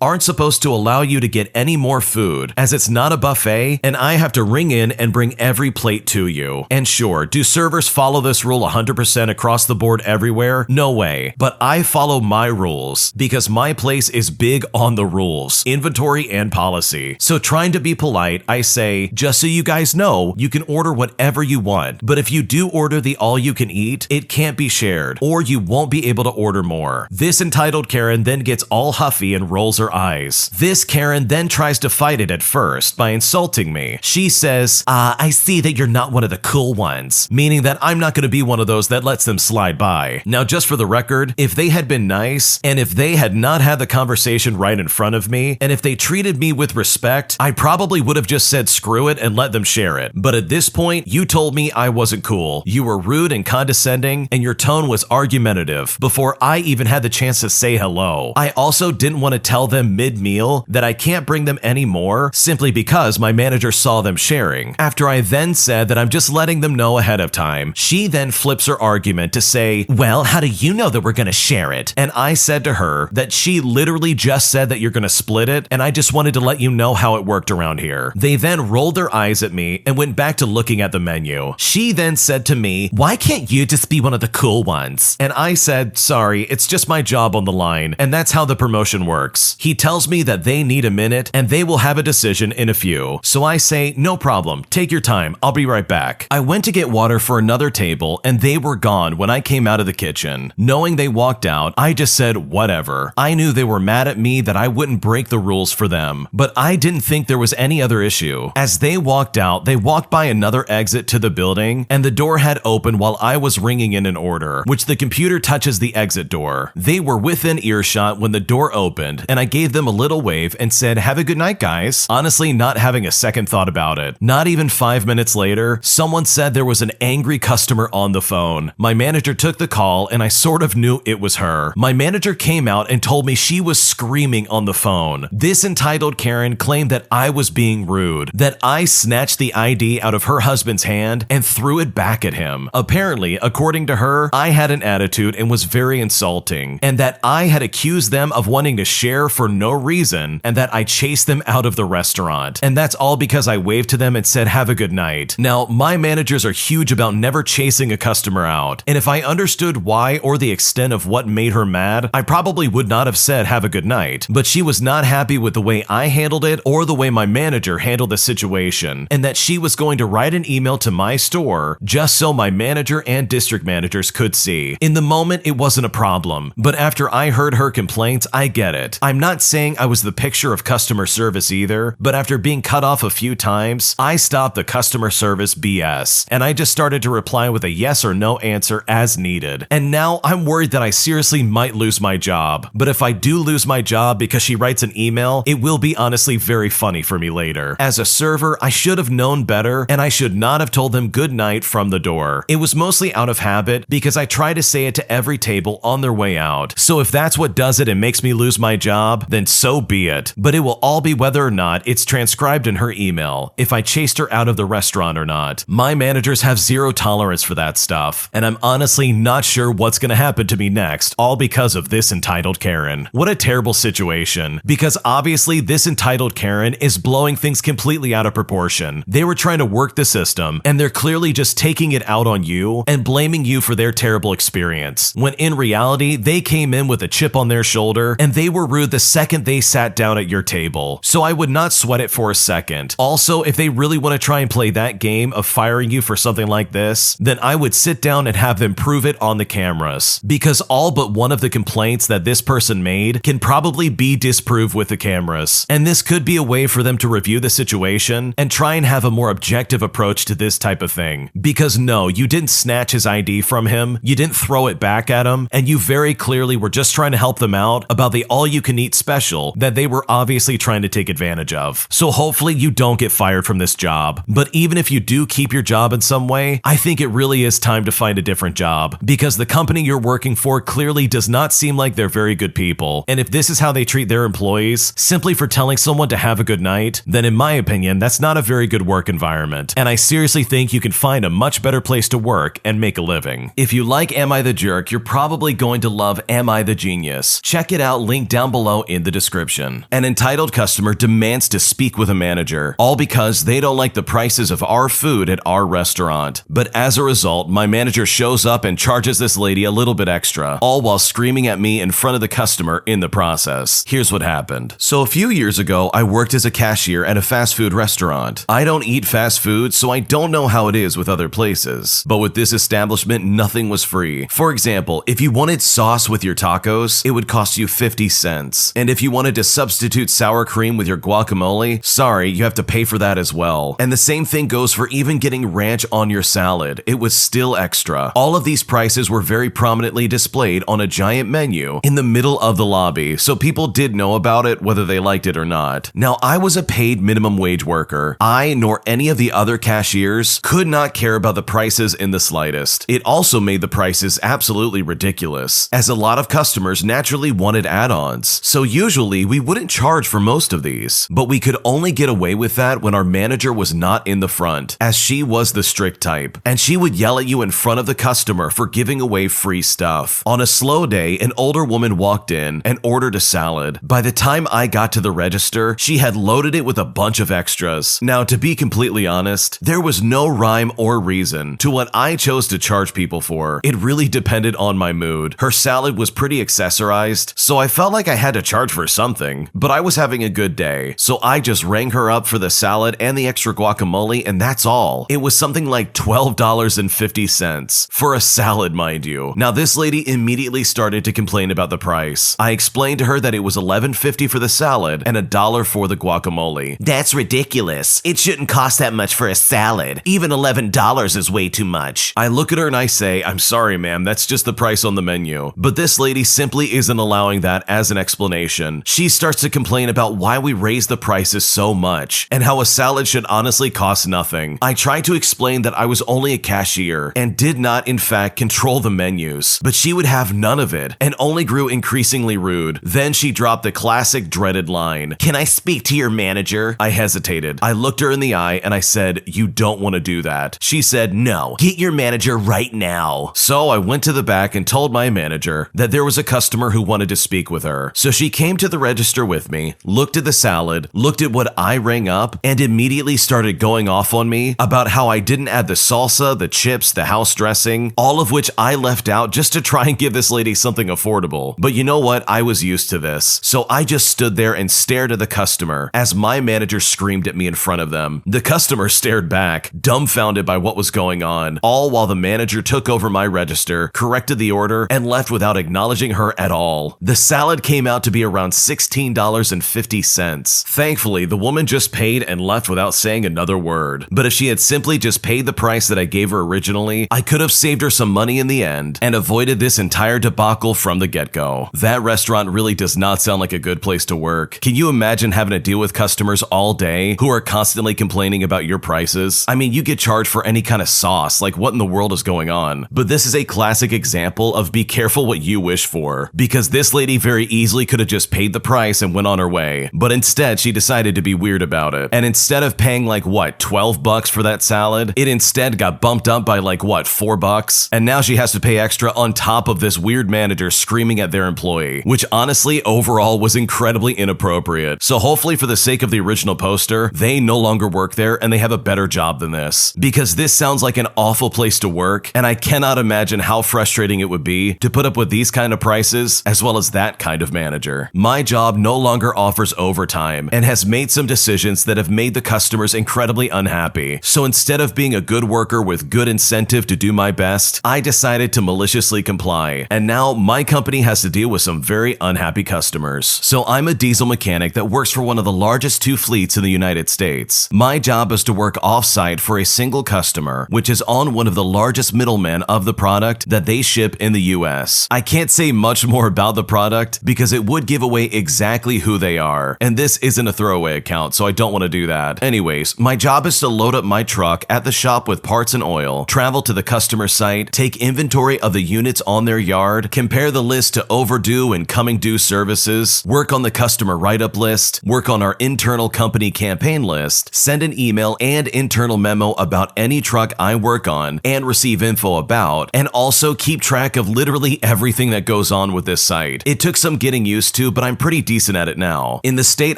aren't supposed to allow you to get any more food, as it's not a buffet, and I have to ring in and bring every plate to you. And sure, do servers follow this rule 100% across the board everywhere? No way. But I follow my rules, because my place is big on the rules, inventory and policy. So trying to be polite, I say, just so you guys know, you can order whatever you want, but if you do order the all-you-can-eat, it can't be shared, or you won't be able to order more. This entitled Karen then gets all huffy and rolls her eyes. This Karen then tries to fight it at first by insulting me. She says, I see that you're not one of the cool ones, meaning that I'm not going to be one of those that lets them slide by. Now, just for the record, if they had been nice, and if they had not had the conversation right in front of me, and if they treated me with respect, I probably would have just said screw it and let them share it. But at this point, you told me I wasn't cool. You were rude and condescending, and your tone was argumentative before I even had the chance to say hello. I also didn't want to tell them mid-meal that I can't bring them any more simply because my manager saw them sharing. After I then said that I'm just letting them know ahead of time, she then flips her argument to say, well, how do you know that we're going to share it? And I said to her that she literally just said that you're going to split it, and I just wanted to let you know how it worked around here. They then rolled their eyes at me and went back to looking at the menu. She then said to me, why can't you just be one of the cool ones? And I said, sorry, it's just my job on the line, and that's how the promotion works. He tells me that they need a minute and they will have a decision in a few. So I say, no problem, take your time, I'll be right back. I went to get water for another table and they were gone when I came out of the kitchen. Knowing they walked out, I just said, whatever. I knew they were mad at me that I wouldn't break the rules for them, but I didn't think there was any other issue. As they walked out, they walked by another exit to the building and the door had opened while I was ringing in an order, which the computer touches the exit door. They were within earshot when the door opened and I gave them a little wave and said, have a good night, guys. Honestly, not having a second thought about it. Not even 5 minutes later, someone said there was an angry customer on the phone. My manager took the call and I sort of knew it was her. My manager came out and told me she was screaming on the phone. This entitled Karen claimed that I was being rude, that I snatched the ID out of her husband's hand and threw it back at him. Apparently, according to her, I had an attitude and was very insulting, and that I had accused them of wanting to share for no reason, and that I chased them out of the restaurant. And that's all because I waved to them and said, have a good night. Now, my managers are huge about never chasing a customer out, and if I understood why or the extent of what made her mad, I probably would not have said have a good night. But she was not happy with the way I handled it or the way my manager handled the situation, and that she was going to write an email to my store just so my manager and district managers could see. In the moment, it wasn't a problem, but after I heard her complaints, I get it. I'm not saying I was the picture of customer service either, but after being cut off a few times, I stopped the customer service BS, and I just started to reply with a yes or no answer as needed. And now I'm worried that I seriously might lose my job. But if I do lose my job because she writes an email, it will be honestly very funny for me later. As a server, I should have known better, and I should not have told them good night from the door. It was mostly out of habit because I try to say it to every table on their way out. So if that's what does it and makes me lose my job, then so be it. But it will all be whether or not it's transcribed in her email, if I chased her out of the restaurant or not. My managers have zero tolerance for that stuff, and I'm honestly not sure what's gonna happen to me next, all because of this entitled Karen. What a terrible situation, because obviously this entitled Karen is blowing things completely out of proportion. They were trying to work the system, and they're clearly just taking it out on you and blaming you for their terrible experience, when in reality, they came in with a chip on their shoulder, and they were rude the second they sat down at your table. So I would not sweat it for a second. Also, if they really want to try and play that game of firing you for something like this, then I would sit down and have them prove it on the cameras, because all but one of the complaints that this person made can probably be disproved with the cameras. And this could be a way for them to review the situation and try and have a more objective approach to this type of thing. Because no, you didn't snatch his ID from him, you didn't throw it back at him, and you very clearly were just trying to help them out about the all all-you-can-eat special that they were obviously trying to take advantage of. So hopefully you don't get fired from this job. But even if you do keep your job in some way, I think it really is time to find a different job, because the company you're working for clearly does not seem like they're very good people. And if this is how they treat their employees, simply for telling someone to have a good night, then in my opinion, that's not a very good work environment. And I seriously think you can find a much better place to work and make a living. If you like Am I the Jerk, you're probably going to love Am I the Genius. Check it out, link down below in the description. An entitled customer demands to speak with a manager, all because they don't like the prices of our food at our restaurant. But as a result, my manager shows up and charges this lady a little bit extra, all while screaming at me in front of the customer in the process. Here's what happened. So a few years ago, I worked as a cashier at a fast food restaurant. I don't eat fast food, so I don't know how it is with other places. But with this establishment, nothing was free. For example, if you wanted sauce with your tacos, it would cost you 50 cents. And if you wanted to substitute sour cream with your guacamole, sorry, you have to pay for that as well. And the same thing goes for even getting ranch on your salad. It was still extra. All of these prices were very prominently displayed on a giant menu in the middle of the lobby, so people did know about it whether they liked it or not. Now, I was a paid minimum wage worker. I, nor any of the other cashiers, could not care about the prices in the slightest. It also made the prices absolutely ridiculous, as a lot of customers naturally wanted add-ons. So usually, we wouldn't charge for most of these, but we could only get away with that when our manager was not in the front, as she was the strict type, and she would yell at you in front of the customer for giving away free stuff. On a slow day, an older woman walked in and ordered a salad. By the time I got to the register, she had loaded it with a bunch of extras. Now, to be completely honest, there was no rhyme or reason to what I chose to charge people for. It really depended on my mood. Her salad was pretty accessorized, so I felt like I had to charge for something, but I was having a good day, so I just rang her up for the salad and the extra guacamole, and that's all. It was something like $12.50 for a salad, mind you. Now, this lady immediately started to complain about the price. I explained to her that it was $11.50 for the salad and $1 for the guacamole. That's ridiculous. It shouldn't cost that much for a salad. Even $11 is way too much. I look at her and I say, I'm sorry, ma'am, that's just the price on the menu. But this lady simply isn't allowing that as an explanation. She starts to complain about why we raise the prices so much and how a salad should honestly cost nothing. I tried to explain that I was only a cashier and did not, in fact, control the menus, but she would have none of it and only grew increasingly rude. Then she dropped the classic dreaded line, "Can I speak to your manager?" I hesitated. I looked her in the eye and I said, you don't want to do that. She said, "No, get your manager right now." So I went to the back and told my manager that there was a customer who wanted to speak with her. So she came to the register with me, looked at the salad, looked at what I rang up, and immediately started going off on me about how I didn't add the salsa, the chips, the house dressing, all of which I left out just to try and give this lady something affordable. But you know what? I was used to this. So I just stood there and stared at the customer as my manager screamed at me in front of them. The customer stared back, dumbfounded by what was going on, all while the manager took over my register, corrected the order, and left without acknowledging her at all. The salad came out to be around $16.50. Thankfully, the woman just paid and left without saying another word. But if she had simply just paid the price that I gave her originally, I could have saved her some money in the end and avoided this entire debacle from the get-go. That restaurant really does not sound like a good place to work. Can you imagine having to deal with customers all day who are constantly complaining about your prices? I mean, you get charged for any kind of sauce, like what in the world is going on? But this is a classic example of be careful what you wish for, because this lady very easily could have just paid the price and went on her way, but instead she decided to be weird about it. And instead of paying like what, $12 for that salad, it instead got bumped up by like what, $4? And now she has to pay extra on top of this weird manager screaming at their employee, which honestly overall was incredibly inappropriate. So hopefully for the sake of the original poster, they no longer work there and they have a better job than this, because this sounds like an awful place to work, and I cannot imagine how frustrating it would be to put up with these kind of prices as well as that kind of manager. My job no longer offers overtime and has made some decisions that have made the customers incredibly unhappy. So instead of being a good worker with good incentive to do my best, I decided to maliciously comply, and now my company has to deal with some very unhappy customers. So I'm a diesel mechanic that works for one of the largest 2 fleets in the United States. My job is to work off-site for a single customer, which is on one of the largest middlemen of the product that they ship in the US. I can't say much more about the product because because it would give away exactly who they are. And this isn't a throwaway account, so I don't want to do that. Anyways, my job is to load up my truck at the shop with parts and oil, travel to the customer site, take inventory of the units on their yard, compare the list to overdue and coming due services, work on the customer write-up list, work on our internal company campaign list, send an email and internal memo about any truck I work on and receive info about, and also keep track of literally everything that goes on with this site. It took some getting used to, but I'm pretty decent at it now. In the state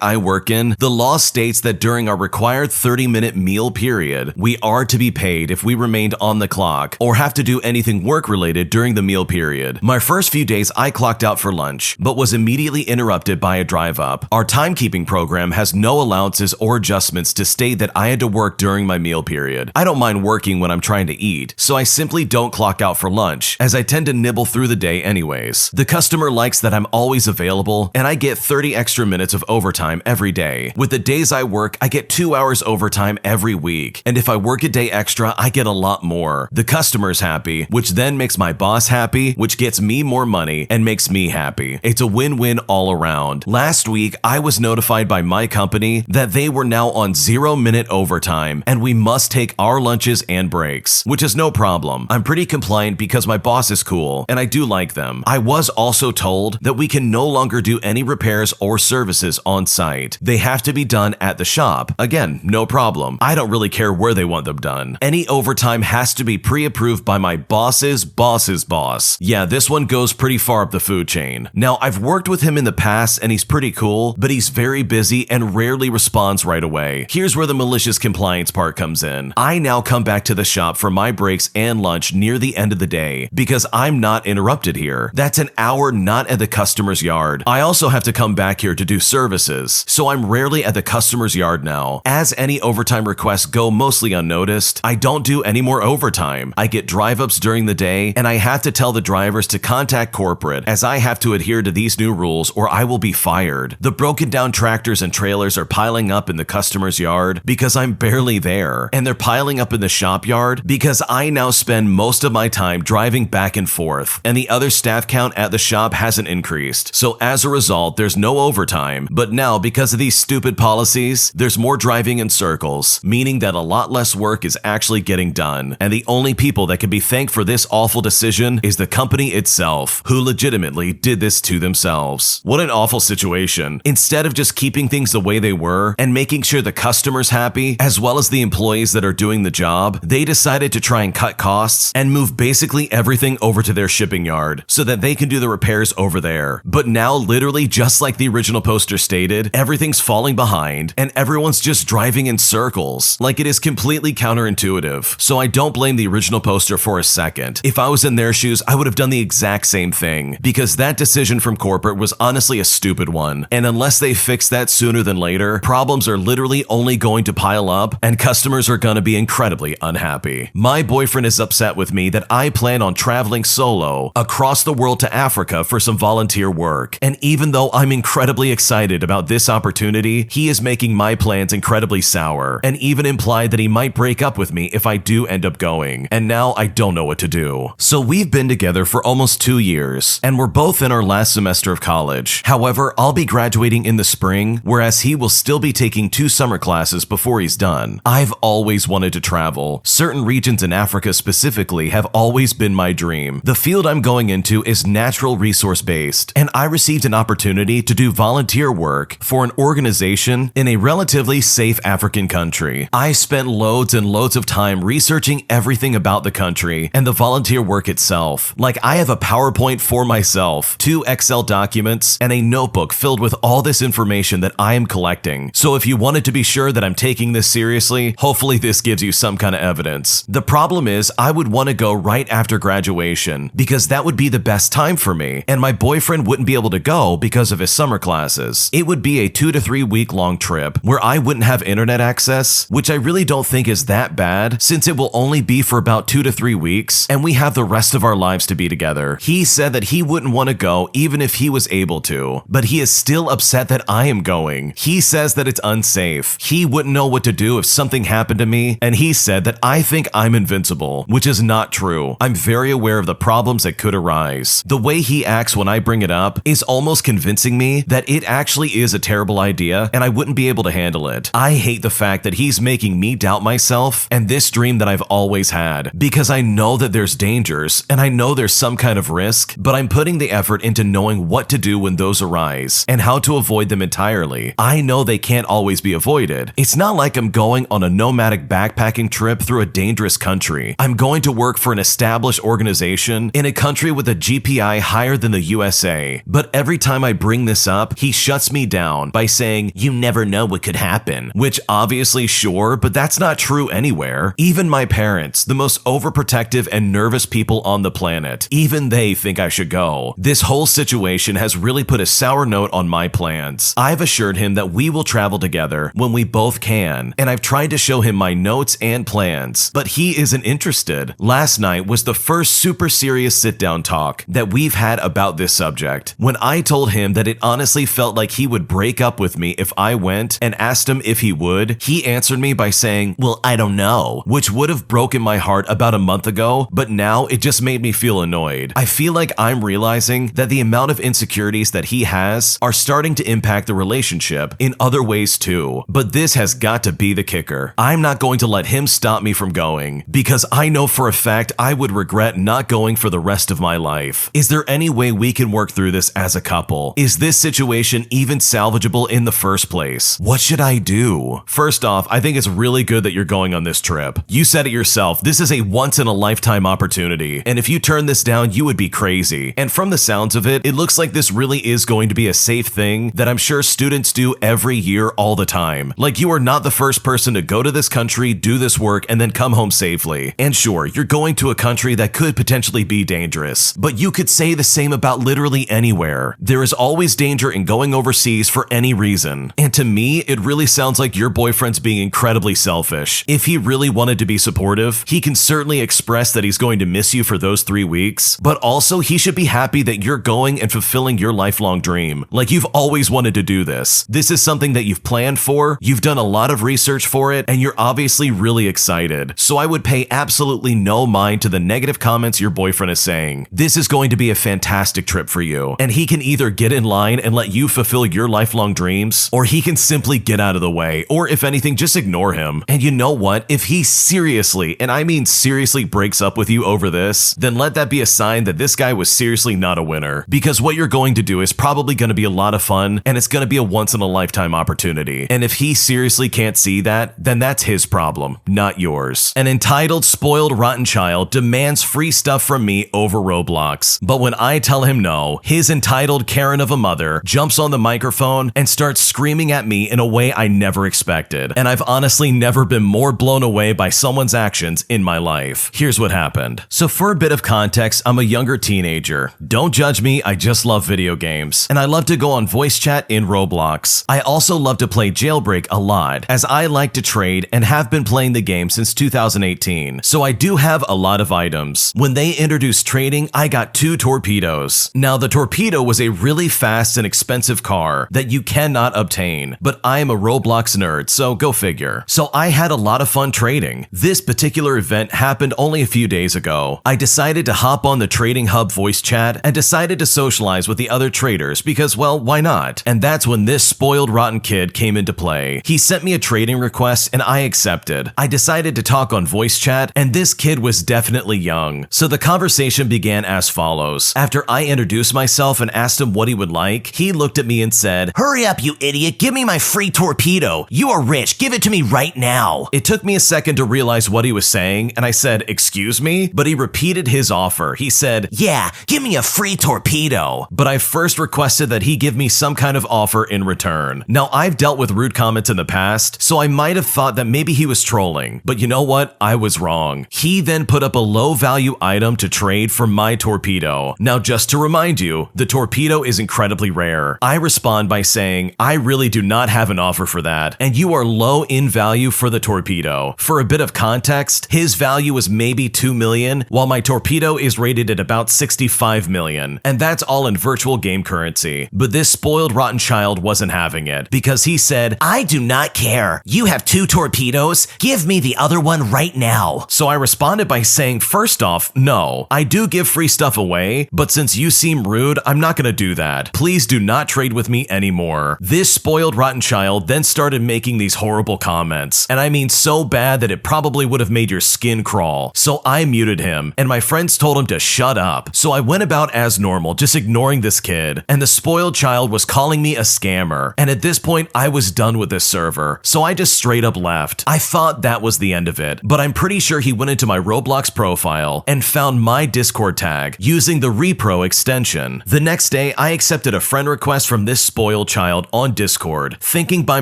I work in, the law states that during our required 30-minute meal period, we are to be paid if we remained on the clock or have to do anything work-related during the meal period. My first few days I clocked out for lunch, but was immediately interrupted by a drive-up. Our timekeeping program has no allowances or adjustments to state that I had to work during my meal period. I don't mind working when I'm trying to eat, so I simply don't clock out for lunch, as I tend to nibble through the day anyways. The customer likes that I'm always available, and I get 30 extra minutes of overtime every day. With the days I work, I get 2 hours overtime every week, and if I work a day extra, I get a lot more. The customer's happy, which then makes my boss happy, which gets me more money and makes me happy. It's a win-win all around. Last week, I was notified by my company that they were now on 0-minute overtime, and we must take our lunches and breaks, which is no problem. I'm pretty compliant because my boss is cool, and I do like them. I was also told that we can no longer do any repairs or services on site. They have to be done at the shop. Again, no problem. I don't really care where they want them done. Any overtime has to be pre-approved by my boss's boss's boss. Yeah, this one goes pretty far up the food chain. Now, I've worked with him in the past and he's pretty cool, but he's very busy and rarely responds right away. Here's where the malicious compliance part comes in. I now come back to the shop for my breaks and lunch near the end of the day because I'm not interrupted here. That's an hour not at the customer's yard. I also have to come back here to do services, so I'm rarely at the customer's yard now. As any overtime requests go mostly unnoticed, I don't do any more overtime. I get drive-ups during the day, and I have to tell the drivers to contact corporate as I have to adhere to these new rules or I will be fired. The broken down tractors and trailers are piling up in the customer's yard because I'm barely there, and they're piling up in the shop yard because I now spend most of my time driving back and forth, and the other staff count at the shop hasn't increased. So as a result, there's no overtime, but now because of these stupid policies, there's more driving in circles, meaning that a lot less work is actually getting done, and the only people that can be thanked for this awful decision is the company itself, who legitimately did this to themselves. What an awful situation. Instead of just keeping things the way they were and making sure the customer's happy, as well as the employees that are doing the job, they decided to try and cut costs and move basically everything over to their shipping yard so that they can do the repairs over there. But now, literally just like the original poster stated, everything's falling behind and everyone's just driving in circles. Like, it is completely counterintuitive. So I don't blame the original poster for a second. If I was in their shoes, I would have done the exact same thing, because that decision from corporate was honestly a stupid one. And unless they fix that sooner than later, problems are literally only going to pile up and customers are going to be incredibly unhappy. My boyfriend is upset with me that I plan on traveling solo across the world to Africa for some volunteer work. And even though I'm incredibly excited about this opportunity, he is making my plans incredibly sour and even implied that he might break up with me if I do end up going. And now I don't know what to do. So we've been together for almost 2 years and we're both in our last semester of college. However, I'll be graduating in the spring, whereas he will still be taking 2 summer classes before he's done. I've always wanted to travel. Certain regions in Africa specifically have always been my dream. The field I'm going into is natural resource based, and I received an opportunity to do volunteer work for an organization in a relatively safe African country. I spent loads and loads of time researching everything about the country and the volunteer work itself. Like, I have a PowerPoint for myself, 2 Excel documents, and a notebook filled with all this information that I am collecting. So if you wanted to be sure that I'm taking this seriously, hopefully this gives you some kind of evidence. The problem is, I would want to go right after graduation because that would be the best time for me, and my boyfriend wouldn't be able to go because of his summer classes. It would be a 2 to 3 week long trip where I wouldn't have internet access, which I really don't think is that bad since it will only be for about 2 to 3 weeks and we have the rest of our lives to be together. He said that he wouldn't want to go even if he was able to, but he is still upset that I am going. He says that it's unsafe. He wouldn't know what to do if something happened to me, and he said that I think I'm invincible, which is not true. I'm very aware of the problems that could arise. The way he acts when I bring it up is almost convincing me that it actually is a terrible idea and I wouldn't be able to handle it. I hate the fact that he's making me doubt myself and this dream that I've always had, because I know that there's dangers and I know there's some kind of risk, but I'm putting the effort into knowing what to do when those arise and how to avoid them entirely. I know they can't always be avoided. It's not like I'm going on a nomadic backpacking trip through a dangerous country. I'm going to work for an established organization in a country with a GPI higher than the USA. But every time I bring this up, he shuts me down by saying, "You never know what could happen," which obviously sure, but that's not true anywhere. Even my parents, the most overprotective and nervous people on the planet, even they think I should go. This whole situation has really put a sour note on my plans. I've assured him that we will travel together when we both can, and I've tried to show him my notes and plans, but he isn't interested. Last night was the first super serious sit-down talk that we've had about this subject. When I told him that it honestly felt like he would break up with me if I went and asked him if he would, he answered me by saying, "Well, I don't know," which would have broken my heart about a month ago, but now it just made me feel annoyed. I feel like I'm realizing that the amount of insecurities that he has are starting to impact the relationship in other ways too. But this has got to be the kicker. I'm not going to let him stop me from going, because I know for a fact I would regret not going for the rest of my life. Is there any way we can work through this as a couple? Is this situation even salvageable in the first place? What should I do? First off, I think it's really good that you're going on this trip. You said it yourself, this is a once-in-a-lifetime opportunity, and if you turn this down, you would be crazy. And from the sounds of it, it looks like this really is going to be a safe thing that I'm sure students do every year all the time. Like, you are not the first person to go to this country, do this work, and then come home safely. And sure, you're going to a country that could potentially be dangerous, but you could say the same about literally anywhere. There is always danger in going overseas for any reason. And to me, it really sounds like your boyfriend's being incredibly selfish. If he really wanted to be supportive, he can certainly express that he's going to miss you for those 3 weeks, but also he should be happy that you're going and fulfilling your lifelong dream. Like, you've always wanted to do this. This is something that you've planned for, you've done a lot of research for it, and you're obviously really excited. So I would pay absolutely no mind to the negative comments your boyfriend is saying. This is going to be a fantastic trip for you, and he can either get in line and let you fulfill your lifelong dreams, or he can simply get out of the way, or if anything, just ignore him. And you know what? If he seriously, and I mean seriously, breaks up with you over this, then let that be a sign that this guy was seriously not a winner, because what you're going to do is probably going to be a lot of fun, and it's going to be a once-in-a-lifetime opportunity. And if he seriously can't see that, then that's his problem, not yours. An entitled, spoiled, rotten child demands free stuff from me over Roblox, but when I tell him no, his entitled Karen of a mother jumps on the microphone and starts screaming at me in a way I never expected. And I've honestly never been more blown away by someone's actions in my life. Here's what happened. So for a bit of context, I'm a younger teenager. Don't judge me, I just love video games. And I love to go on voice chat in Roblox. I also love to play Jailbreak a lot, as I like to trade and have been playing the game since 2018. So I do have a lot of items. When they introduced trading, I got 2 torpedoes. Now the torpedo was a really fast and expensive car that you cannot obtain, but I am a Roblox nerd, so go figure. So I had a lot of fun trading. This particular event happened only a few days ago. I decided to hop on the Trading Hub voice chat and decided to socialize with the other traders because, well, why not? And that's when this spoiled rotten kid came into play. He sent me a trading request and I accepted. I decided to talk on voice chat, and this kid was definitely young. So the conversation began as follows. After I introduced myself and asked him what he would like, he looked at me and said, "Hurry up, you idiot. Give me my free torpedo. You are rich. Give it to me right now." It took me a second to realize what he was saying, and I said, "Excuse me?" But he repeated his offer. He said, "Yeah, give me a free torpedo." But I first requested that he give me some kind of offer in return. Now, I've dealt with rude comments in the past, so I might have thought that maybe he was trolling. But you know what? I was wrong. He then put up a low-value item to trade for my torpedo. Now, just to remind you, the torpedo is incredibly rare. I respond by saying, "I really do not have an offer for that, and you are low in value for the torpedo." For a bit of context, his value was maybe 2 million, while my torpedo is rated at about 65 million, and that's all in virtual game currency. But this spoiled rotten child wasn't having it, because he said, "I do not care. You have 2 torpedoes. Give me the other one right now." So I responded by saying, first off, no, I do give free stuff away, but since you seem rude rude, I'm not gonna do that. Please do not trade with me anymore. This spoiled rotten child then started making these horrible comments, and I mean so bad that it probably would have made your skin crawl. So I muted him, and my friends told him to shut up. So I went about as normal, just ignoring this kid, and the spoiled child was calling me a scammer, and at this point I was done with this server, so I just straight up left. I thought that was the end of it, but I'm pretty sure he went into my Roblox profile and found my Discord tag using the repro extension. The next day, I accepted a friend request from this spoiled child on Discord, thinking by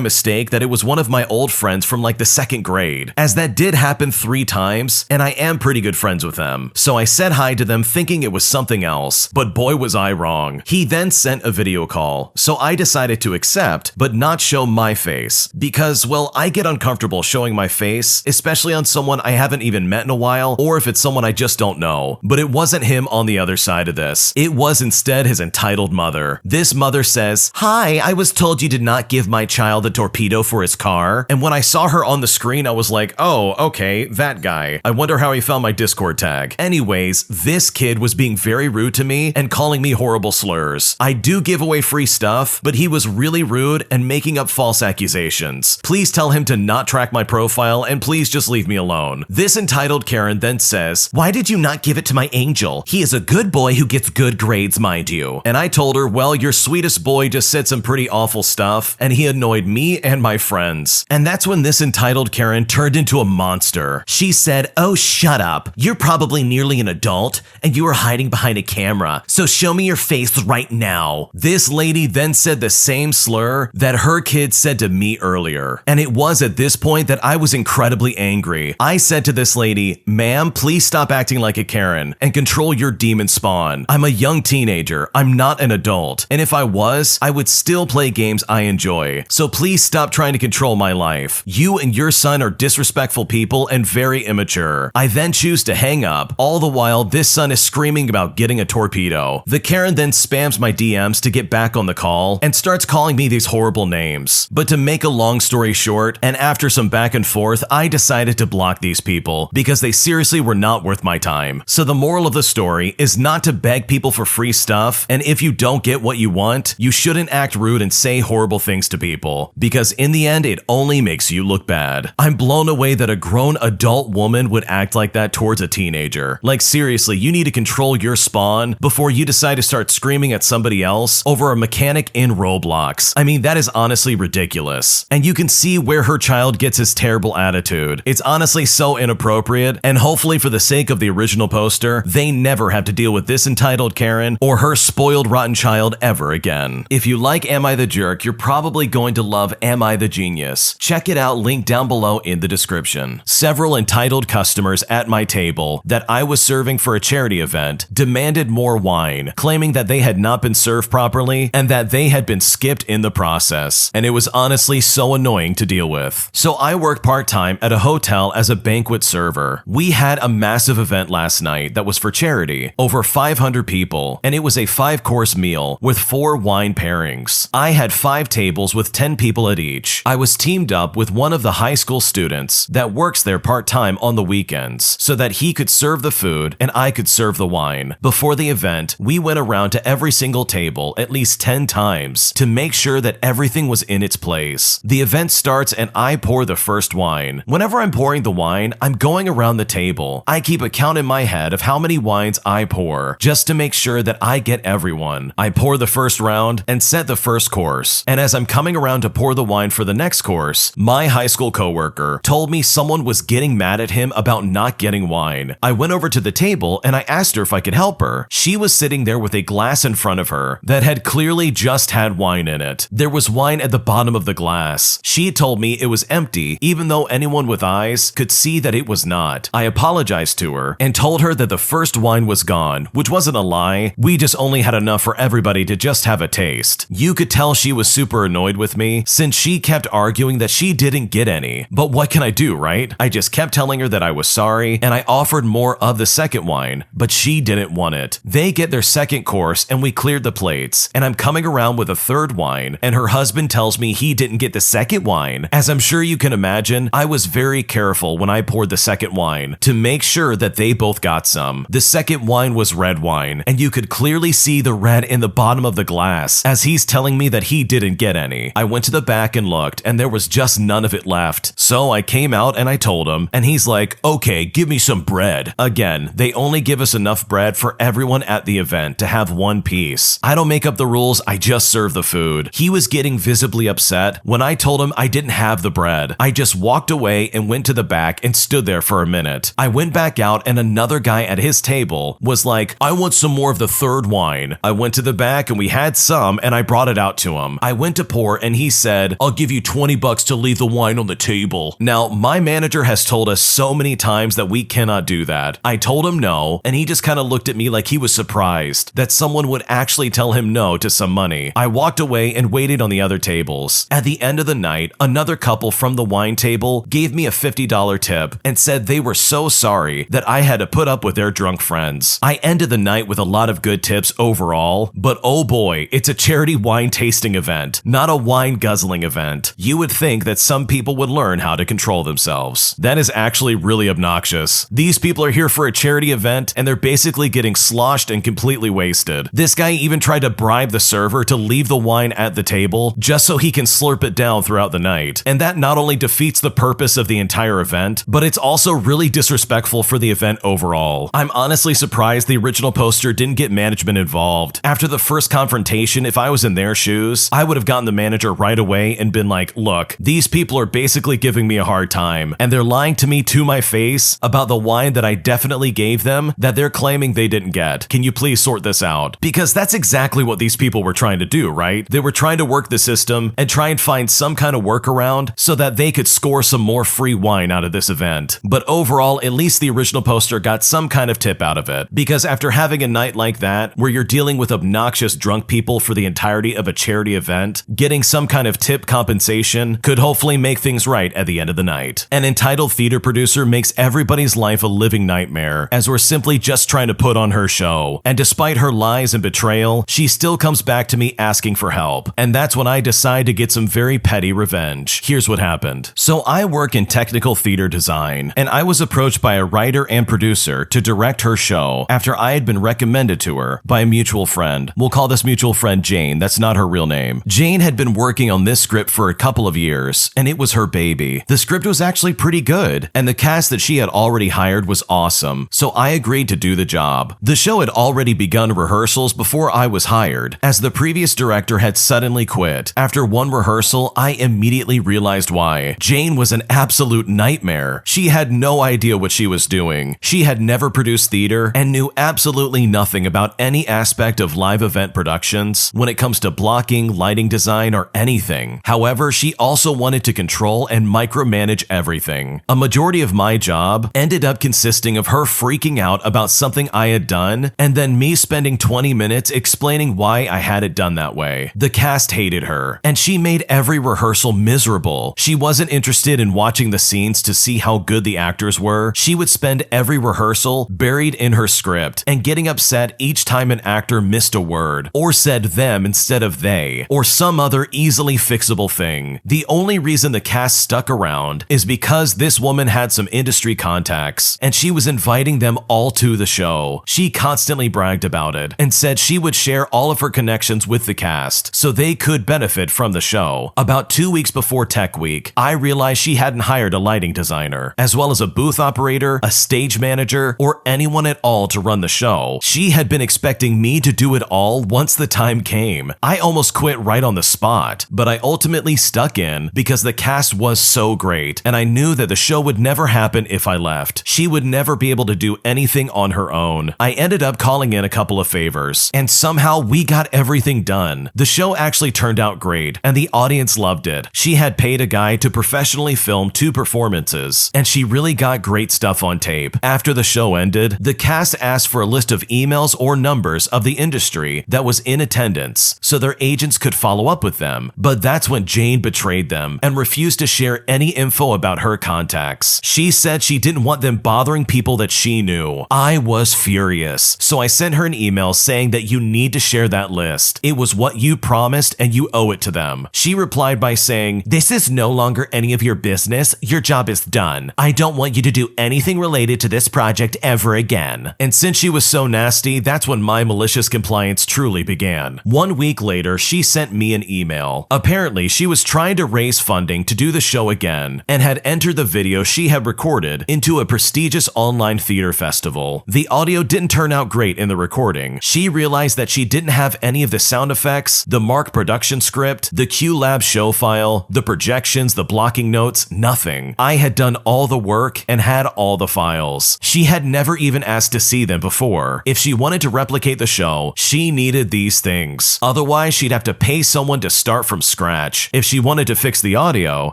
mistake that it was one of my old friends from like the 2nd grade, as that did happen 3 times, and I am pretty good friends with them. So I said hi to them thinking it was something else, but boy was I wrong. He then sent a video call, so I decided to accept, but not show my face, because, well, I get uncomfortable showing my face, especially on someone I haven't even met in a while, or if it's someone I just don't know. But it wasn't him on the other side of this. It was instead his entitled mother. This mother says, "Hi, I was told you did not give my child a torpedo for his car." And when I saw her on the screen, I was like, oh, okay, that guy. I wonder how he found my Discord tag. Anyways, this kid was being very rude to me and calling me horrible slurs. I do give away free stuff, but he was really rude and making up false accusations. Please tell him to not track my profile and please just leave me alone. This entitled Karen then says, "Why did you not give it to my angel? He is a good boy who gets good grades, mind you." And I told her, well, your sweetest boy just said some pretty awful stuff and he annoyed me and my friends. And that's when this entitled Karen turned into a monster. She said, "Oh, shut up. You're probably nearly an adult and you are hiding behind a camera. So show me your face right now." This lady then said the same slur that her kid said to me earlier. And it was at this point that I was incredibly angry. I said to this lady, "Ma'am, please stop acting like a Karen and control your demon spawn. I'm a young teenager. I'm not an adult. And if I was, I would still play games I enjoy. So please stop trying to control my life. You and your son are disrespectful people and very immature." I then choose to hang up. All the while, this son is screaming about getting a torpedo. The Karen then spams my DMs to get back on the call and starts calling me these horrible names. But to make a long story short, and after some back and forth, I decided to block these people because they seriously were not worth my time. So the moral of the story is not to beg people for free stuff, and if you don't get what you want, you shouldn't act rude and say horrible things to people, because in the end, it only makes you look bad. I'm blown away that a grown adult woman would act like that towards a teenager. Like seriously, you need to control your spawn before you decide to start screaming at somebody else over a mechanic in Roblox. I mean, that is honestly ridiculous. And you can see where her child gets his terrible attitude. It's honestly so inappropriate, and hopefully for the sake of the original poster, they never have to deal with this entitled Karen or her spoiled rotten child ever again. If you like Am I the Jerk, you're probably going to love Am I the Genius. Check it out, link down below in the description. Several entitled customers at my table that I was serving for a charity event demanded more wine, claiming that they had not been served properly and that they had been skipped in the process. And it was honestly so annoying to deal with. So I worked part-time at a hotel as a banquet server. We had a massive event last night that was for charity, over 500 people, and it was a 5-course meal with 4 wine pairings. I had 5 tables with 10 people at each. I was teamed up with one of the high school students that works there part-time on the weekends so that he could serve the food and I could serve the wine. Before the event, we went around to every single table at least 10 times to make sure that everything was in its place. The event starts and I pour the first wine. Whenever I'm pouring the wine, I'm going around the table. I keep a count in my head of how many wines I pour, just to make sure that I get everyone. I pour the first round and set the first course. And as I'm coming around to pour the wine for the next course, my high school coworker told me someone was getting mad at him about not getting wine. I went over to the table and I asked her if I could help her. She was sitting there with a glass in front of her that had clearly just had wine in it. There was wine at the bottom of the glass. She told me it was empty, even though anyone with eyes could see that it was not. I apologized to her and told her that the first wine was gone, which wasn't a lie. We just only had enough for everybody to just have a taste. You could tell she was super annoyed with me since she kept arguing that she didn't get any. But what can I do, right? I just kept telling her that I was sorry and I offered more of the second wine, but she didn't want it. They get their second course and we cleared the plates, and I'm coming around with a third wine and her husband tells me he didn't get the second wine. As I'm sure you can imagine, I was very careful when I poured the second wine to make sure that they both got some. The second wine was red wine, and you could clearly clearly see the red in the bottom of the glass as he's telling me that he didn't get any. I went to the back and looked, and there was just none of it left. So I came out and I told him, and he's like, okay, give me some bread. Again, they only give us enough bread for everyone at the event to have one piece. I don't make up the rules, I just serve the food. He was getting visibly upset when I told him I didn't have the bread. I just walked away and went to the back and stood there for a minute. I went back out and another guy at his table was like, I want some more of the third wine. I went to the back and we had some and I brought it out to him. I went to pour and he said, I'll give you $20 to leave the wine on the table. Now, my manager has told us so many times that we cannot do that. I told him no, and he just kind of looked at me like he was surprised that someone would actually tell him no to some money. I walked away and waited on the other tables. At the end of the night, another couple from the wine table gave me a $50 tip and said they were so sorry that I had to put up with their drunk friends. I ended the night with a lot of good tips overall, but oh boy, it's a charity wine tasting event, not a wine guzzling event. You would think that some people would learn how to control themselves. That is actually really obnoxious. These people are here for a charity event and they're basically getting sloshed and completely wasted. This guy even tried to bribe the server to leave the wine at the table just so he can slurp it down throughout the night. And that not only defeats the purpose of the entire event, but it's also really disrespectful for the event overall. I'm honestly surprised the original poster didn't get management involved. After the first confrontation, if I was in their shoes, I would have gotten the manager right away and been like, look, these people are basically giving me a hard time, and they're lying to me to my face about the wine that I definitely gave them that they're claiming they didn't get. Can you please sort this out? Because that's exactly what these people were trying to do, right? They were trying to work the system and try and find some kind of workaround so that they could score some more free wine out of this event. But overall, at least the original poster got some kind of tip out of it. Because after having a night like that, where you're dealing with obnoxious drunk people for the entirety of a charity event, getting some kind of tip compensation could hopefully make things right at the end of the night. An entitled theater producer makes everybody's life a living nightmare, as we're simply just trying to put on her show. And despite her lies and betrayal, she still comes back to me asking for help. And that's when I decide to get some very petty revenge. Here's what happened. So I work in technical theater design, and I was approached by a writer and producer to direct her show after I had been recommended to her by a mutual friend. We'll call this mutual friend Jane. That's not her real name. Jane had been working on this script for a couple of years, and it was her baby. The script was actually pretty good, and the cast that she had already hired was awesome, so I agreed to do the job. The show had already begun rehearsals before I was hired, as the previous director had suddenly quit. After one rehearsal, I immediately realized why. Jane was an absolute nightmare. She had no idea what she was doing. She had never produced theater and knew absolutely nothing about any aspect of live event productions when it comes to blocking, lighting design, or anything. However, she also wanted to control and micromanage everything. A majority of my job ended up consisting of her freaking out about something I had done, and then me spending 20 minutes explaining why I had it done that way. The cast hated her, and she made every rehearsal miserable. She wasn't interested in watching the scenes to see how good the actors were. She would spend every rehearsal buried in her script and getting upset each time an actor missed a word, or said them instead of they, or some other easily fixable thing. The only reason the cast stuck around is because this woman had some industry contacts, and she was inviting them all to the show. She constantly bragged about it and said she would share all of her connections with the cast so they could benefit from the show. About 2 weeks before Tech Week, I realized she hadn't hired a lighting designer, as well as a booth operator, a stage manager, or anyone at all to run the show. She had been expecting me to do it all once the time came. I almost quit right on the spot, but I ultimately stuck in because the cast was so great, and I knew that the show would never happen if I left. She would never be able to do anything on her own. I ended up calling in a couple of favors, and somehow we got everything done. The show actually turned out great, and the audience loved it. She had paid a guy to professionally film 2 performances, and she really got great stuff on tape. After the show ended, the cast asked for a list of emails or numbers of the industry that was in attendance so their agents could follow up with them. But that's when Jane betrayed them and refused to share any info about her contacts. She said she didn't want them bothering people that she knew. I was furious, so I sent her an email saying that you need to share that list. It was what you promised and you owe it to them. She replied by saying, "This is no longer any of your business. Your job is done. I don't want you to do anything related to this project ever again." And since she was so nasty, that's when my malicious compliance truly began. 1 week later, she sent me an email. Apparently, she was trying to raise funding to do the show again and had entered the video she had recorded into a prestigious online theater festival. The audio didn't turn out great in the recording. She realized that she didn't have any of the sound effects, the Mark production script, the QLab show file, the projections, the blocking notes, nothing. I had done all the work and had all the files. She had never even asked to see them before. If she wanted to replicate the show, she needed these things. Otherwise, she'd have to pay someone to start from scratch. If she wanted to fix the audio,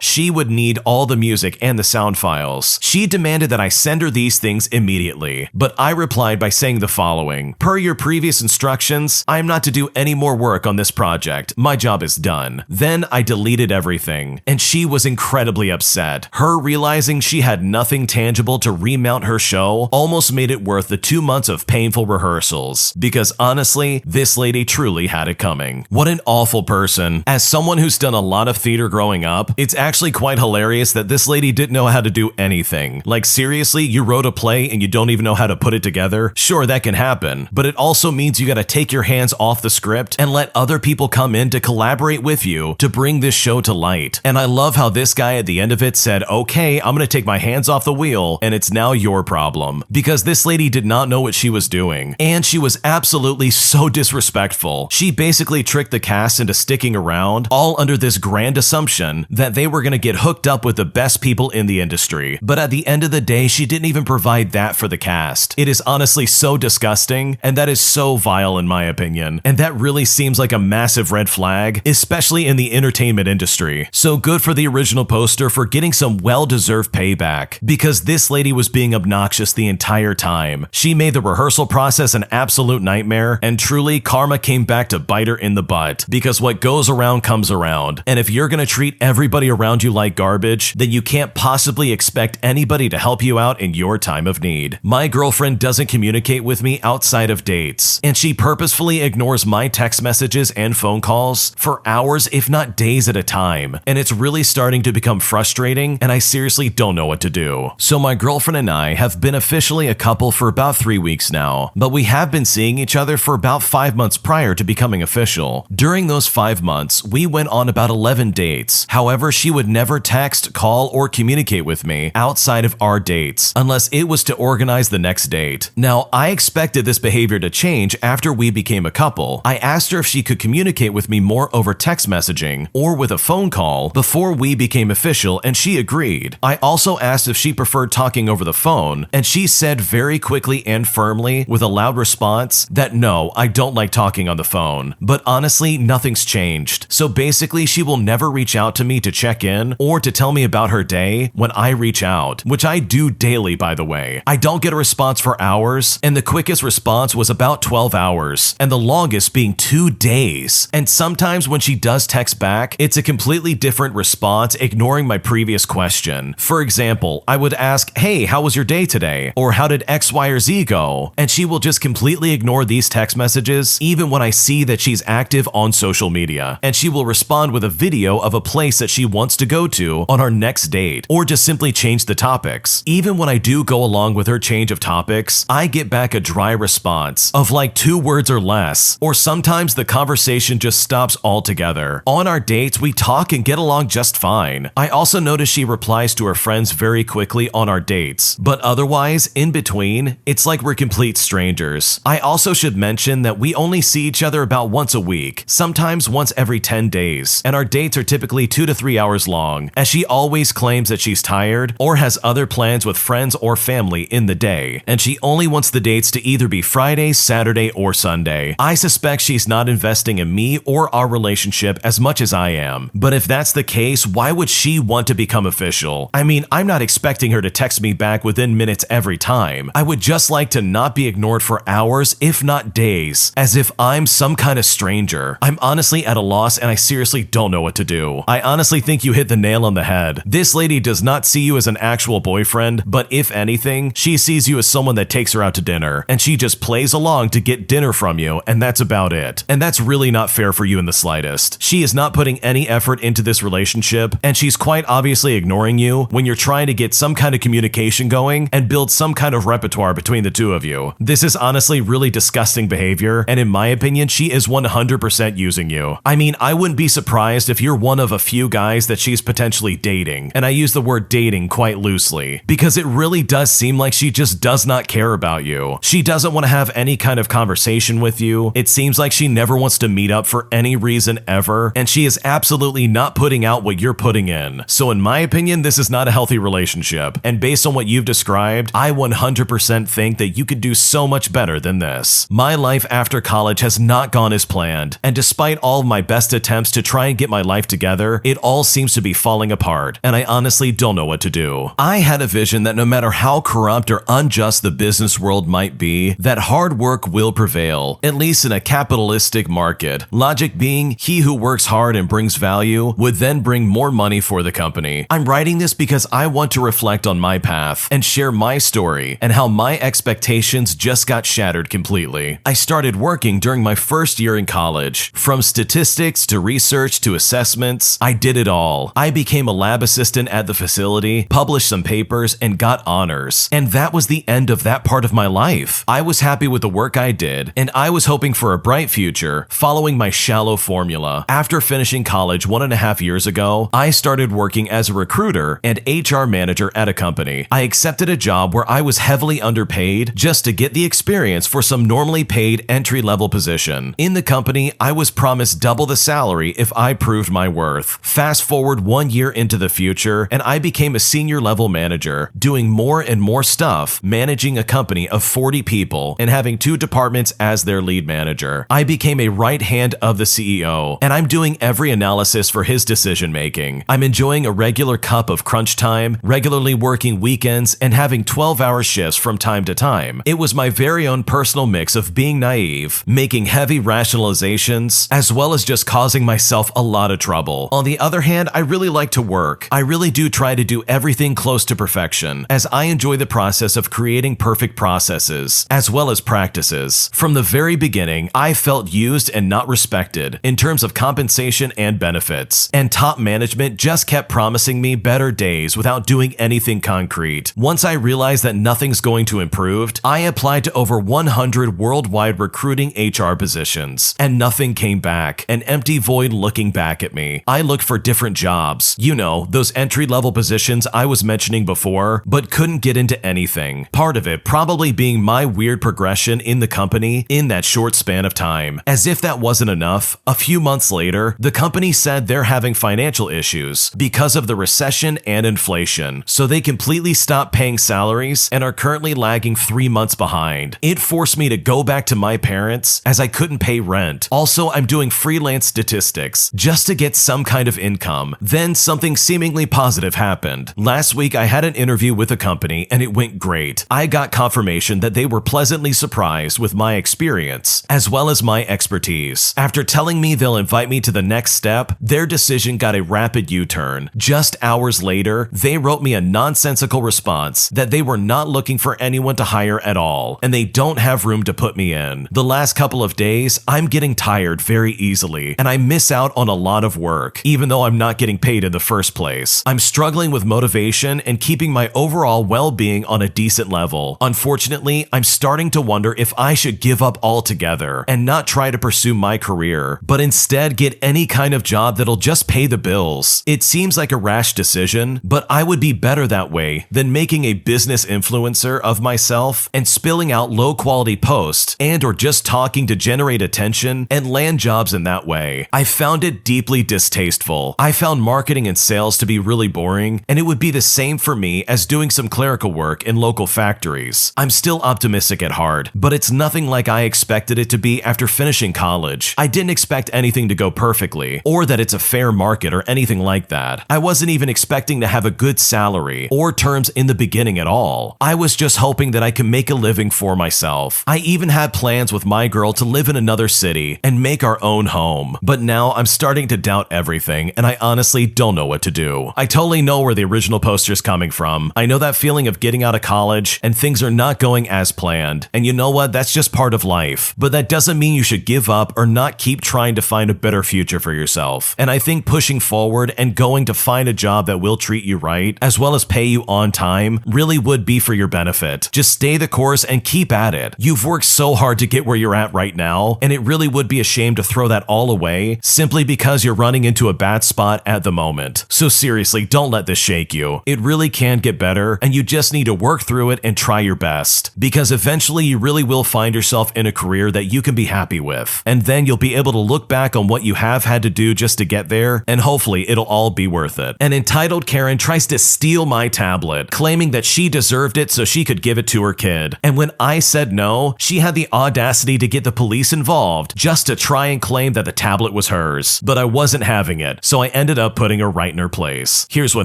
she would need all the music and the sound files. She demanded that I send her these things immediately, but I replied by saying the following: per your previous instructions, I am not to do any more work on this project. My job is done. Then I deleted everything, and she was incredibly upset. Her realizing she had nothing tangible to remount her show almost made it worth the 2 months of painful rehearsals, because honestly, this lady truly had it coming. What an awful person. As someone who's done a lot of theater growing up, it's actually quite hilarious that this lady didn't know how to do anything. Like seriously, you wrote a play and you don't even know how to put it together? Sure, that can happen, but it also means you gotta take your hands off the script and let other people come in to collaborate with you to bring this show to light. And I love how this guy at the end of it said, okay, I'm gonna take my hands off the wheel and it's now your problem. Because this lady did not know what she was doing. And she was absolutely so disrespectful. She basically tricked the cast into sticking around, all under this grand assumption that they were gonna get hooked up with the best people in the industry. But at the end of the day, she didn't even provide that for the cast. It is honestly so disgusting, and that is so vile in my opinion. And that really seems like a massive red flag, especially in the entertainment industry. So good for the original poster for getting some well-deserved payback, because this lady was being obnoxious the entire time. She made the rehearsal process an absolute nightmare, and truly karma came back to bite her in the butt, because what goes around comes around. And if you're gonna treat everybody around you like garbage, then you can't possibly expect anybody to help you out in your time of need. My girlfriend doesn't communicate with me outside of dates, and she purposefully ignores my text messages and phone calls for hours, if not days at a time. And it's really starting to become frustrating, and I seriously don't know what to do. So my girlfriend and I have been officially a couple for about 3 weeks now, but we have been seeing each other for about 5 months prior to becoming official. During those 5 months, we went on about 11 dates. However, she would never text, call, or communicate with me outside of our dates, unless it was to organize the next date. Now, I expected this behavior to change after we became a couple. I asked her if she could communicate with me more over text messaging or with a phone call before we became official, and she agreed. I also asked if she preferred talking over the phone, and she said very quickly and firmly with a loud response that no, I don't like talking on the phone. But honestly, nothing's changed. So basically, she will never reach out to me to check in or to tell me about her day when I reach out, which I do daily, by the way. I don't get a response for hours, and the quickest response was about 12 hours, and the longest being 2 days. And sometimes when she does text back, it's a completely different response, ignoring my previous question. For example, I would ask, hey, how was your day today? Or how did X, Y, or Z go? And she will just completely ignore these text messages, even when I see that she's active on social media. And she will respond with a video of a place that she wants to go to on our next date, or just simply change the topics. Even when I do go along with her change of topics, I get back a dry response of like 2 words or less, or sometimes the conversation just stops altogether. On our dates, we talk and get along just fine. I also notice she replies to her friends very quickly on our dates, but otherwise, in between, it's like we're complete strangers. I also should mention that we only see each other about once a week, sometimes once every 10 days, and our dates are typically 2 to 3 hours long, as she always claims that she's tired or has other plans with friends or family in the day, and she only wants the dates to either be Friday, Saturday, or Sunday. I suspect she's not investing in me or our relationship as much as I am, but if that's the case, why would she want to become official? I mean, I'm not expecting her to text me back within minutes every time. I would just like to not be ignored for hours, if not days, as if I'm some kind of stranger. I'm honestly at a loss, and I seriously don't know what to do. I honestly think you hit the nail on the head. This lady does not see you as an actual boyfriend, but if anything, she sees you as someone that takes her out to dinner, and she just plays along to get dinner from you, and that's about it. And that's really not fair for you in the slightest. She is not putting any effort into this relationship, and she's quite obviously ignoring you when you're trying to get some kind of communication going and build some kind of repertoire between the two of you. This is honestly really really disgusting behavior, and in my opinion, she is 100% using you. I mean, I wouldn't be surprised if you're one of a few guys that she's potentially dating, and I use the word dating quite loosely, because it really does seem like she just does not care about you. She doesn't want to have any kind of conversation with you. It seems like she never wants to meet up for any reason ever, and she is absolutely not putting out what you're putting in. So in my opinion, this is not a healthy relationship, and based on what you've described, I 100% think that you could do so much better than this. My life after college has not gone as planned, and despite all of my best attempts to try and get my life together, it all seems to be falling apart, and I honestly don't know what to do. I had a vision that no matter how corrupt or unjust the business world might be, that hard work will prevail, at least in a capitalistic market. Logic being, he who works hard and brings value would then bring more money for the company. I'm writing this because I want to reflect on my path and share my story and how my expectations just got shattered completely. I started working during my first year in college. From statistics to research to assessments, I did it all. I became a lab assistant at the facility, published some papers, and got honors. And that was the end of that part of my life. I was happy with the work I did, and I was hoping for a bright future, following my shallow formula. After finishing college 1.5 years ago, I started working as a recruiter and HR manager at a company. I accepted a job where I was heavily underpaid just to get the experience for some normally paid entry-level position. In the company, I was promised double the salary if I proved my worth. Fast forward 1 year into the future, and I became a senior level manager, doing more and more stuff, managing a company of 40 people and having 2 departments as their lead manager. I became a right hand of the CEO, and I'm doing every analysis for his decision making. I'm enjoying a regular cup of crunch time, regularly working weekends, and having 12-hour shifts from time to time. It was my very own personal mix of being naive, making heavy rationalizations, as well as just causing myself a lot of trouble. On the other hand, I really like to work. I really do try to do everything close to perfection, as I enjoy the process of creating perfect processes, as well as practices. From the very beginning, I felt used and not respected in terms of compensation and benefits, and top management just kept promising me better days without doing anything concrete. Once I realized that nothing's going to improve, I applied to over 100 worldwide recruiting HR positions, and nothing came back, an empty void looking back at me. I looked for different jobs, you know, those entry-level positions I was mentioning before, but couldn't get into anything. Part of it probably being my weird progression in the company in that short span of time. As if that wasn't enough, a few months later, the company said they're having financial issues because of the recession and inflation, so they completely stopped paying salaries and are currently lagging 3 months behind. It forced me to go back to my parents as I couldn't pay rent. Also, I'm doing freelance statistics just to get some kind of income. Then something seemingly positive happened. Last week, I had an interview with a company and it went great. I got confirmation that they were pleasantly surprised with my experience, as well as my expertise. After telling me they'll invite me to the next step, their decision got a rapid U-turn. Just hours later, they wrote me a nonsensical response that they were not looking for anyone to hire at all, and they don't have room to put me in. The last couple of days, I'm getting tired very easily, and I miss out on a lot of work, even though I'm not getting paid in the first place. I'm struggling with motivation and keeping my overall well-being on a decent level. Unfortunately, I'm starting to wonder if I should give up altogether and not try to pursue my career, but instead get any kind of job that'll just pay the bills. It seems like a rash decision, but I would be better that way than making a business influencer of myself and spilling out low-quality posts and or just talking to generate attention and land jobs in that way. I found it deeply distasteful. I found marketing and sales to be really boring, and it would be the same for me as doing some clerical work in local factories. I'm still optimistic at heart, but it's nothing like I expected it to be after finishing college. I didn't expect anything to go perfectly, or that it's a fair market or anything like that. I wasn't even expecting to have a good salary or terms in the beginning at all. I was just hoping that I could make a living for myself. I even had plans with my girl to live in another city and make our own home. But now I'm starting to doubt everything, and I honestly don't know what to do. I totally know where the original poster's coming from. I know that feeling of getting out of college and things are not going as planned. And you know what? That's just part of life. But that doesn't mean you should give up or not keep trying to find a better future for yourself. And I think pushing forward and going to find a job that will treat you right, as well as pay you on time, really would be for your benefit. Just stay the course and keep at it. You've worked so hard to get where you're at right now, and it really would be a shame to throw that all away simply because you're running into a bad spot at the moment. So seriously, don't let this shake you. It really can get better, and you just need to work through it and try your best. Because eventually you really will find yourself in a career that you can be happy with. And then you'll be able to look back on what you have had to do just to get there, and hopefully it'll all be worth it. An entitled Karen tries to steal my tablet, claiming that she deserved it so she could give it to her kid. And when I said no, she had the audacity to get the police involved just to try and claim that the tablet was hers. But I wasn't having it, so I ended up putting her right in her place. Here's what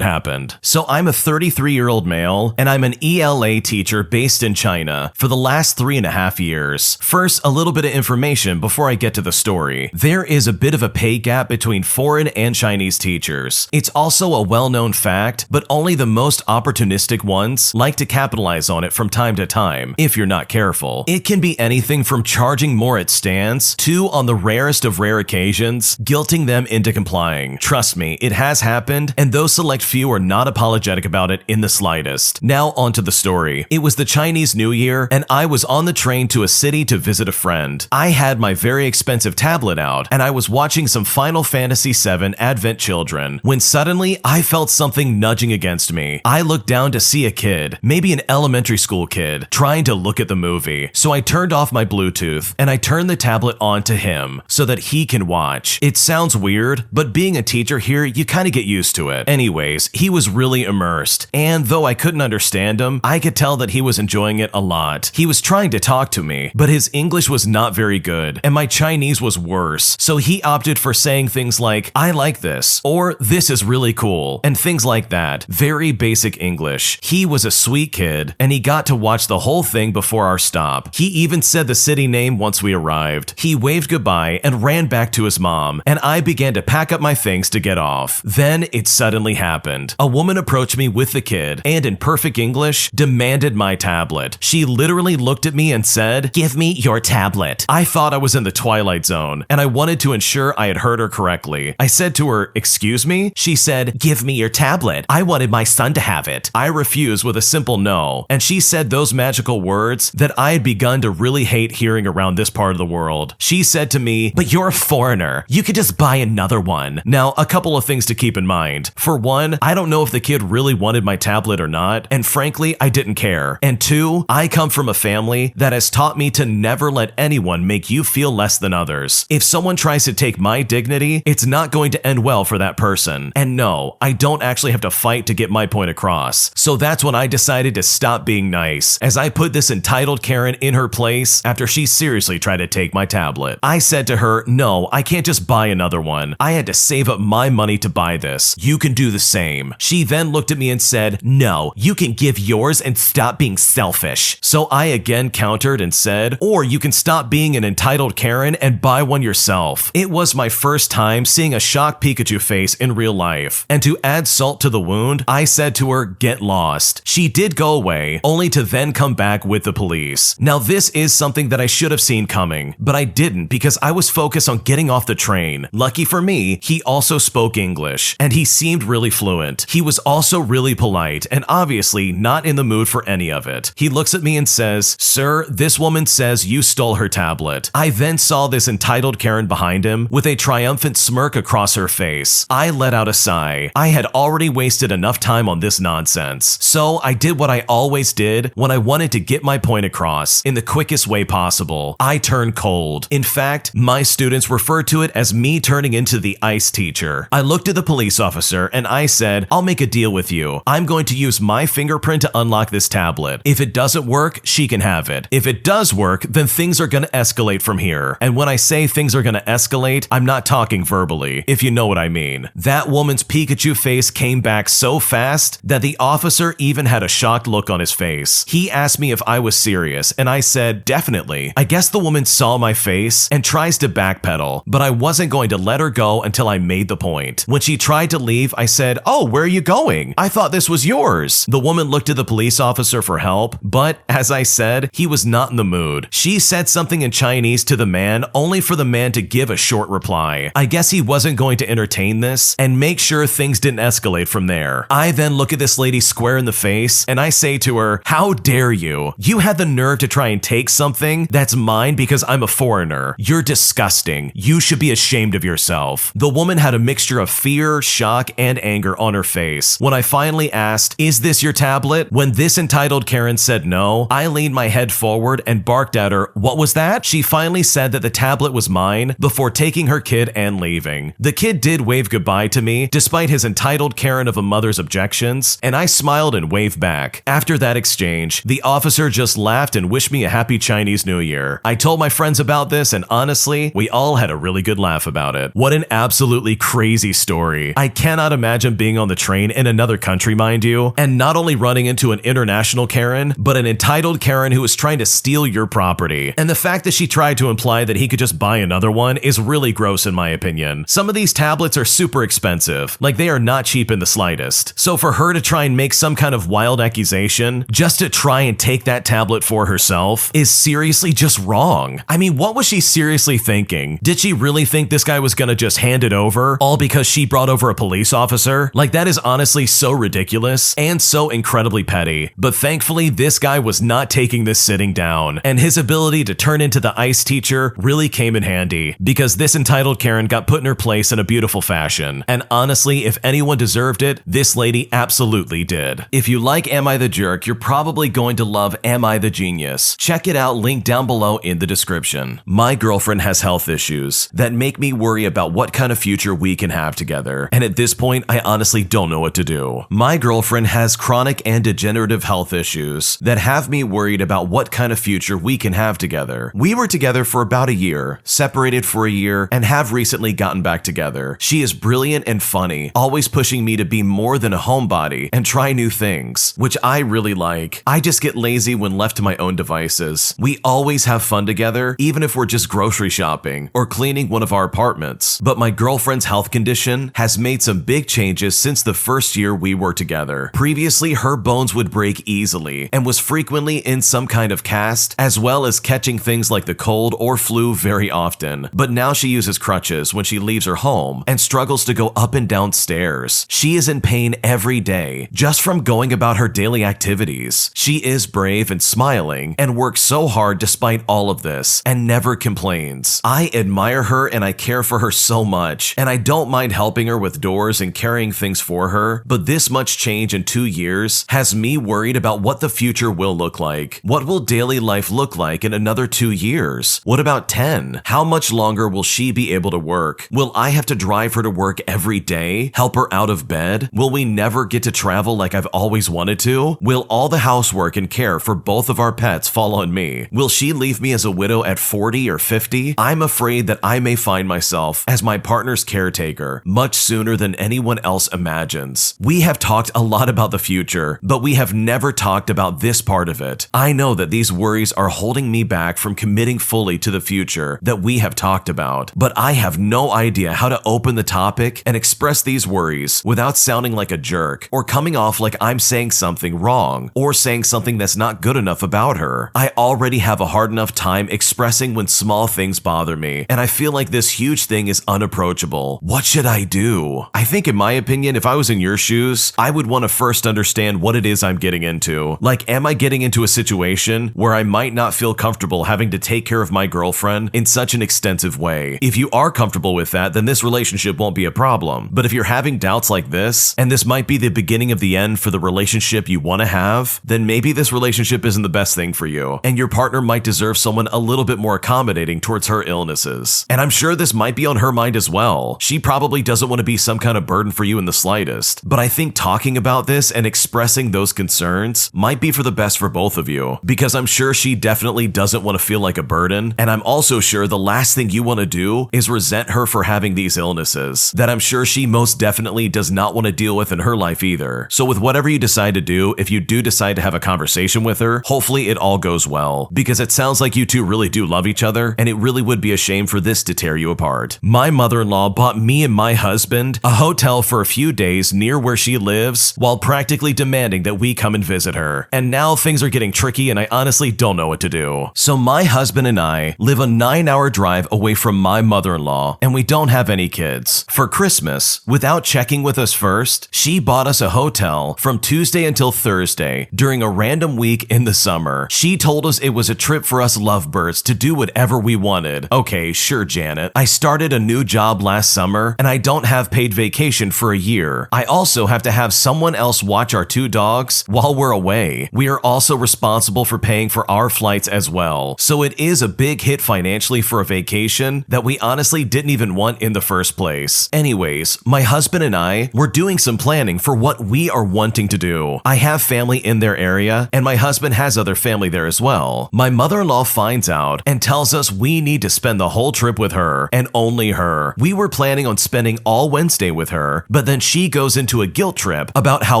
happened. So I'm a 33-year-old male, and I'm an ELA teacher based in China for the last 3.5 years. First, a little bit of information before I get to the story. There is a bit of a pay gap between foreign and Chinese teachers. It's also a well-known fact, but only the most opportunistic ones like to capitalize on it from time to time, if you're not careful. It can be anything from charging more at stands to, on the rarest of rare occasions, guilting them into complying. Trust me, it has happened, and those select few are not apologetic about it in the slightest. Now onto the story. It was the Chinese New Year, and I was on the train to a city to visit a friend. I had my very expensive tablet out, and I was watching some Final Fantasy VII Advent Children, when suddenly I felt something nudging against me. I looked down to see a kid, maybe an elementary school kid, trying to look at the movie. So I turned off my Bluetooth, and I turned the tablet on to him, so that he can watch. It sounds weird, but being a teacher here, you kinda get used to it. Anyways, he was really immersed, and though I couldn't understand him, I could tell that he was enjoying it a lot. He was trying to talk to me, but his English was not very good, and my Chinese was worse, so he opted for saying things like, "I like this," or "This is really cool," and things like that. Very basic English. He was a sweet kid, and he got to watch the whole thing before our stop. He even said the city name once we arrived. He waved goodbye and ran back to his mom, and I began to pack up my things to get off. Then it suddenly happened. A woman approached me with the kid, and in perfect English, demanded my tablet. She literally looked at me and said, "Give me your tablet." I thought I was in the Twilight Zone, and I wanted to ensure I had heard her correctly. I said to her, "Excuse me?" She said, "Give me your tablet. I wanted my son to have it." I refused with a simple no, and she said those magical words that I had begun to really hate hearing around this part of the world. She said to me, "But you're a foreigner. You could just buy another one." Now, a couple of things to keep in mind. For one, I don't know if the kid really wanted my tablet or not, and frankly, I didn't care. And two, I come from a family that has taught me to never let anyone make you feel less than others. If someone tries to take my dignity, it's not going to end well for that person. And no, I don't actually have to fight to get my point across. So that's when I decided to stop being nice, as I put this entitled Karen in her place after she seriously tried to take my tablet. I said to her, "No, I can't just buy another one. I had to save up my money to buy this. You can do the same." She then looked at me and said, "No, you can give yours and stop being selfish." So I again countered and said, "Or you can stop being an entitled Karen and buy one yourself." It was my first time seeing a shocked Pikachu face in real life, and to add salt to the wound, I said to her, "Get lost." She did go away, only to then come back with the police. Now this is something that I should have seen coming, but I didn't because I was focused on getting off the train. Lucky for me, he also spoke English, and he seemed really fluent. He was also really polite, and obviously not in the mood for any of it. He looks at me and says, "Sir, this woman says you stole her tablet." I then saw this entitled Karen behind him with a triumphant smirk across her face. I let out a sigh. I had already wasted enough time on this nonsense. So I did what I always did when I wanted to get my point across in the quickest way possible. I turned cold. In fact, my students refer to it as me turning into the ice teacher. I looked at the police officer and I said, "I'll make a deal with you. I'm going to use my fingerprint to unlock this tablet. If it doesn't work, she can have it. If it does work, then things are going to escalate from here." And when I say things are going to escalate, I'm not talking verbally, if you know what I mean. That woman's Pikachu face came back so fast that the officer even had a shocked look on his face. He asked me if I was serious, and I said, "Definitely." I guess the woman saw my face and tries to backpedal, but I wasn't going to let her go until I made the point. When she tried to leave, I said, "Oh, where are you going? I thought this was yours." The woman looked at the police officer for help, but as I said, he was not in the mood. She said something in Chinese to the man, only for the man to give a short reply. I guess he wasn't going to entertain this and make sure things didn't escalate from there. I then look at this lady square in the face and I say to her, "How dare you? You had the nerve to try and take something that's mine because I'm a foreigner. You're disgusting. You should be ashamed of yourself. The woman had a mixture of fear, shock, and anger on her face. When I finally asked, "Is this your tablet?" When this entitled Karen said no, I leaned my head forward and barked at her, "What was that?" She finally said that the tablet was mine before taking her kid and leaving. The kid did wave goodbye to me despite his entitled Karen of a mother's objections, and I smiled and waved back. After that exchange, the officer just laughed and wished me a happy Chinese New Year. I told my friends about this, and honestly, we all had a really good laugh about it. What an absolutely crazy story. I cannot imagine being on the train in another country, mind you, and not only running into an international Karen, but an entitled Karen who was trying to steal your property. And the fact that she tried to imply that he could just buy another one is really gross in my opinion. Some of these tablets are super expensive, like they are not cheap in the slightest. So for her to try and make some kind of wild accusation just to try and take that tablet for herself is seriously just wrong. I mean, what was she seriously thinking? Did she really think this guy was gonna just hand it over, all because she brought over a police officer? Like, that is honestly so ridiculous and so incredibly petty. But thankfully, this guy was not taking this sitting down, and his ability to turn into the ICE teacher really came in handy, because this entitled Karen got put in her place in a beautiful fashion. And honestly, if anyone deserved it, this lady absolutely did. If you like Am I the Jerk, you're probably going to love Am I the Genius. Check it out, link down below in the description. My girlfriend has health issues that make me worry about what kind of future we can have together, and at this point, I honestly don't know what to do. My girlfriend has chronic and degenerative health issues that have me worried about what kind of future we can have together. We were together for about a year, separated for a year, and have recently gotten back together. She is brilliant and funny, always pushing me to be more than a homebody and try new things, which I really like. I just get lazy when left to my own devices. We always have fun together, even if we're just grocery shopping or cleaning one of our apartments. But my girlfriend's health condition has made some big changes since the first year we were together. Previously, her bones would break easily and was frequently in some kind of cast, as well as catching things like the cold or flu very often. But now she uses crutches when she leaves her home and struggles to go up and down stairs. She is in pain every day just from going about her daily activities. She is brave and smiling and works so hard despite all of this and never complains. I admire her and I care for her so much, and I don't mind helping her with doors and carrying things for her, but this much change in 2 years has me worried about what the future will look like. What will daily life look like in another 2 years? What about 10? How much longer will she be able to work? Will I have to drive her to work every day? Help her out of bed? Will we never get to travel like I've always wanted to? Will all the housework and care for both of our pets fall on me? Will she leave me as a widow at 40 or 50? I'm afraid that I may find myself as my partner's caretaker much sooner than anyone else imagines. We have talked a lot about the future, but we have never talked about this part of it. I know that these worries are holding me back from committing fully to the future that we have talked about, but I have no idea how to open the topic and express these worries without sounding like a jerk or coming off like I'm saying something wrong or saying something that's not good enough about her. I already have a hard enough time expressing when small things bother me, and I feel like this huge thing is unapproachable. What should I do? I think, in my opinion, if I was in your shoes, I would want to first understand what it is I'm getting into. Like, am I getting into a situation where I might not feel comfortable having to take care of my girlfriend in such an extensive way? If you are comfortable with that, then this relationship won't be a problem. But if you're having doubts like this, and this might be the beginning of the end for the relationship you want to have, then maybe this relationship isn't the best thing for you, and your partner might deserve someone a little bit more accommodating towards her illnesses. And I'm sure this might be on her mind as well. She probably doesn't want to be some kind of burden for you in the slightest. But I think talking about this and expressing those concerns might be for the best for both of you, because I'm sure she definitely doesn't want to feel like a burden, and I'm also sure the last thing you want to do is resent her for having these illnesses that I'm sure she most definitely does not want to deal with in her life either. So with whatever you decide to do, if you do decide to have a conversation with her, hopefully it all goes well, because it sounds like you two really do love each other, and it really would be a shame for this to tear you apart. My mother-in-law bought me and my husband a hotel for a few days near where she lives while practically demanding that we come and visit her. And now things are getting tricky and I honestly don't know what to do. So my husband and I live a 9-hour drive away from my mother-in-law, and we don't have any kids. For Christmas, without checking with us first, she bought us a hotel from Tuesday until Thursday during a random week in the summer. She told us it was a trip for us lovebirds to do whatever we wanted. Okay, sure, Janet. I started a new job last summer, and I don't have paid vacation for a year. I also have to have someone else watch our 2 dogs while we're away. We are also responsible for paying for our flights as well. So it is a big hit financially for a vacation that we honestly didn't even want in the first place. Anyways, my husband and I were doing some planning for what we are wanting to do. I have family in their area, and my husband has other family there as well. My mother-in-law finds out and tells us we need to spend the whole trip with her, and only her. We were planning on spending all Wednesday with her, but then she goes into a guilt trip about how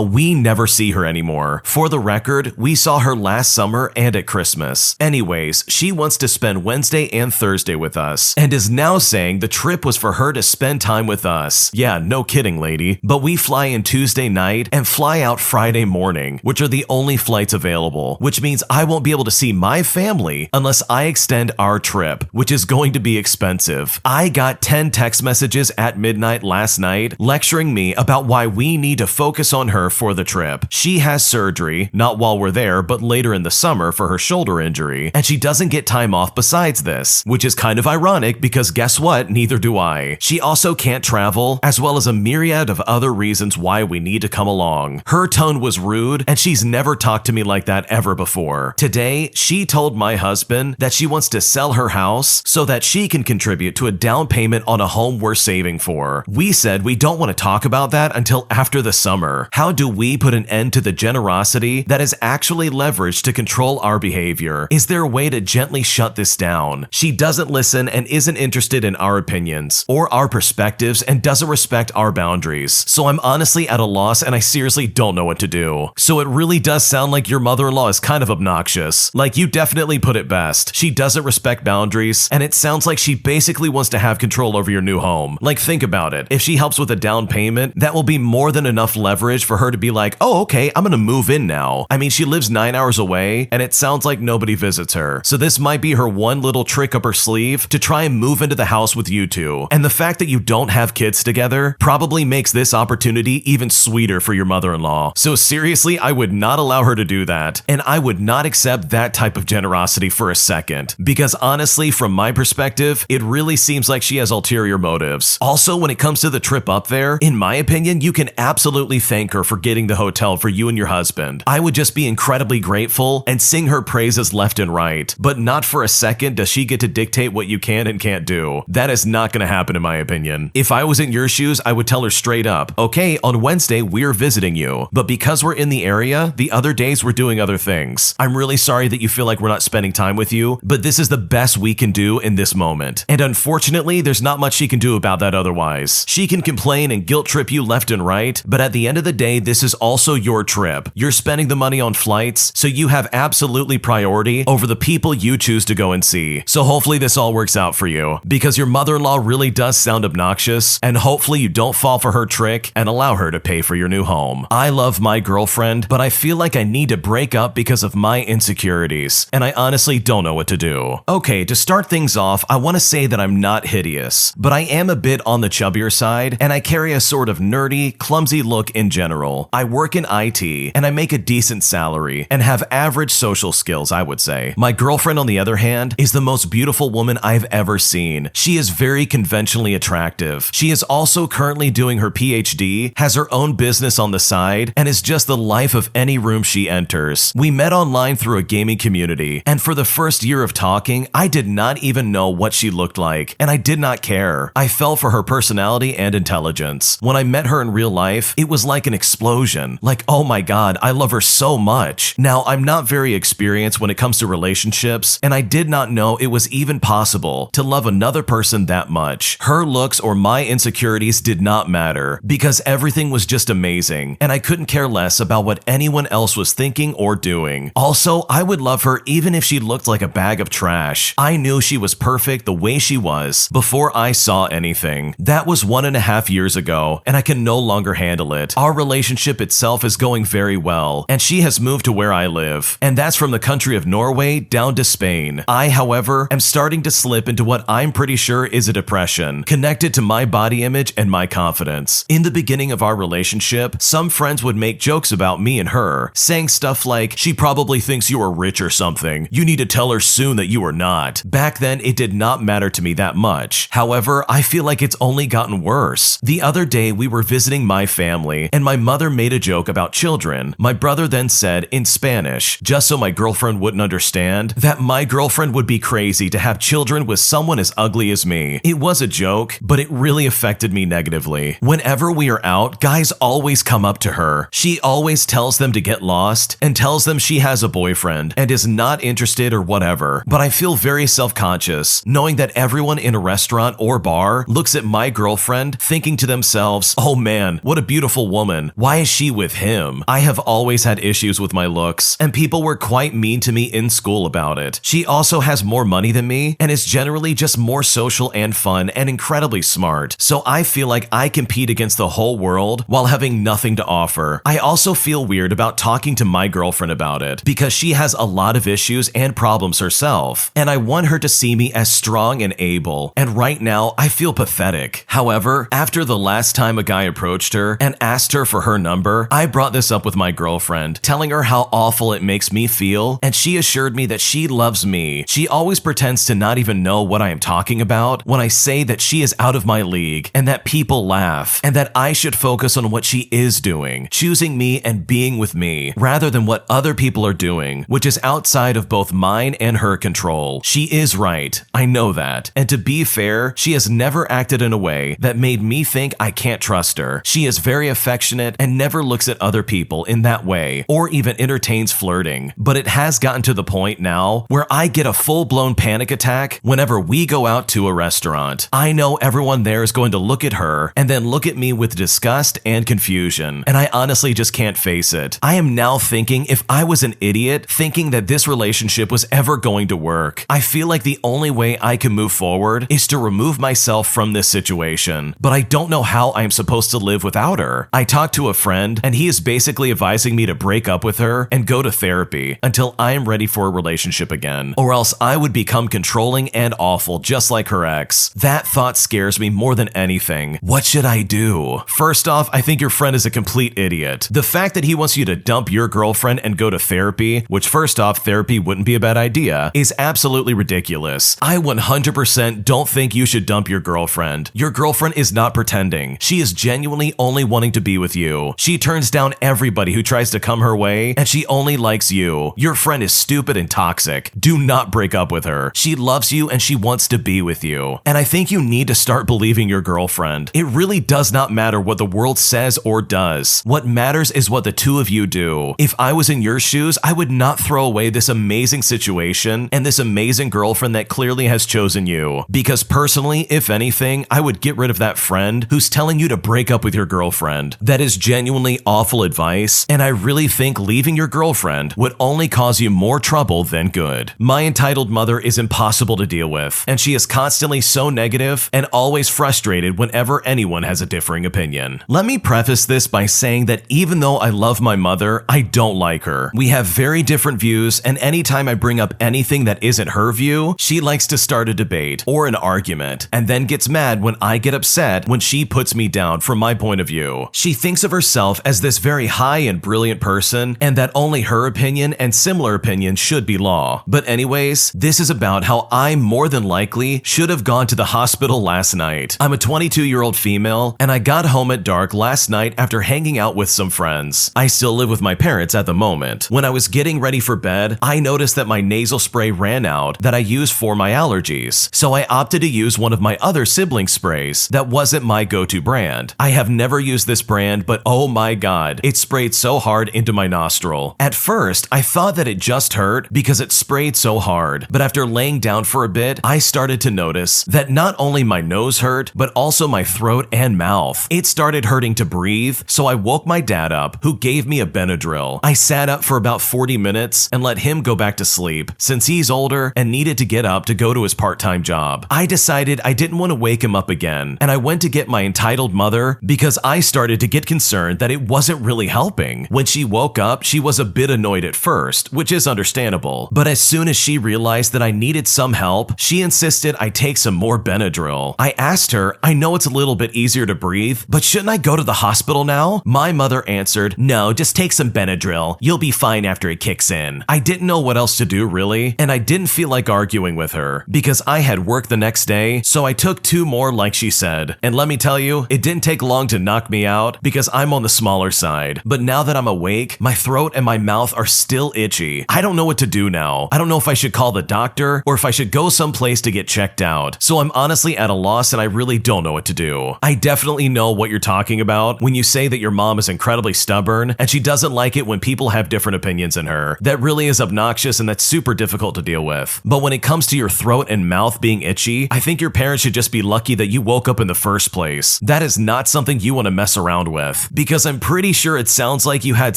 we never see her anymore. For the record, we saw her last summer and at Christmas. Anyways, she wants to spend Wednesday and Thursday with us, and is now saying the trip was for her to spend time with us. Yeah, no kidding, lady. But we fly in Tuesday night and fly out Friday morning, which are the only flights available, which means I won't be able to see my family unless I extend our trip, which is going to be expensive. I got 10 text messages at midnight last night lecturing me about why we need to focus on her for the trip. She has surgery, not while we're there, but later in the summer for her shoulder injury, and she doesn't get time off besides this, which is kind of ironic because guess what? Neither do I. She also can't travel, as well as a myriad of other reasons why we need to come along. Her tone was rude, and she's never talked to me like that ever before. Today, she told my husband that she wants to sell her house so that she can contribute to a down payment on a home we're saving for. We said we don't want to talk about that until after the summer. How do we put an end to the generosity that is actually leveraged to control our behavior? Is there a way to gently shut this down? She doesn't listen and isn't interested in our opinions or our perspectives and doesn't respect our boundaries. So I'm honestly at a loss and I seriously don't know what to do. So it really does sound like your mother-in-law is kind of obnoxious. Like, you definitely put it best. She doesn't respect boundaries, and it sounds like she basically wants to have control over your new home. Like, think about it. If she helps with a down payment, that will be more than enough leverage for her to be like, oh, okay, I'm gonna move in now. I mean, she lives 9 hours away, and it sounds like nobody visits her. So this might be her one little trick up her sleeve to try and move into the house with you two. And the fact that you don't have kids together probably makes this opportunity even sweeter for your mother-in-law. So seriously, I would not allow her to do that, and I would not accept that type of generosity for a second. Because honestly, from my perspective, it really seems like she has ulterior motives. Also, when it comes to the trip up there, in my opinion, you can absolutely thank her for getting the hotel for you and your husband. I would just be incredibly grateful and sing her praises left and right. But not for a second does she get to dictate what you can and can't do. That is not going to happen in my opinion. If I was in your shoes, I would tell her straight up, okay, on Wednesday, we're visiting you. But because we're in the area, the other days we're doing other things. I'm really sorry that you feel like we're not spending time with you, but this is the best we can do in this moment. And unfortunately, there's not much she can do about that otherwise. She can complain and guilt trip you left and right, but at the end of the day, this is also your trip. You're spending the money on flights, so you have absolutely priority over the people you choose to go and see. So hopefully this all works out for you, because your mother-in-law really does sound obnoxious, and hopefully you don't fall for her trick and allow her to pay for your new home. I love my girlfriend, but I feel like I need to break up because of my insecurities, and I honestly don't know what to do. Okay, to start things off, I want to say that I'm not hideous, but I am a bit on the chubbier side, and I carry a sort of nerdy, clumsy look in general. I work in IT, and I make a decent salary, and have average social skills, I would say. My girlfriend, on the other hand, is the most beautiful woman I've ever seen. She is very conventionally attractive. She is also currently doing her PhD, has her own business on the side, and is just the life of any room she enters. We met online through a gaming community, and for the first year of talking, I did not even know what she looked like, and I did not care. I fell for her personality and intelligence. When I met her in real life, it was like an explosion. Like, oh my god, I love her so much. Now, I'm not very experienced when it comes to relationships, and I did not know it was even possible to love another person that much. Her looks or my insecurities did not matter, because everything was just amazing, and I couldn't care less about what anyone else was thinking or doing. Also, I would love her even if she looked like a bag of trash. I knew she was perfect the way she was before I saw anything. That was 1.5 years ago, and I can no longer handle it. Our relationship itself is going very well, and she has moved to where I live, and that's from the country of Norway down to Spain. I, however, am starting to slip into what I'm pretty sure is a depression, connected to my body image and my confidence. In the beginning of our relationship, some friends would make jokes about me and her, saying stuff like, she probably thinks you are rich or something. You need to tell her soon that you are not. Back then, it did not matter to me that much. However, I feel like it's only gotten worse. The other day, we were visiting my family, and my mother made a joke about children. My brother then said in Spanish, just so my girlfriend wouldn't understand, that my girlfriend would be crazy to have children with someone as ugly as me. It was a joke, but it really affected me negatively. Whenever we are out, guys always come up to her. She always tells them to get lost and tells them she has a boyfriend and is not interested or whatever. But I feel very self-conscious knowing that everyone in a restaurant or bar looks at my girlfriend thinking to themselves, oh man, what a beautiful woman. Why is she with him? I have always had issues with my looks, and people were quite mean to me in school about it. She also has more money than me and is generally just more social and fun and incredibly smart. So I feel like I compete against the whole world while having nothing to offer. I also feel weird about talking to my girlfriend about it because she has a lot of issues and problems herself, and I want her to see me as strong and able, and right now I feel pathetic. However, after the last time a guy approached her and asked her for her number, I brought this up with my girlfriend, telling her how awful it makes me feel, and she assured me that she loves me. She always pretends to not even know what I am talking about when I say that she is out of my league and that people laugh, and that I should focus on what she is doing, choosing me and being with me, rather than what other people are doing, which is outside of both mine and her control. She is right. I know that. And to be fair, she has never acted in a way that made me think I can't trust her. She is very affectionate and never looks at other people in that way, or even entertains flirting. But it has gotten to the point now where I get a full-blown panic attack whenever we go out to a restaurant. I know everyone there is going to look at her and then look at me with disgust and confusion, and I honestly just can't face it. I am now thinking if I was an idiot thinking that this relationship was ever going to work. I feel like the only way I can move forward is to remove myself from this situation, but I don't know how I am supposed to live without her. I talked to a friend, and he is basically advising me to break up with her and go to therapy until I am ready for a relationship again, or else I would become controlling and awful just like her ex. That thought scares me more than anything. What should I do? First off, I think your friend is a complete idiot. The fact that he wants you to dump your girlfriend and go to therapy, which first off, therapy wouldn't be a bad idea, is absolutely ridiculous. I 100% don't think you should dump your girlfriend. Your girlfriend is not pretending. She is genuinely only wanting to be with you. She turns down everybody who tries to come her way, and she only likes you. Your friend is stupid and toxic. Do not break up with her. She loves you and she wants to be with you. And I think you need to start believing your girlfriend. It really does not matter what the world says or does. What matters is what the two of you do. If I was in your shoes, I would not throw away this amazing situation and this amazing girlfriend that clearly has chosen you. Because personally, if anything, I would get rid of that friend who's telling you to break up with your girlfriend. That is genuinely awful advice, and I really think leaving your girlfriend would only cause you more trouble than good. My entitled mother is impossible to deal with, and she is constantly so negative and always frustrated whenever anyone has a differing opinion. Let me preface this by saying that even though I love my mother, I don't like her. We have very different views, and anytime I bring up anything that isn't her view, she likes to start a debate or an argument, and then gets mad when I get upset when she puts me down from my point of view. She thinks of herself as this very high and brilliant person, and that only her opinion and similar opinions should be law. But anyways, this is about how I more than likely should have gone to the hospital last night. I'm a 22-year-old female, and I got home at dark last night after hanging out with some friends. I still live with my parents at the moment. When I was getting ready for bed, I noticed that my nasal spray ran out that I use for my allergies, so I opted to use one of my other sibling sprays that wasn't my go-to brand. I have never used this brand, but oh my god, it sprayed so hard into my nostril. At first, I thought that it just hurt because it sprayed so hard, but after laying down for a bit, I started to notice that not only my nose hurt, but also my throat and mouth. It started hurting to breathe, so I woke my dad up, who gave me a Benadryl. I sat up for about 40 minutes and let him go back to sleep, since he's older and needed to get up to go to his part-time job. I decided I didn't want to wake him up again, and I went to get my entitled mother because I started to get concerned that it wasn't really helping. When she woke up, she was a bit annoyed at first, which is understandable, but as soon as she realized that I needed some help, she insisted I take some more Benadryl. I asked her, I know it's a little bit easier to breathe, but shouldn't I go to the hospital now? My mother answered, no, just take some Benadryl. You'll be fine after it kicks kicks in. I didn't know what else to do really, and I didn't feel like arguing with her because I had work the next day, so I took 2 more like she said. And let me tell you, it didn't take long to knock me out because I'm on the smaller side. But now that I'm awake, my throat and my mouth are still itchy. I don't know what to do now. I don't know if I should call the doctor or if I should go someplace to get checked out. So I'm honestly at a loss and I really don't know what to do. I definitely know what you're talking about when you say that your mom is incredibly stubborn and she doesn't like it when people have different opinions in her. That really is obnoxious and that's super difficult to deal with. But when it comes to your throat and mouth being itchy, I think your parents should just be lucky that you woke up in the first place. That is not something you want to mess around with, because I'm pretty sure it sounds like you had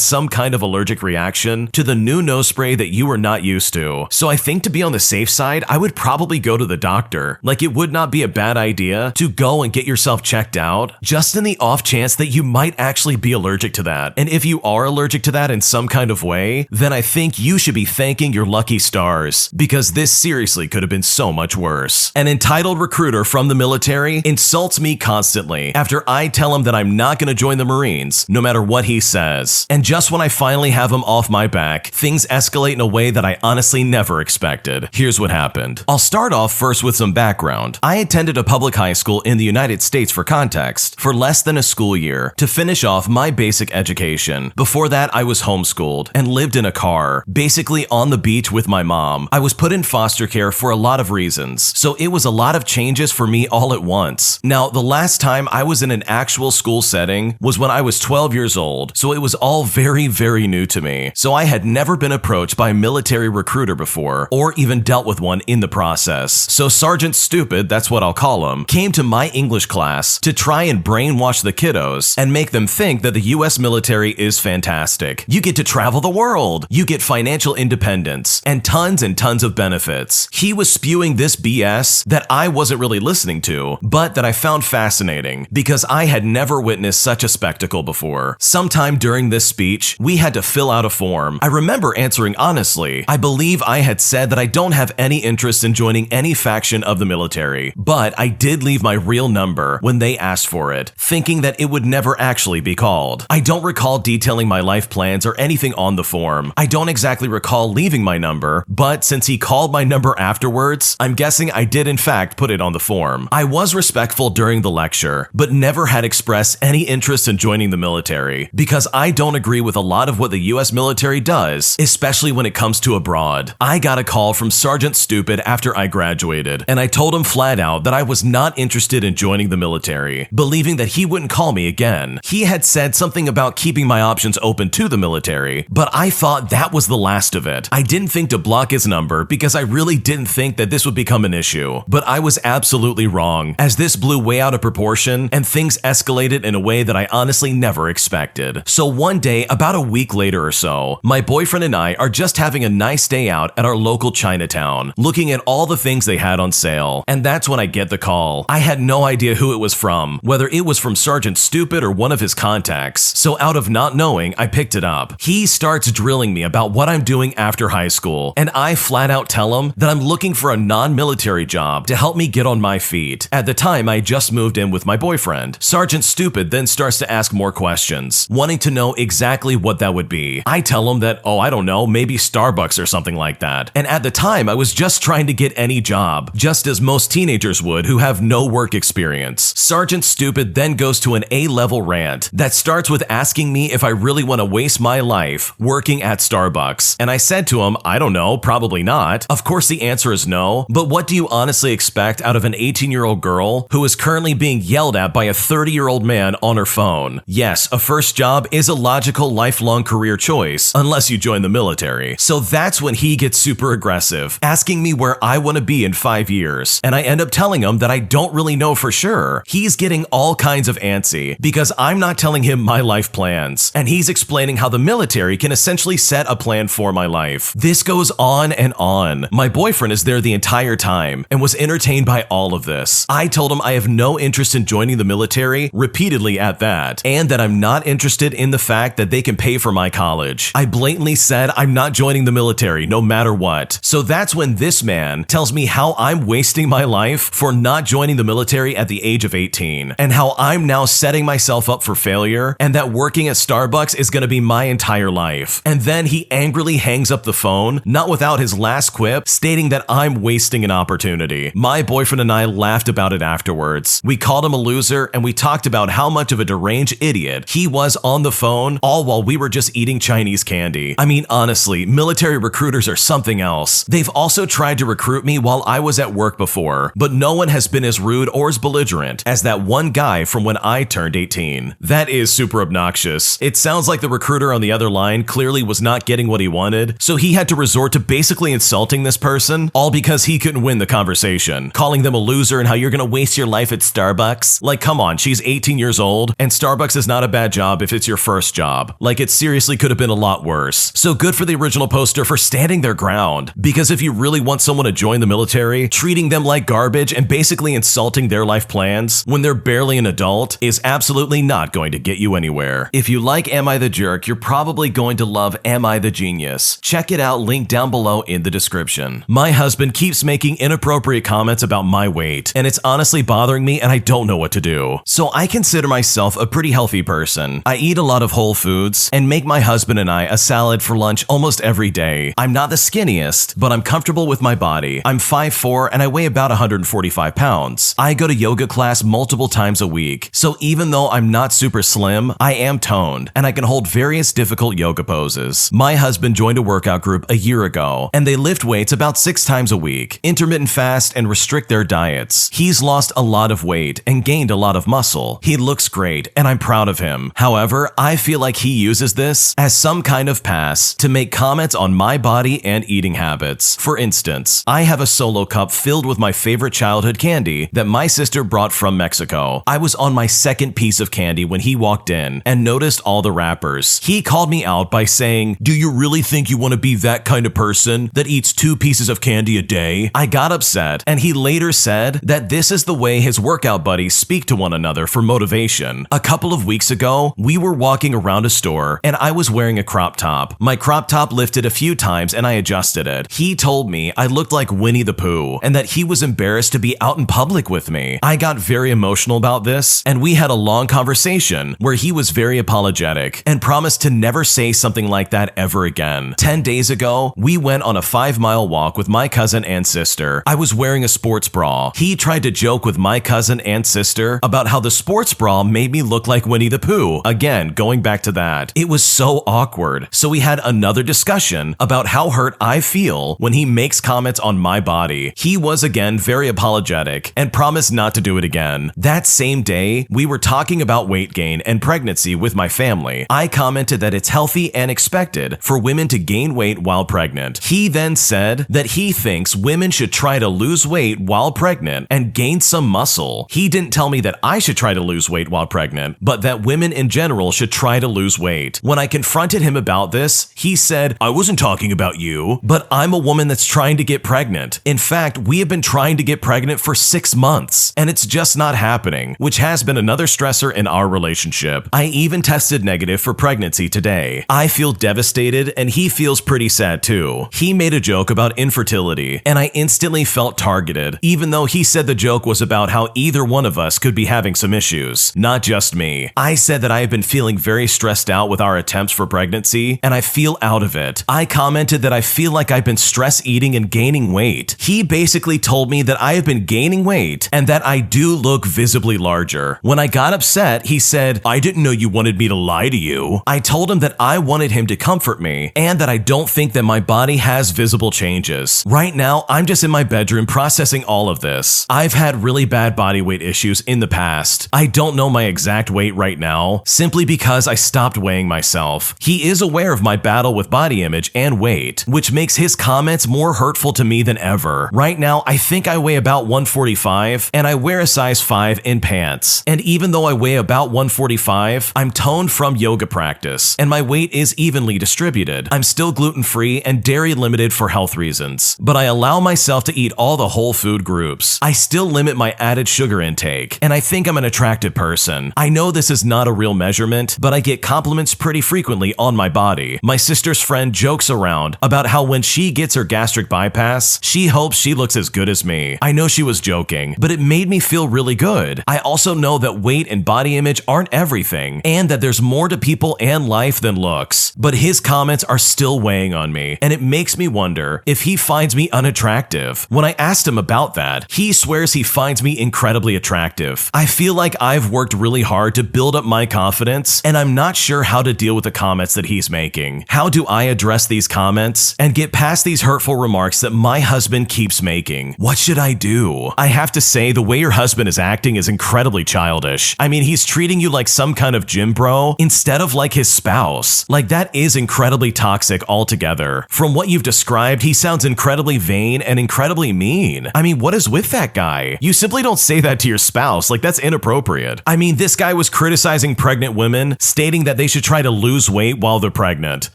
some kind of allergic reaction to the new nose spray that you were not used to. So I think to be on the safe side, I would probably go to the doctor. Like, it would not be a bad idea to go and get yourself checked out, just in the off chance that you might actually be allergic to that. And if you are allergic to that in some kind of way, then I think you should be thanking your lucky stars, because this seriously could have been so much worse. An entitled recruiter from the military insults me constantly after I tell him that I'm not going to join the Marines, no matter what he says. And just when I finally have him off my back, things escalate in a way that I honestly never expected. Here's what happened. I'll start off first with some background. I attended a public high school in the United States, for context, for less than a school year to finish off my basic education. Before that, I was homeschooled and lived in a car, basically on the beach with my mom. I was put in foster care for a lot of reasons, so it was a lot of changes for me all at once. Now, the last time I was in an actual school setting was when I was 12 years old, so it was all very, very new to me. So I had never been approached by a military recruiter before, or even dealt with one in the process. So Sergeant Stupid, that's what I'll call him, came to my English class to try and brainwash the kiddos and make them think that the US military is fantastic. You get to travel the world, you get financial independence, and tons of benefits. He was spewing this BS that I wasn't really listening to, but that I found fascinating because I had never witnessed such a spectacle before. Sometime during this speech, we had to fill out a form. I remember answering honestly. I believe I had said that I don't have any interest in joining any faction of the military, but I did leave my real number when they asked for it, thinking that it would never actually be called. I don't recall detailing my life plans or anything on the form. I don't exactly recall leaving my number, but since he called my number afterwards, I'm guessing I did in fact put it on the form. I was respectful during the lecture, but never had expressed any interest in joining the military because I don't agree with a lot of what the US military does, especially when it comes to abroad. I got a call from Sergeant Stupid after I graduated, and I told him flat out that I was not interested in joining the military, believing that he wouldn't call me again. He had said something about keeping my options open to the military, but I thought that was the last of it. I didn't think to block his number because I really didn't think that this would become an issue, but I was absolutely wrong, as this blew way out of proportion and things escalated in a way that I honestly never expected. So one day, about a week later or so, my boyfriend and I are just having a nice day out at our local Chinatown, looking at all the things they had on sale, and that's when I get the call. I had no idea who it was from, whether it was from Sergeant Stupid or one of his contacts, so out of not knowing, I picked it up. He starts drilling me about what I'm doing after high school, and I flat out tell him that I'm looking for a non-military job to help me get on my feet. At the time, I just moved in with my boyfriend. Sergeant Stupid then starts to ask more questions, wanting to know exactly what that would be. I tell him that, oh, I don't know, maybe Starbucks or something like that. And at the time, I was just trying to get any job, just as most teenagers would who have no work experience. Sergeant Stupid then goes to an A-level rant that starts with asking me if I really want to waste my life working at Starbucks. And I said to him, I don't know, probably not. Of course the answer is no, but what do you honestly expect out of an 18-year-old girl who is currently being yelled at by a 30-year-old man on her phone? Yes, a first job is a logical lifelong career choice, unless you join the military. So that's when he gets super aggressive, asking me where I want to be in 5 years. And I end up telling him that I don't really know for sure. He's getting all kinds of antsy because I'm not telling him my life plans, and he's explaining how the military can essentially set a plan for my life. This goes on and on. My boyfriend is there the entire time and was entertained by all of this. I told him I have no interest in joining the military, repeatedly at that, and that I'm not interested in the fact that they can pay for my college. I blatantly said I'm not joining the military no matter what. So that's when this man tells me how I'm wasting my life for not joining the military at the age of 18, and how I'm now setting myself up for failure, and that working at Starbucks is going to be my entire life. And then then he angrily hangs up the phone, not without his last quip stating that I'm wasting an opportunity. My boyfriend and I laughed about it afterwards. We called him a loser and we talked about how much of a deranged idiot he was on the phone, all while we were just eating Chinese candy. I mean, honestly, military recruiters are something else. They've also tried to recruit me while I was at work before, but no one has been as rude or as belligerent as that one guy from when I turned 18. That is super obnoxious. It sounds like the recruiter on the other line clearly was not getting what he wanted, so he had to resort to basically insulting this person, all because he couldn't win the conversation, calling them a loser and how you're gonna waste your life at Starbucks. Like, come on, she's 18 years old, and Starbucks is not a bad job if it's your first job. Like, it seriously could have been a lot worse. So good for the original poster for standing their ground, because if you really want someone to join the military, treating them like garbage and basically insulting their life plans when they're barely an adult is absolutely not going to get you anywhere. If you like Am I the Jerk, you're probably going to love Am I the Genius. Check it out, link down below in the description. My husband keeps making inappropriate comments about my weight, and it's honestly bothering me and I don't know what to do. So I consider myself a pretty healthy person. I eat a lot of whole foods and make my husband and I a salad for lunch almost every day. I'm not the skinniest, but I'm comfortable with my body. I'm 5'4" and I weigh about 145 pounds. I go to yoga class multiple times a week, so even though I'm not super slim, I am toned and I can hold various difficult yoga poses. My husband joined a workout group a year ago, and they lift weights about 6 times a week, intermittent fast, and restrict their diets. He's lost a lot of weight and gained a lot of muscle. He looks great, and I'm proud of him. However, I feel like he uses this as some kind of pass to make comments on my body and eating habits. For instance, I have a Solo cup filled with my favorite childhood candy that my sister brought from Mexico. I was on my second piece of candy when he walked in and noticed all the wrappers. He called me out by saying, "Do you really think you want to be that kind of person that eats 2 pieces of candy a day?" I got upset, and he later said that this is the way his workout buddies speak to one another for motivation. A couple of weeks ago, we were walking around a store and I was wearing a crop top. My crop top lifted a few times and I adjusted it. He told me I looked like Winnie the Pooh and that he was embarrassed to be out in public with me. I got very emotional about this, and we had a long conversation where he was very apologetic and promised to never say something like that ever again. 10 days ago, we went on a 5-mile walk with my cousin and sister. I was wearing a sports bra. He tried to joke with my cousin and sister about how the sports bra made me look like Winnie the Pooh. Again, going back to that. It was so awkward. So we had another discussion about how hurt I feel when he makes comments on my body. He was again very apologetic and promised not to do it again. That same day, we were talking about weight gain and pregnancy with my family. I commented that it's healthy and expected for women to gain weight while pregnant. He then said that he thinks women should try to lose weight while pregnant and gain some muscle. He didn't tell me that I should try to lose weight while pregnant, but that women in general should try to lose weight. When I confronted him about this, he said, "I wasn't talking about you, but I'm a woman that's trying to get pregnant. In fact, we have been trying to get pregnant for 6 months, and it's just not happening," which has been another stressor in our relationship. I even tested negative for pregnancy today. I feel devastated, and he feels pretty sad too. He made a joke about infertility, and I instantly felt targeted, even though he said the joke was about how either one of us could be having some issues, not just me. I said that I have been feeling very stressed out with our attempts for pregnancy, and I feel out of it. I commented that I feel like I've been stress eating and gaining weight. He basically told me that I have been gaining weight and that I do look visibly larger. When I got upset, he said, "I didn't know you wanted me to lie to you." I told him that I wanted him to comfort me and that I don't think that my body has visible changes. Right now, I'm just in my bedroom processing all of this. I've had really bad body weight issues in the past. I don't know my exact weight right now, simply because I stopped weighing myself. He is aware of my battle with body image and weight, which makes his comments more hurtful to me than ever. Right now, I think I weigh about 145, and I wear a size 5 in pants. And even though I weigh about 145, I'm toned from yoga practice, and my weight is evenly distributed. I'm still gluten-free and dairy limited for health reasons, but I allow myself to eat all the whole food groups. I still limit my added sugar intake, and I think I'm an attractive person. I know this is not a real measurement, but I get compliments pretty frequently on my body. My sister's friend jokes around about how when she gets her gastric bypass, she hopes she looks as good as me. I know she was joking, but it made me feel really good. I also know that weight and body image aren't everything, and that there's more to people and life than looks. But his his comments are still weighing on me, and it makes me wonder if he finds me unattractive. When I asked him about that, he swears he finds me incredibly attractive. I feel like I've worked really hard to build up my confidence, and I'm not sure how to deal with the comments that he's making. How do I address these comments and get past these hurtful remarks that my husband keeps making? What should I do? I have to say, the way your husband is acting is incredibly childish. I mean, he's treating you like some kind of gym bro instead of like his spouse. Like, that is incredibly toxic altogether. From what you've described, he sounds incredibly vain and incredibly mean. I mean, what is with that guy? You simply don't say that to your spouse. Like, that's inappropriate. I mean, this guy was criticizing pregnant women, stating that they should try to lose weight while they're pregnant.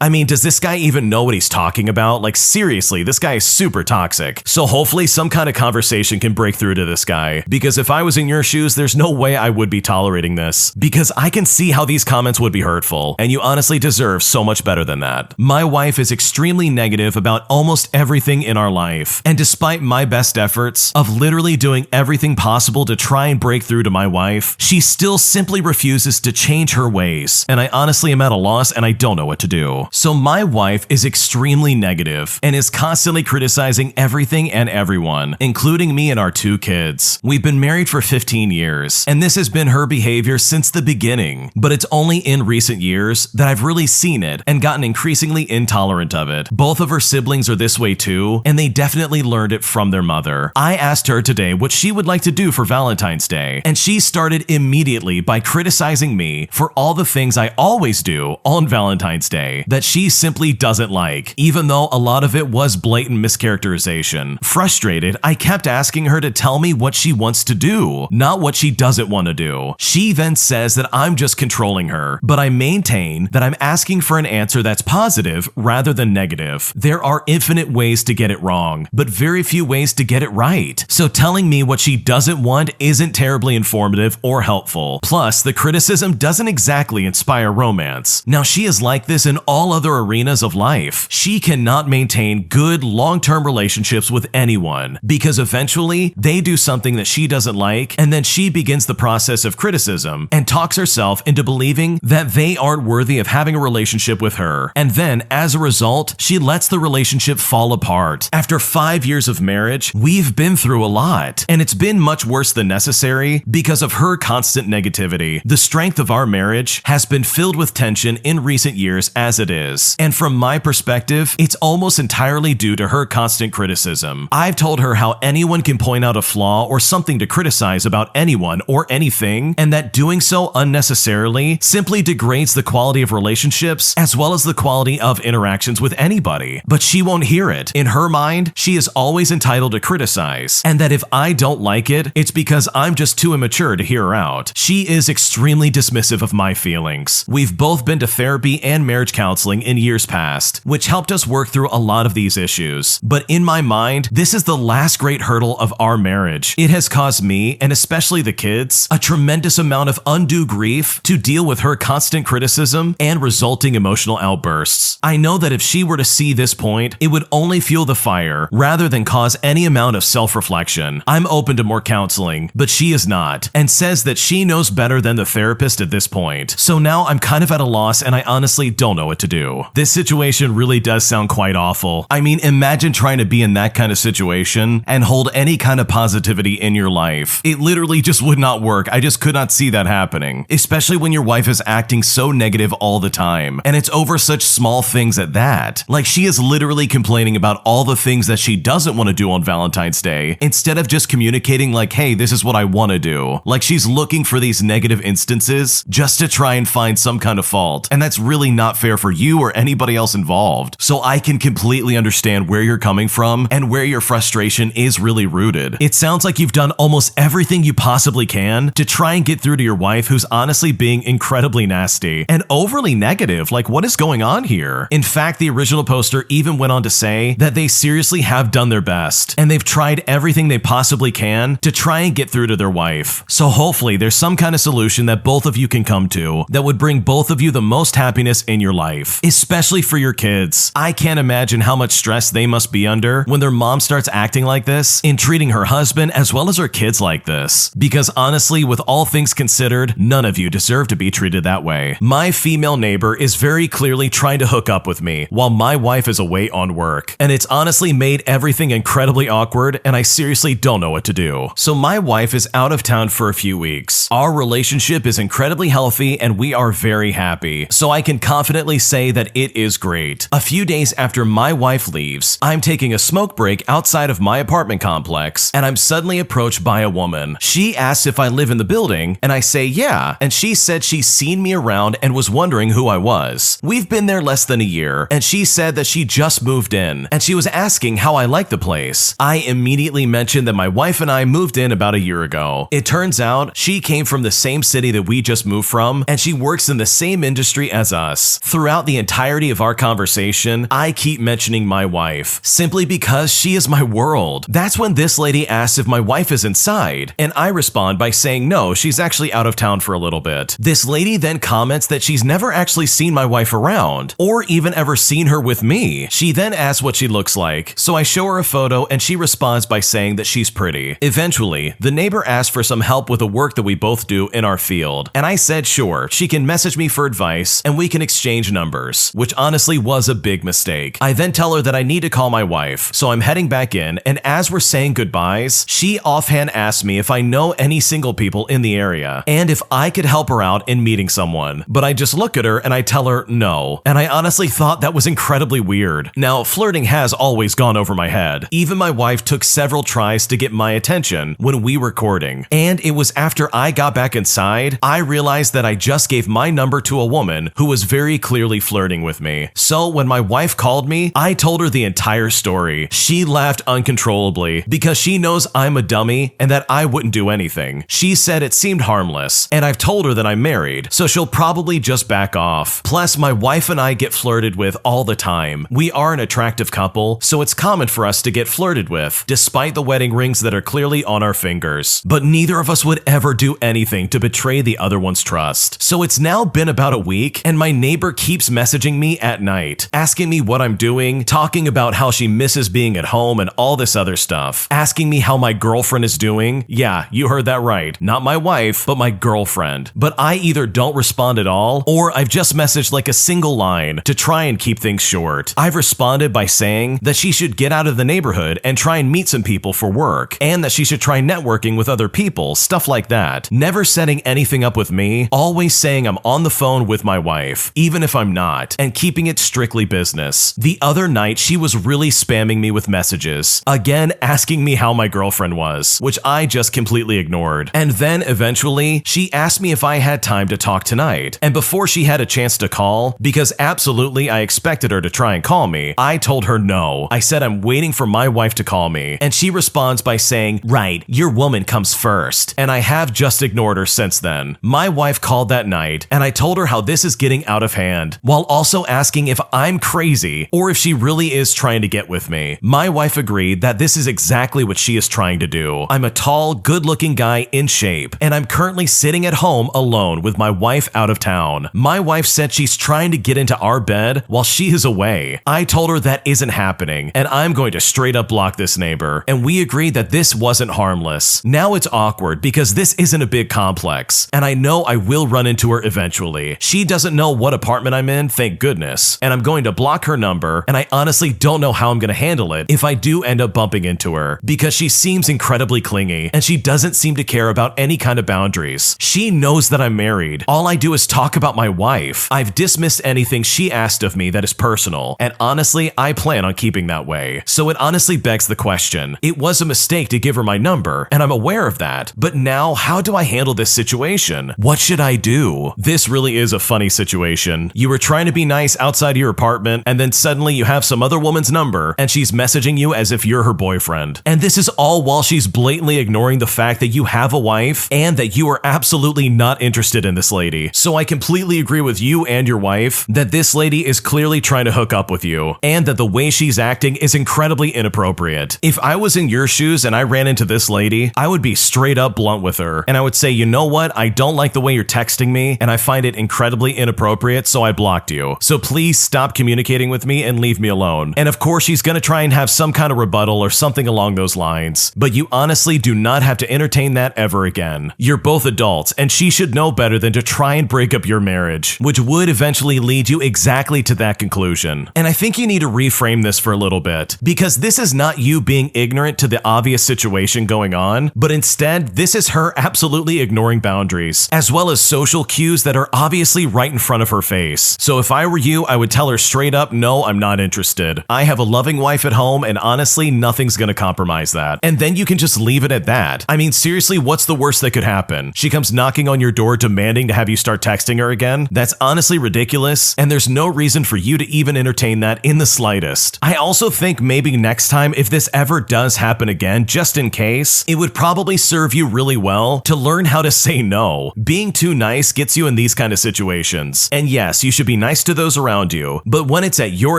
I mean, does this guy even know what he's talking about? Like, seriously, this guy is super toxic. So hopefully some kind of conversation can break through to this guy, because if I was in your shoes, there's no way I would be tolerating this, because I can see how these comments would be hurtful, and you honestly deserve so much better than that. My wife is extremely negative about almost everything in our life, and despite my best efforts of literally doing everything possible to try and break through to my wife, she still simply refuses to change her ways, and I honestly am at a loss and I don't know what to do. So my wife is extremely negative and is constantly criticizing everything and everyone, including me and our 2 kids. We've been married for 15 years, and this has been her behavior since the beginning, but it's only in recent years that I've really seen it and gotten increasingly intolerant of it. Both of her siblings are this way too, and they definitely learned it from their mother. I asked her today what she would like to do for Valentine's Day, and she started immediately by criticizing me for all the things I always do on Valentine's Day that she simply doesn't like, even though a lot of it was blatant mischaracterization. Frustrated, I kept asking her to tell me what she wants to do, not what she doesn't want to do. She then says that I'm just controlling her, but I maintain that I'm asking for an answer that's positive rather than negative. There are infinite ways to get it wrong, but very few ways to get it right. So telling me what she doesn't want isn't terribly informative or helpful. Plus, the criticism doesn't exactly inspire romance. Now, she is like this in all other arenas of life. She cannot maintain good long-term relationships with anyone, because eventually they do something that she doesn't like, and then she begins the process of criticism and talks herself into believing that they aren't worthy of having a relationship with her. And then, as a result, she lets the relationship fall apart. After 5 years of marriage, we've been through a lot, and it's been much worse than necessary because of her constant negativity. The strength of our marriage has been filled with tension in recent years as it is, and from my perspective, it's almost entirely due to her constant criticism. I've told her how anyone can point out a flaw or something to criticize about anyone or anything, and that doing so unnecessarily simply degrades the quality of relationships as well as the quality of interactions with anybody. But she won't hear it. In her mind, she is always entitled to criticize, and that if I don't like it, it's because I'm just too immature to hear her out. She is extremely dismissive of my feelings. We've both been to therapy and marriage counseling in years past, which helped us work through a lot of these issues. But in my mind, this is the last great hurdle of our marriage. It has caused me, and especially the kids, a tremendous amount of undue grief to deal with her constant criticism and resulting emotional outbursts. I know that if she were to see this point, it would only fuel the fire rather than cause any amount of self-reflection. I'm open to more counseling, but she is not, and says that she knows better than the therapist at this point. So now I'm kind of at a loss, and I honestly don't know what to do. This situation really does sound quite awful. I mean, imagine trying to be in that kind of situation and hold any kind of positivity in your life. It literally just would not work. I just could not see that happening, especially when your wife is acting so negative all the time, and it's over such small things at that. Like, she is literally complaining about all the things that she doesn't want to do on Valentine's Day, instead of just communicating like, hey, this is what I want to do. Like, she's looking for these negative instances just to try and find some kind of fault, and that's really not fair for you or anybody else involved. So I can completely understand where you're coming from and where your frustration is really rooted. It sounds like you've done almost everything you possibly can to try and get through to your wife, who's honestly being incredibly nasty and overly negative. Like, what is going on here? In fact, the original poster even went on to say that they seriously have done their best, and they've tried everything they possibly can to try and get through to their wife. So hopefully there's some kind of solution that both of you can come to that would bring both of you the most happiness in your life, especially for your kids. I can't imagine how much stress they must be under when their mom starts acting like this and treating her husband as well as her kids like this. Because honestly, with all things considered, none of you deserve to be treated that way. My female neighbor is very clearly clearly trying to hook up with me while my wife is away on work. And it's honestly made everything incredibly awkward, and I seriously don't know what to do. So my wife is out of town for a few weeks. Our relationship is incredibly healthy and we are very happy. So I can confidently say that it is great. A few days after my wife leaves, I'm taking a smoke break outside of my apartment complex, and I'm suddenly approached by a woman. She asks if I live in the building, and I say yeah, and she said she's seen me around and was wondering who I was. We've been there less than a year, and she said that she just moved in, and she was asking how I like the place. I immediately mentioned that my wife and I moved in about a year ago. It turns out she came from the same city that we just moved from, and she works in the same industry as us. Throughout the entirety of our conversation, I keep mentioning my wife, simply because she is my world. That's when this lady asks if my wife is inside, and I respond by saying no, she's actually out of town for a little bit. This lady then comments that she's never actually seen my wife around, or even ever seen her with me. She then asks what she looks like, so I show her a photo and she responds by saying that she's pretty. Eventually, the neighbor asked for some help with the work that we both do in our field, and I said sure, she can message me for advice and we can exchange numbers, which honestly was a big mistake. I then tell her that I need to call my wife, so I'm heading back in, and as we're saying goodbyes, she offhand asks me if I know any single people in the area, and if I could help her out in meeting someone. But I just look at her and I tell her no, and I honestly thought that was incredibly weird. Now, flirting has always gone over my head. Even my wife took several tries to get my attention when we were courting, and it was after I got back inside, I realized that I just gave my number to a woman who was very clearly flirting with me. So when my wife called me, I told her the entire story. She laughed uncontrollably because she knows I'm a dummy and that I wouldn't do anything. She said it seemed harmless, and I've told her that I'm married, so she'll probably just back off. Plus, my wife and I get flirted with all the time. We are an attractive couple, so it's common for us to get flirted with, despite the wedding rings that are clearly on our fingers. But neither of us would ever do anything to betray the other one's trust. So it's now been about a week, and my neighbor keeps messaging me at night, asking me what I'm doing, talking about how she misses being at home and all this other stuff, asking me how my girlfriend is doing. Yeah, you heard that right. Not my wife, but my girlfriend. But I either don't respond at all, or I've just messaged like a single line to try and keep things short. I've responded by saying that she should get out of the neighborhood and try and meet some people for work, and that she should try networking with other people, stuff like that. Never setting anything up with me, always saying I'm on the phone with my wife, even if I'm not, and keeping it strictly business. The other night, she was really spamming me with messages, again asking me how my girlfriend was, which I just completely ignored. And then eventually, she asked me if I had time to talk tonight, and before she had a chance to call, because absolutely I expected her to try and call me, I told her no. I said I'm waiting for my wife to call me, and she responds by saying, right, your woman comes first, and I have just ignored her since then. My wife called that night, and I told her how this is getting out of hand, while also asking if I'm crazy or if she really is trying to get with me. My wife agreed that this is exactly what she is trying to do. I'm a tall, good-looking guy in shape, and I'm currently sitting at home alone with my wife out of town. My wife said she's trying to get into our bed while she is away. I told her that isn't happening, and I'm going to straight up block this neighbor, and we agreed that this wasn't harmless. Now it's awkward because this isn't a big complex, and I know I will run into her eventually. She doesn't know what apartment I'm in, thank goodness, and I'm going to block her number, and I honestly don't know how I'm going to handle it if I do end up bumping into her, because she seems incredibly clingy, and she doesn't seem to care about any kind of boundaries. She knows that I'm married. All I do is talk about my wife. I've dismissed anything she asked of me that is personal, and honestly, I plan on keeping that way. So it honestly begs the question. It was a mistake to give her my number, and I'm aware of that, but now how do I handle this situation? What should I do? This really is a funny situation. You were trying to be nice outside your apartment, and then suddenly you have some other woman's number, and she's messaging you as if you're her boyfriend. And this is all while she's blatantly ignoring the fact that you have a wife, and that you are absolutely not interested in this lady. So I completely agree with you and your wife that this lady is clearly trying to hook up with you, and that the way she's acting is incredibly inappropriate. If I was in your shoes and I ran into this lady, I would be straight up blunt with her, and I would say, you know what, I don't like the way you're texting me, and I find it incredibly inappropriate, so I blocked you. So please stop communicating with me and leave me alone. And of course, she's gonna try and have some kind of rebuttal or something along those lines, but you honestly do not have to entertain that ever again. You're both adults, and she should know better than to try and break up your marriage, which would eventually lead you exactly to that conclusion. And I think you need to reframe this for a little bit, because this is not you being ignorant to the obvious situation going on, but instead, this is her absolutely ignoring boundaries, as well as social cues that are obviously right in front of her face. So if I were you, I would tell her straight up, no, I'm not interested. I have a loving wife at home, and honestly, nothing's gonna compromise that. And then you can just leave it at that. I mean, seriously, what's the worst that could happen? She comes knocking on your door demanding to have you start texting her again? That's honestly ridiculous, and there's no reason for you to even entertain that in the slightest. I also think maybe next time, if this ever does happen again, just in case, it would probably serve you really well to learn how to say no. Being too nice gets you in these kind of situations. And yes, you should be nice to those around you, but when it's at your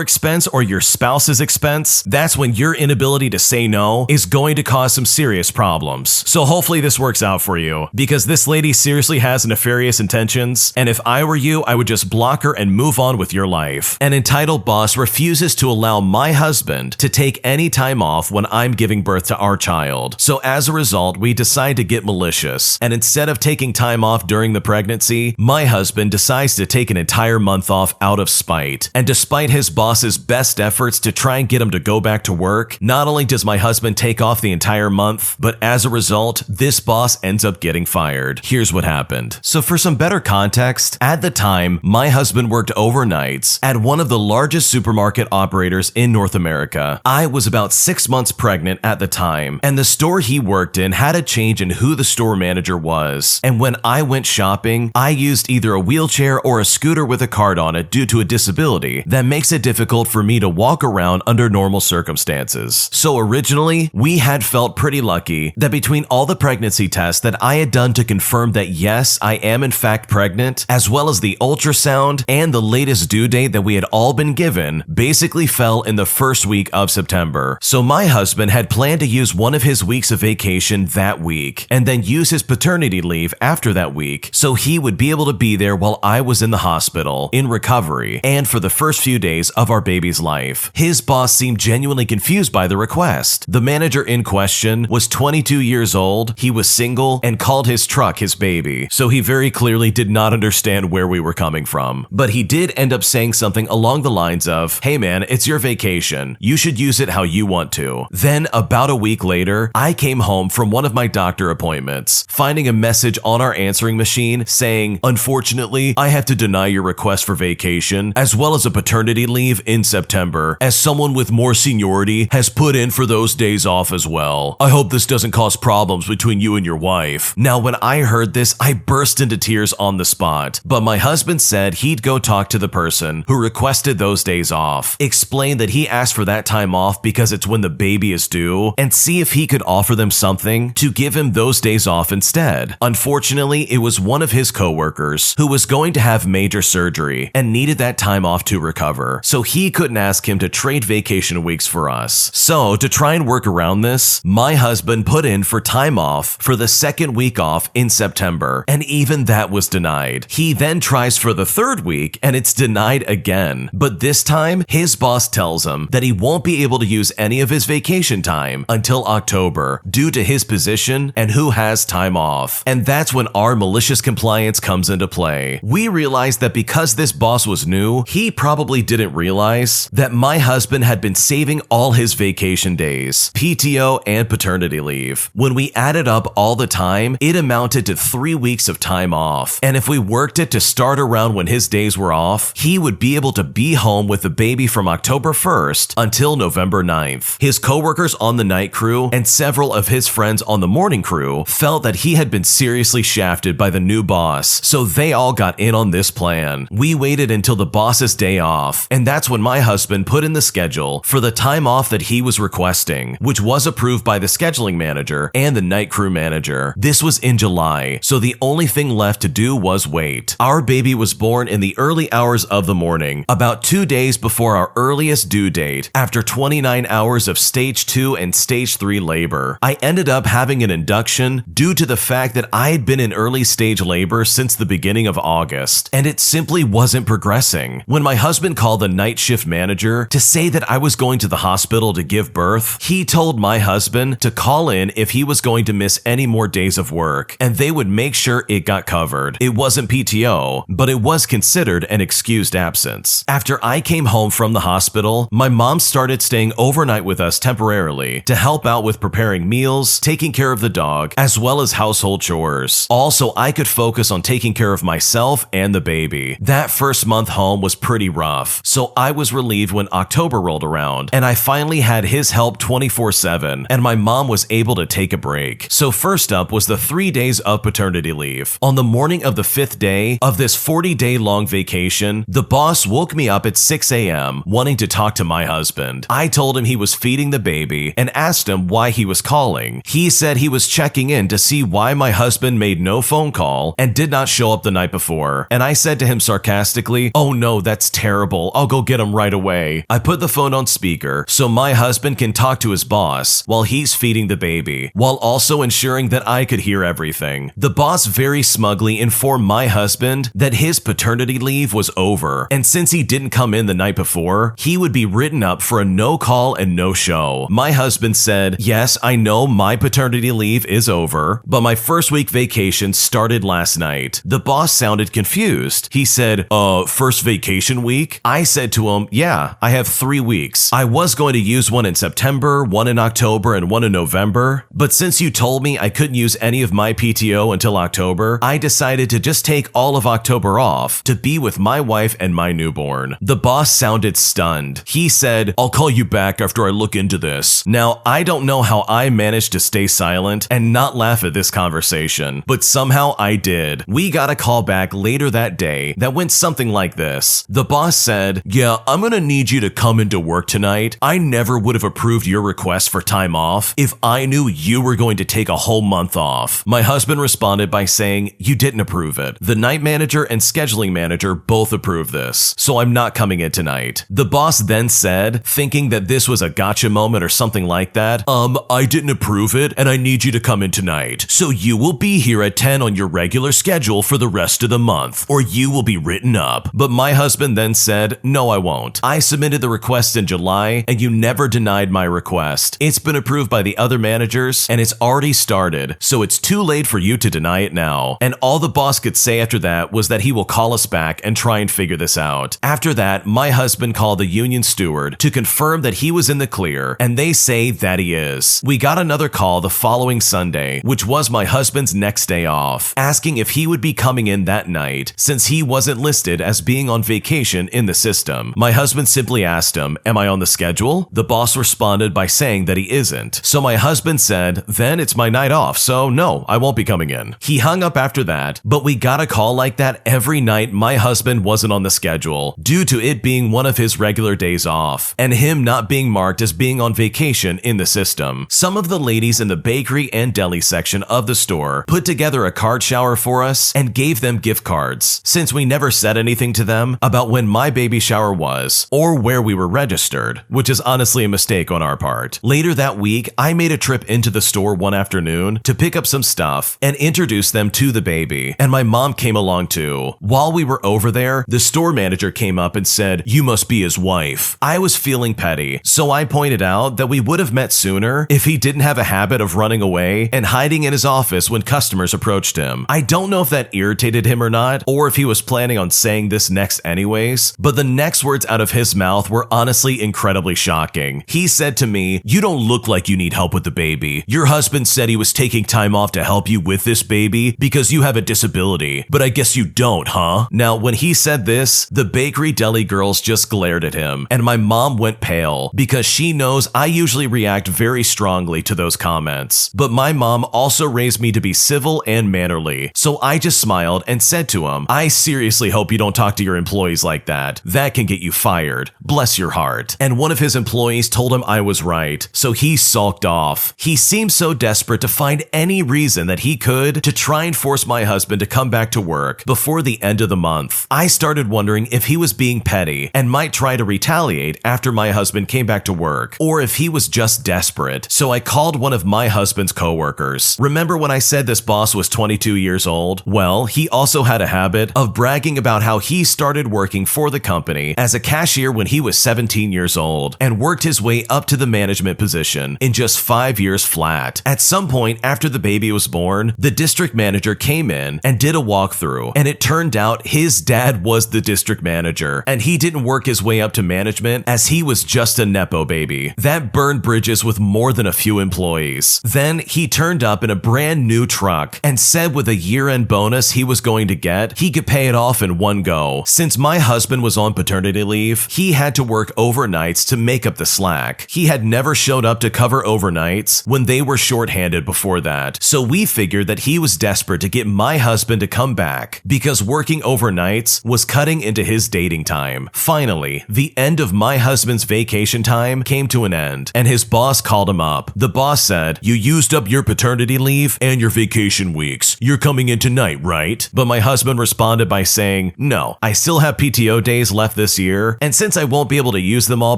expense or your spouse's expense, that's when your inability to say no is going to cause some serious problems. So hopefully this works out for you, because this lady seriously has nefarious intentions, and if I were you, I would just block her and move on with your life. An entitled boss refuses to allow my husband to take any time off when I'm giving birth to our child. So as a result, we decide to get malicious, and instead of taking time off during the pregnancy, my husband decides to take an entire month off out of spite. And despite his boss's best efforts to try and get him to go back to work, not only does my husband take off the entire month, but as a result, this boss ends up getting fired. Here's what happened. So for some better context, at the time, my husband worked overnights at one of the largest supermarket operators in North America. I was about 6 months pregnant at the time, and the store he worked in had a change in who the store manager was. And when I went shopping, I used either a wheelchair or a scooter with a cart on it due to a disability that makes it difficult for me to walk around under normal circumstances. So originally, we had felt pretty lucky that between all the pregnancy tests that I had done to confirm that yes, I am in fact pregnant, as well as the ultrasound and the latest due date that we had all been given, basically fell in the first week of September. So my husband had planned to use one of his weeks of vacation that week, and then use his paternity leave after that week, so he would be able to be there while I was in the hospital, in recovery, and for the first few days of our baby's life. His boss seemed genuinely confused by the request. The manager in question was 22 years old, he was single, and called his truck his baby, so he very clearly did not understand where we were coming from. But he did end up saying something along the lines of, "Hey man, it's your vacation. You should use it how you want to." Then, about a week later, I came home from one of my doctor appointments, finding a message on our answering machine saying, "Unfortunately, I have to deny your request for vacation, as well as a paternity leave in September, as someone with more seniority has put in for those days off as well. I hope this doesn't cause problems between you and your wife." Now, when I heard this, I burst into tears on the spot, but my husband said he'd go talk to the person who requested those days off, explain that he asked for that time off because it's when the baby is due, and see if he could offer them something to give him those days off instead. Unfortunately, it was one of his coworkers who was going to have major surgery and needed that time off to recover, so he couldn't ask him to trade vacation weeks for us. So, to try and work around this, my husband put in for time off for the second week off in September, and even that was denied. He then tries for the third week, and it's denied again. But this time, his boss tells him that he won't be able to use any of his vacation time until October due to his position and who has time off. And that's when our malicious compliance comes into play. We realized that because this boss was new, he probably didn't realize that my husband had been saving all his vacation days, PTO and paternity leave. When we added up all the time, it amounted to 3 weeks of time off. And if we worked it to start around when his days were off, he would be able to be home with the baby from October 1st until November 9th. His coworkers on the night crew and several of his friends on the morning crew felt that he had been seriously shafted by the new boss, so they all got in on this plan. We waited until the boss's day off, and that's when my husband put in the schedule for the time off that he was requesting, which was approved by the scheduling manager and the night crew manager. This was in July, so the only thing left to do was wait. Our baby was born in the early hours of the morning, about 2 days before our earliest due date, after 29 hours of stage 2 and stage 3 labor. I ended up having an induction due to the fact that I had been in early stage labor since the beginning of August, and it simply wasn't progressing. When my husband called the night shift manager to say that I was going to the hospital to give birth, he told my husband to call in if he was going to miss any more days of work, and they would make sure it got covered. It wasn't PTO, but it was considered considered an excused absence. After I came home from the hospital, my mom started staying overnight with us temporarily to help out with preparing meals, taking care of the dog, as well as household chores. Also, I could focus on taking care of myself and the baby. That first month home was pretty rough, so I was relieved when October rolled around, and I finally had his help 24/7, and my mom was able to take a break. So first up was the 3 days of paternity leave. On the morning of the 5th day of this 40-day long vacation, the boss woke me up at 6 a.m. wanting to talk to my husband. I told him he was feeding the baby and asked him why he was calling. He said he was checking in to see why my husband made no phone call and did not show up the night before. And I said to him sarcastically, "Oh no, that's terrible. I'll go get him right away." I put the phone on speaker so my husband can talk to his boss while he's feeding the baby, while also ensuring that I could hear everything. The boss very smugly informed my husband that his paternity leave was over, and since he didn't come in the night before, he would be written up for a no call and no show. My husband said, "Yes, I know my paternity leave is over, but my first week vacation started last night." The boss sounded confused. He said, first vacation week?" I said to him, "Yeah, I have 3 weeks. I was going to use one in September, one in October, and one in November, but since you told me I couldn't use any of my PTO until October, I decided to just take all of October off to be with my wife and my newborn." The boss sounded stunned. He said, "I'll call you back after I look into this." Now, I don't know how I managed to stay silent and not laugh at this conversation, but somehow I did. We got a call back later that day that went something like this. The boss said, "Yeah, I'm gonna need you to come into work tonight. I never would have approved your request for time off if I knew you were going to take a whole month off." My husband responded by saying, "You didn't approve it. The night manager and scheduling manager both approved this, so I'm not coming in tonight." The boss then said, thinking that this was a gotcha moment or something like that, I didn't approve it and I need you to come in tonight. So you will be here at 10 on your regular schedule for the rest of the month, or you will be written up." But my husband then said, "No, I won't. I submitted the request in July and you never denied my request. It's been approved by the other managers and it's already started, so it's too late for you to deny it now." And all the boss could say after that was that he will call us back and try and figure this out. After that, my husband called the union steward to confirm that he was in the clear, and they say that he is. We got another call the following Sunday, which was my husband's next day off, asking if he would be coming in that night since he wasn't listed as being on vacation in the system. My husband simply asked him, "Am I on the schedule?" The boss responded by saying that he isn't. So my husband said, "Then it's my night off, so no, I won't be coming in." He hung up after that, but we got a call like that every night my husband wasn't on the schedule due to it being one of his regular days off and him not being marked as being on vacation in the system. Some of the ladies in the bakery and deli section of the store put together a card shower for us and gave them gift cards, since we never said anything to them about when my baby shower was or where we were registered, which is honestly a mistake on our part. Later that week, I made a trip into the store one afternoon to pick up some stuff and introduce them to the baby, and my mom came along too. While we were over there, the store manager came up and said, "You must be his wife." I was feeling petty, so I pointed out that we would have met sooner if he didn't have a habit of running away and hiding in his office when customers approached him. I don't know if that irritated him or not, or if he was planning on saying this next anyways, but the next words out of his mouth were honestly incredibly shocking. He said to me, "You don't look like you need help with the baby. Your husband said he was taking time off to help you with this baby because you have a disability, but I guess you don't, huh?" Now, when he said this, the bakery deli girls just glared at him, and my mom went pale because she knows I usually react very strongly to those comments. But my mom also raised me to be civil and mannerly, so I just smiled and said to him, "I seriously hope you don't talk to your employees like that. That can get you fired. Bless your heart." And one of his employees told him I was right, so he sulked off. He seemed so desperate to find any reason that he could to try and force my husband to come back to work before the end of the month. I started wondering if he was being petty and might try to retaliate after my husband came back to work, or if he was just desperate. So I called one of my husband's coworkers. Remember when I said this boss was 22 years old? Well, he also had a habit of bragging about how he started working for the company as a cashier when he was 17 years old and worked his way up to the management position in just 5 years flat. At some point after the baby was born, the district manager came in and did a walkthrough, and it turned out his his dad was the district manager, and he didn't work his way up to management as he was just a Nepo baby. That burned bridges with more than a few employees. Then he turned up in a brand new truck and said with a year-end bonus he was going to get, he could pay it off in one go. Since my husband was on paternity leave, he had to work overnights to make up the slack. He had never showed up to cover overnights when they were shorthanded before that, so we figured that he was desperate to get my husband to come back because working overnights was cutting into his dating time. Finally, the end of my husband's vacation time came to an end, and his boss called him up. The boss said, "You used up your paternity leave and your vacation weeks. You're coming in tonight, right?" But my husband responded by saying, "No, I still have PTO days left this year, and since I won't be able to use them all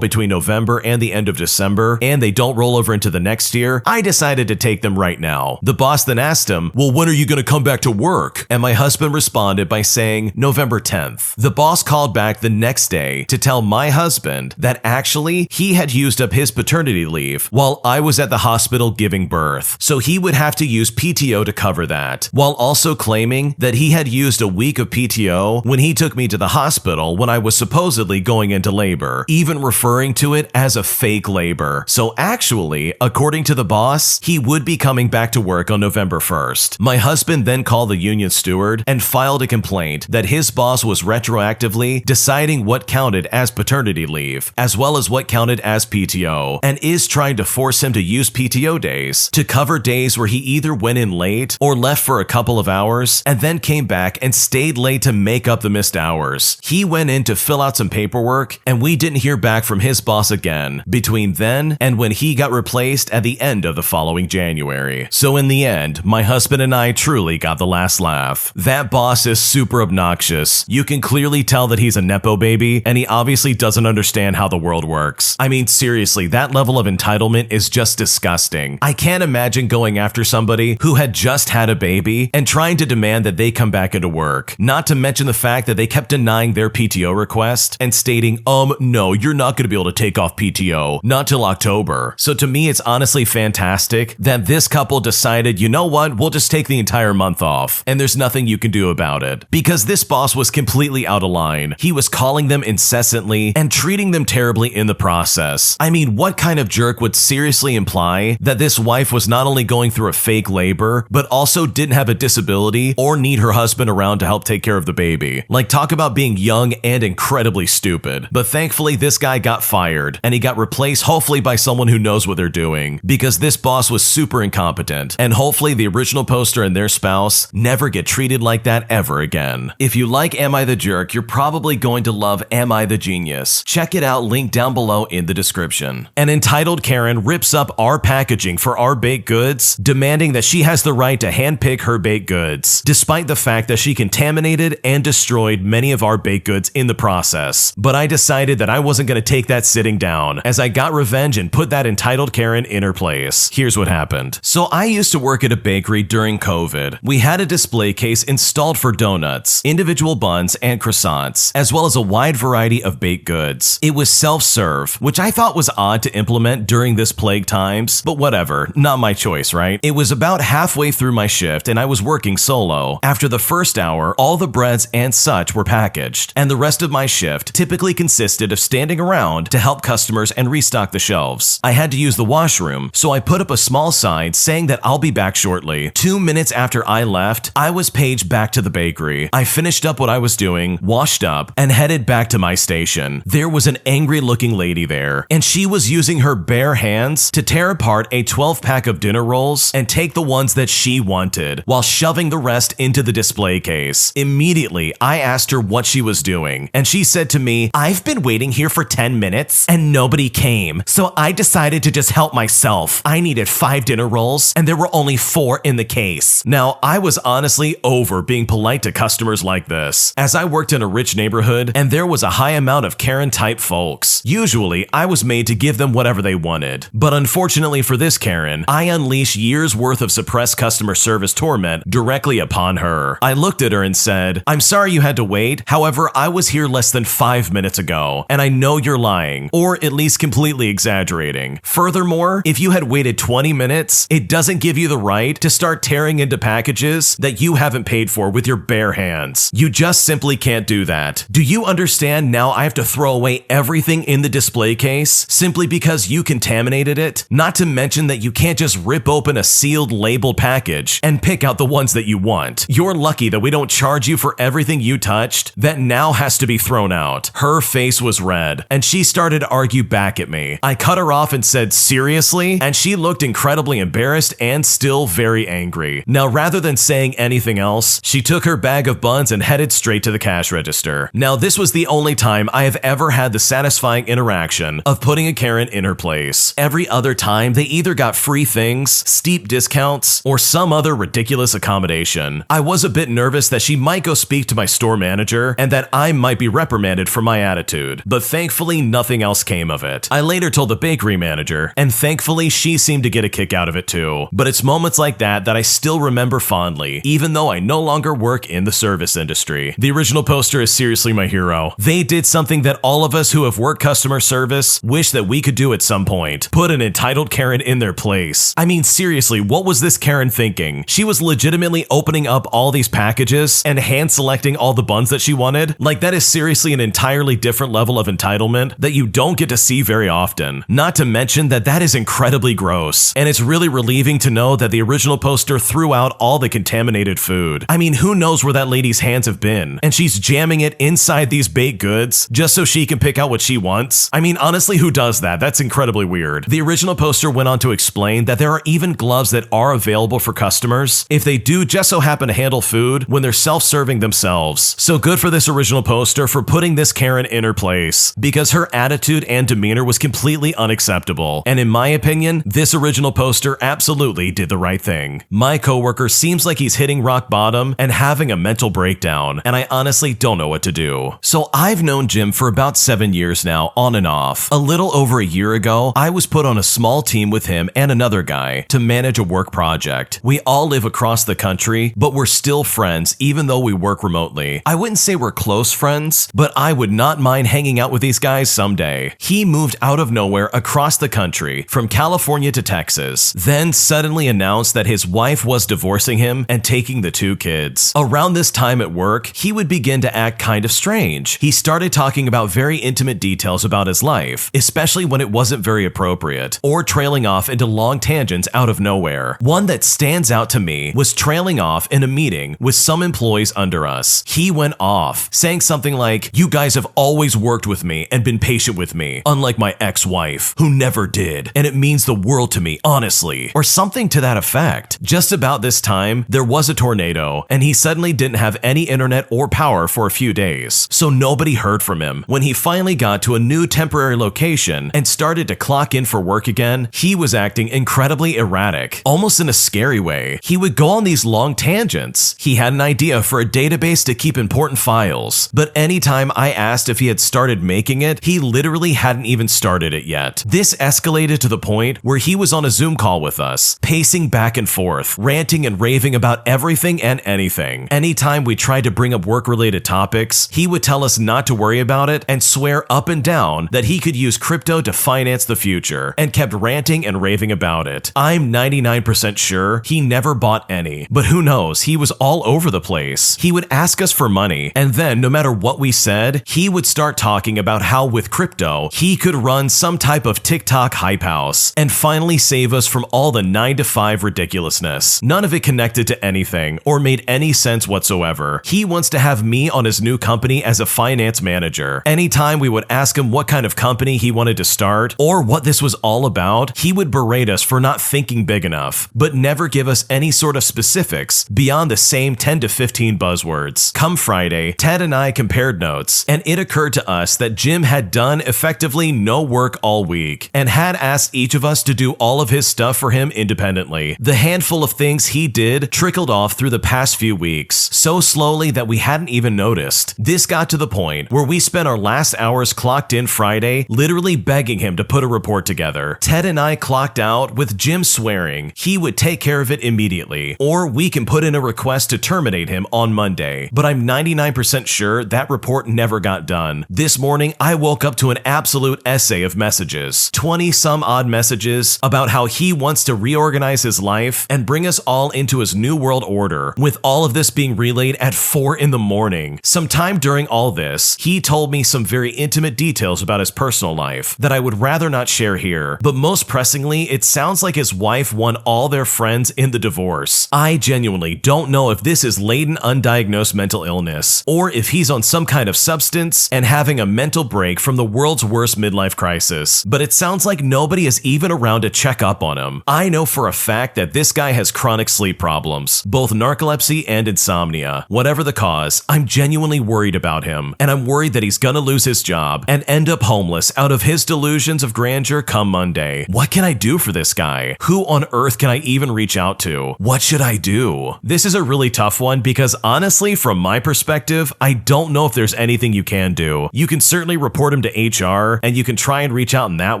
between November and the end of December, and they don't roll over into the next year, I decided to take them right now." The boss then asked him, "Well, when are you going to come back to work?" And my husband responded by saying November 10th. The boss called back the next day to tell my husband that actually he had used up his paternity leave while I was at the hospital giving birth, so he would have to use PTO to cover that, while also claiming that he had used a week of PTO when he took me to the hospital when I was supposedly going into labor, even referring to it as a fake labor. So actually, according to the boss, he would be coming back to work on November 1st. My husband then called the union steward and filed a complaint that his boss was retroactively deciding what counted as paternity leave, as well as what counted as PTO, and is trying to force him to use PTO days to cover days where he either went in late or left for a couple of hours and then came back and stayed late to make up the missed hours. He went in to fill out some paperwork, and we didn't hear back from his boss again between then and when he got replaced at the end of the following January. So in the end, my husband and I truly got the last laugh. That boss is super obnoxious. You can clearly tell that he's a Nepo baby, and he obviously doesn't understand how the world works. I mean, seriously, that level of entitlement is just disgusting. I can't imagine going after somebody who had just had a baby and trying to demand that they come back into work. Not to mention the fact that they kept denying their PTO request and stating, no, you're not going to be able to take off PTO, not till October. So to me, it's honestly fantastic that this couple decided, you know what, we'll just take the entire month off, and there's nothing you can do about it. Because this boss was completely out of line. He was calling them incessantly and treating them terribly in the process. I mean, what kind of jerk would seriously imply that this wife was not only going through a fake labor, but also didn't have a disability or need her husband around to help take care of the baby? Like, talk about being young and incredibly stupid. But thankfully, this guy got fired, and he got replaced hopefully by someone who knows what they're doing, because this boss was super incompetent, and hopefully the original poster and their spouse never get treated like that ever again. If you like Am I the Jerk, you're probably going to love Am I the Genius. Check it out, link down below in the description. An entitled Karen rips up our packaging for our baked goods, demanding that she has the right to handpick her baked goods, despite the fact that she contaminated and destroyed many of our baked goods in the process. But I decided that I wasn't going to take that sitting down, as I got revenge and put that entitled Karen in her place. Here's what happened. So I used to work at a bakery during COVID. We had a display case installed for donuts, individual buns, and croissants, as well as a wide variety of baked goods. It was self-serve, which I thought was odd to implement during this plague times, but whatever, not my choice, right? It was about halfway through my shift and I was working solo. After the first hour, all the breads and such were packaged, and the rest of my shift typically consisted of standing around to help customers and restock the shelves. I had to use the washroom, so I put up a small sign saying that I'll be back shortly. 2 minutes after I left, I was paged back to the bakery. I finished up what I was doing, washed up, and headed back to my station. There was an angry-looking lady there, and she was using her bare hands to tear apart a 12-pack of dinner rolls and take the ones that she wanted, while shoving the rest into the display case. Immediately, I asked her what she was doing, and she said to me, "I've been waiting here for 10 minutes, and nobody came, so I decided to just help myself. I needed 5 dinner rolls, and there were only 4 in the case." Now, I was honestly over being polite to customers like this, as I worked in a rich neighborhood, and there was a high amount of Karen-type folks. Usually, I was made to give them whatever they wanted, but unfortunately for this Karen, I unleashed years worth of suppressed customer service torment directly upon her. I looked at her and said, "I'm sorry you had to wait. However, I was here less than 5 minutes ago, and I know you're lying, or at least completely exaggerating. Furthermore, if you had waited 20 minutes, it doesn't give you the right to start tearing into packages that you haven't paid for with your bare hands. You You just simply can't do that. Do you understand now I have to throw away everything in the display case simply because you contaminated it? Not to mention that you can't just rip open a sealed labeled package and pick out the ones that you want. You're lucky that we don't charge you for everything you touched. That now has to be thrown out. Her face was red, and she started to argue back at me. I cut her off and said, seriously? And she looked incredibly embarrassed and still very angry. Now, rather than saying anything else, she took her bag of buns and headed straight to the cash register. Now, this was the only time I have ever had the satisfying interaction of putting a Karen in her place. Every other time, they either got free things, steep discounts, or some other ridiculous accommodation. I was a bit nervous that she might go speak to my store manager and that I might be reprimanded for my attitude, but thankfully nothing else came of it. I later told the bakery manager, and thankfully she seemed to get a kick out of it too. But it's moments like that I still remember fondly, even though I no longer work in the service industry. The original poster is seriously my hero. They did something that all of us who have worked customer service wish that we could do at some point. Put an entitled Karen in their place. I mean, seriously, what was this Karen thinking? She was legitimately opening up all these packages and hand selecting all the buns that she wanted. Like, that is seriously an entirely different level of entitlement that you don't get to see very often. Not to mention that is incredibly gross. And it's really relieving to know that the original poster threw out all the contaminated food. I mean, who knows where that lady's hands have been? And she's jamming it inside these baked goods just so she can pick out what she wants. I mean, honestly, who does that? That's incredibly weird. The original poster went on to explain that there are even gloves that are available for customers if they do just so happen to handle food when they're self-serving themselves. So good for this original poster for putting this Karen in her place, because her attitude and demeanor was completely unacceptable. And in my opinion, this original poster absolutely did the right thing. My coworker seems like he's hitting rock bottom and having a mental breakdown, and I honestly don't know what to do. So I've known Jim for about 7 years now, on and off. A little over a year ago, I was put on a small team with him and another guy to manage a work project. We all live across the country, but we're still friends even though we work remotely. I wouldn't say we're close friends, but I would not mind hanging out with these guys someday. He moved out of nowhere across the country from California to Texas, then suddenly announced that his wife was divorcing him and taking the 2 kids. Around this time at work, he would begin to act kind of strange. He started talking about very intimate details about his life, especially when it wasn't very appropriate, or trailing off into long tangents out of nowhere. One that stands out to me was trailing off in a meeting with some employees under us. He went off, saying something like, "You guys have always worked with me and been patient with me, unlike my ex-wife, who never did, and it means the world to me, honestly," or something to that effect. Just about this time, there was a tornado, and he suddenly didn't have any internet or power for a few days, so nobody heard from him. When he finally got to a new temporary location and started to clock in for work again, he was acting incredibly erratic, almost in a scary way. He would go on these long tangents. He had an idea for a database to keep important files, but anytime I asked if he had started making it, he literally hadn't even started it yet. This escalated to the point where he was on a Zoom call with us, pacing back and forth, ranting and raving about everything and anything. Anytime we tried to bring up work-related topics, he would tell us not to worry about it and swear up and down that he could use crypto to finance the future, and kept ranting and raving about it. I'm 99% sure he never bought any, but who knows, he was all over the place. He would ask us for money, and then no matter what we said, he would start talking about how with crypto, he could run some type of TikTok hype house and finally save us from all the 9-to-5 ridiculousness. None of it connected to anything or made any sense whatsoever. He wants to have me on his new company as a finance manager. Anytime we would ask him what kind of company he wanted to start or what this was all about, he would berate us for not thinking big enough, but never give us any sort of specifics beyond the same 10 to 15 buzzwords. Come Friday, Ted and I compared notes, and it occurred to us that Jim had done effectively no work all week and had asked each of us to do all of his stuff for him independently. The handful of things he did trickled off through the past few weeks, so slowly that we hadn't even noticed. This got to the point where we spent our last hours clocked in Friday literally begging him to put a report together. Ted and I clocked out with Jim swearing he would take care of it immediately, or we can put in a request to terminate him on Monday. But I'm 99% sure that report never got done. This morning, I woke up to an absolute essay of messages, 20 some odd messages about how he wants to reorganize his life and bring us all into his new world order, with all of this being relayed at 4 in the morning. Sometime during all this, he told me some very intimate details about his personal life that I would rather not share here, but most pressingly, it sounds like his wife won all their friends in the divorce. I genuinely don't know if this is latent undiagnosed mental illness, or if he's on some kind of substance and having a mental break from the world's worst midlife crisis, but it sounds like nobody is even around to check up on him. I know for a fact that this guy has chronic sleep problems, both narcolepsy and insomnia. Whatever the cause, I'm genuinely worried about him, and I'm worried that he's gonna lose his job and end up homeless out of his delusions of grandeur come Monday. What can I do for this guy? Who on earth can I even reach out to? What should I do? This is a really tough one because honestly, from my perspective, I don't know if there's anything you can do. You can certainly report him to HR, and you can try and reach out in that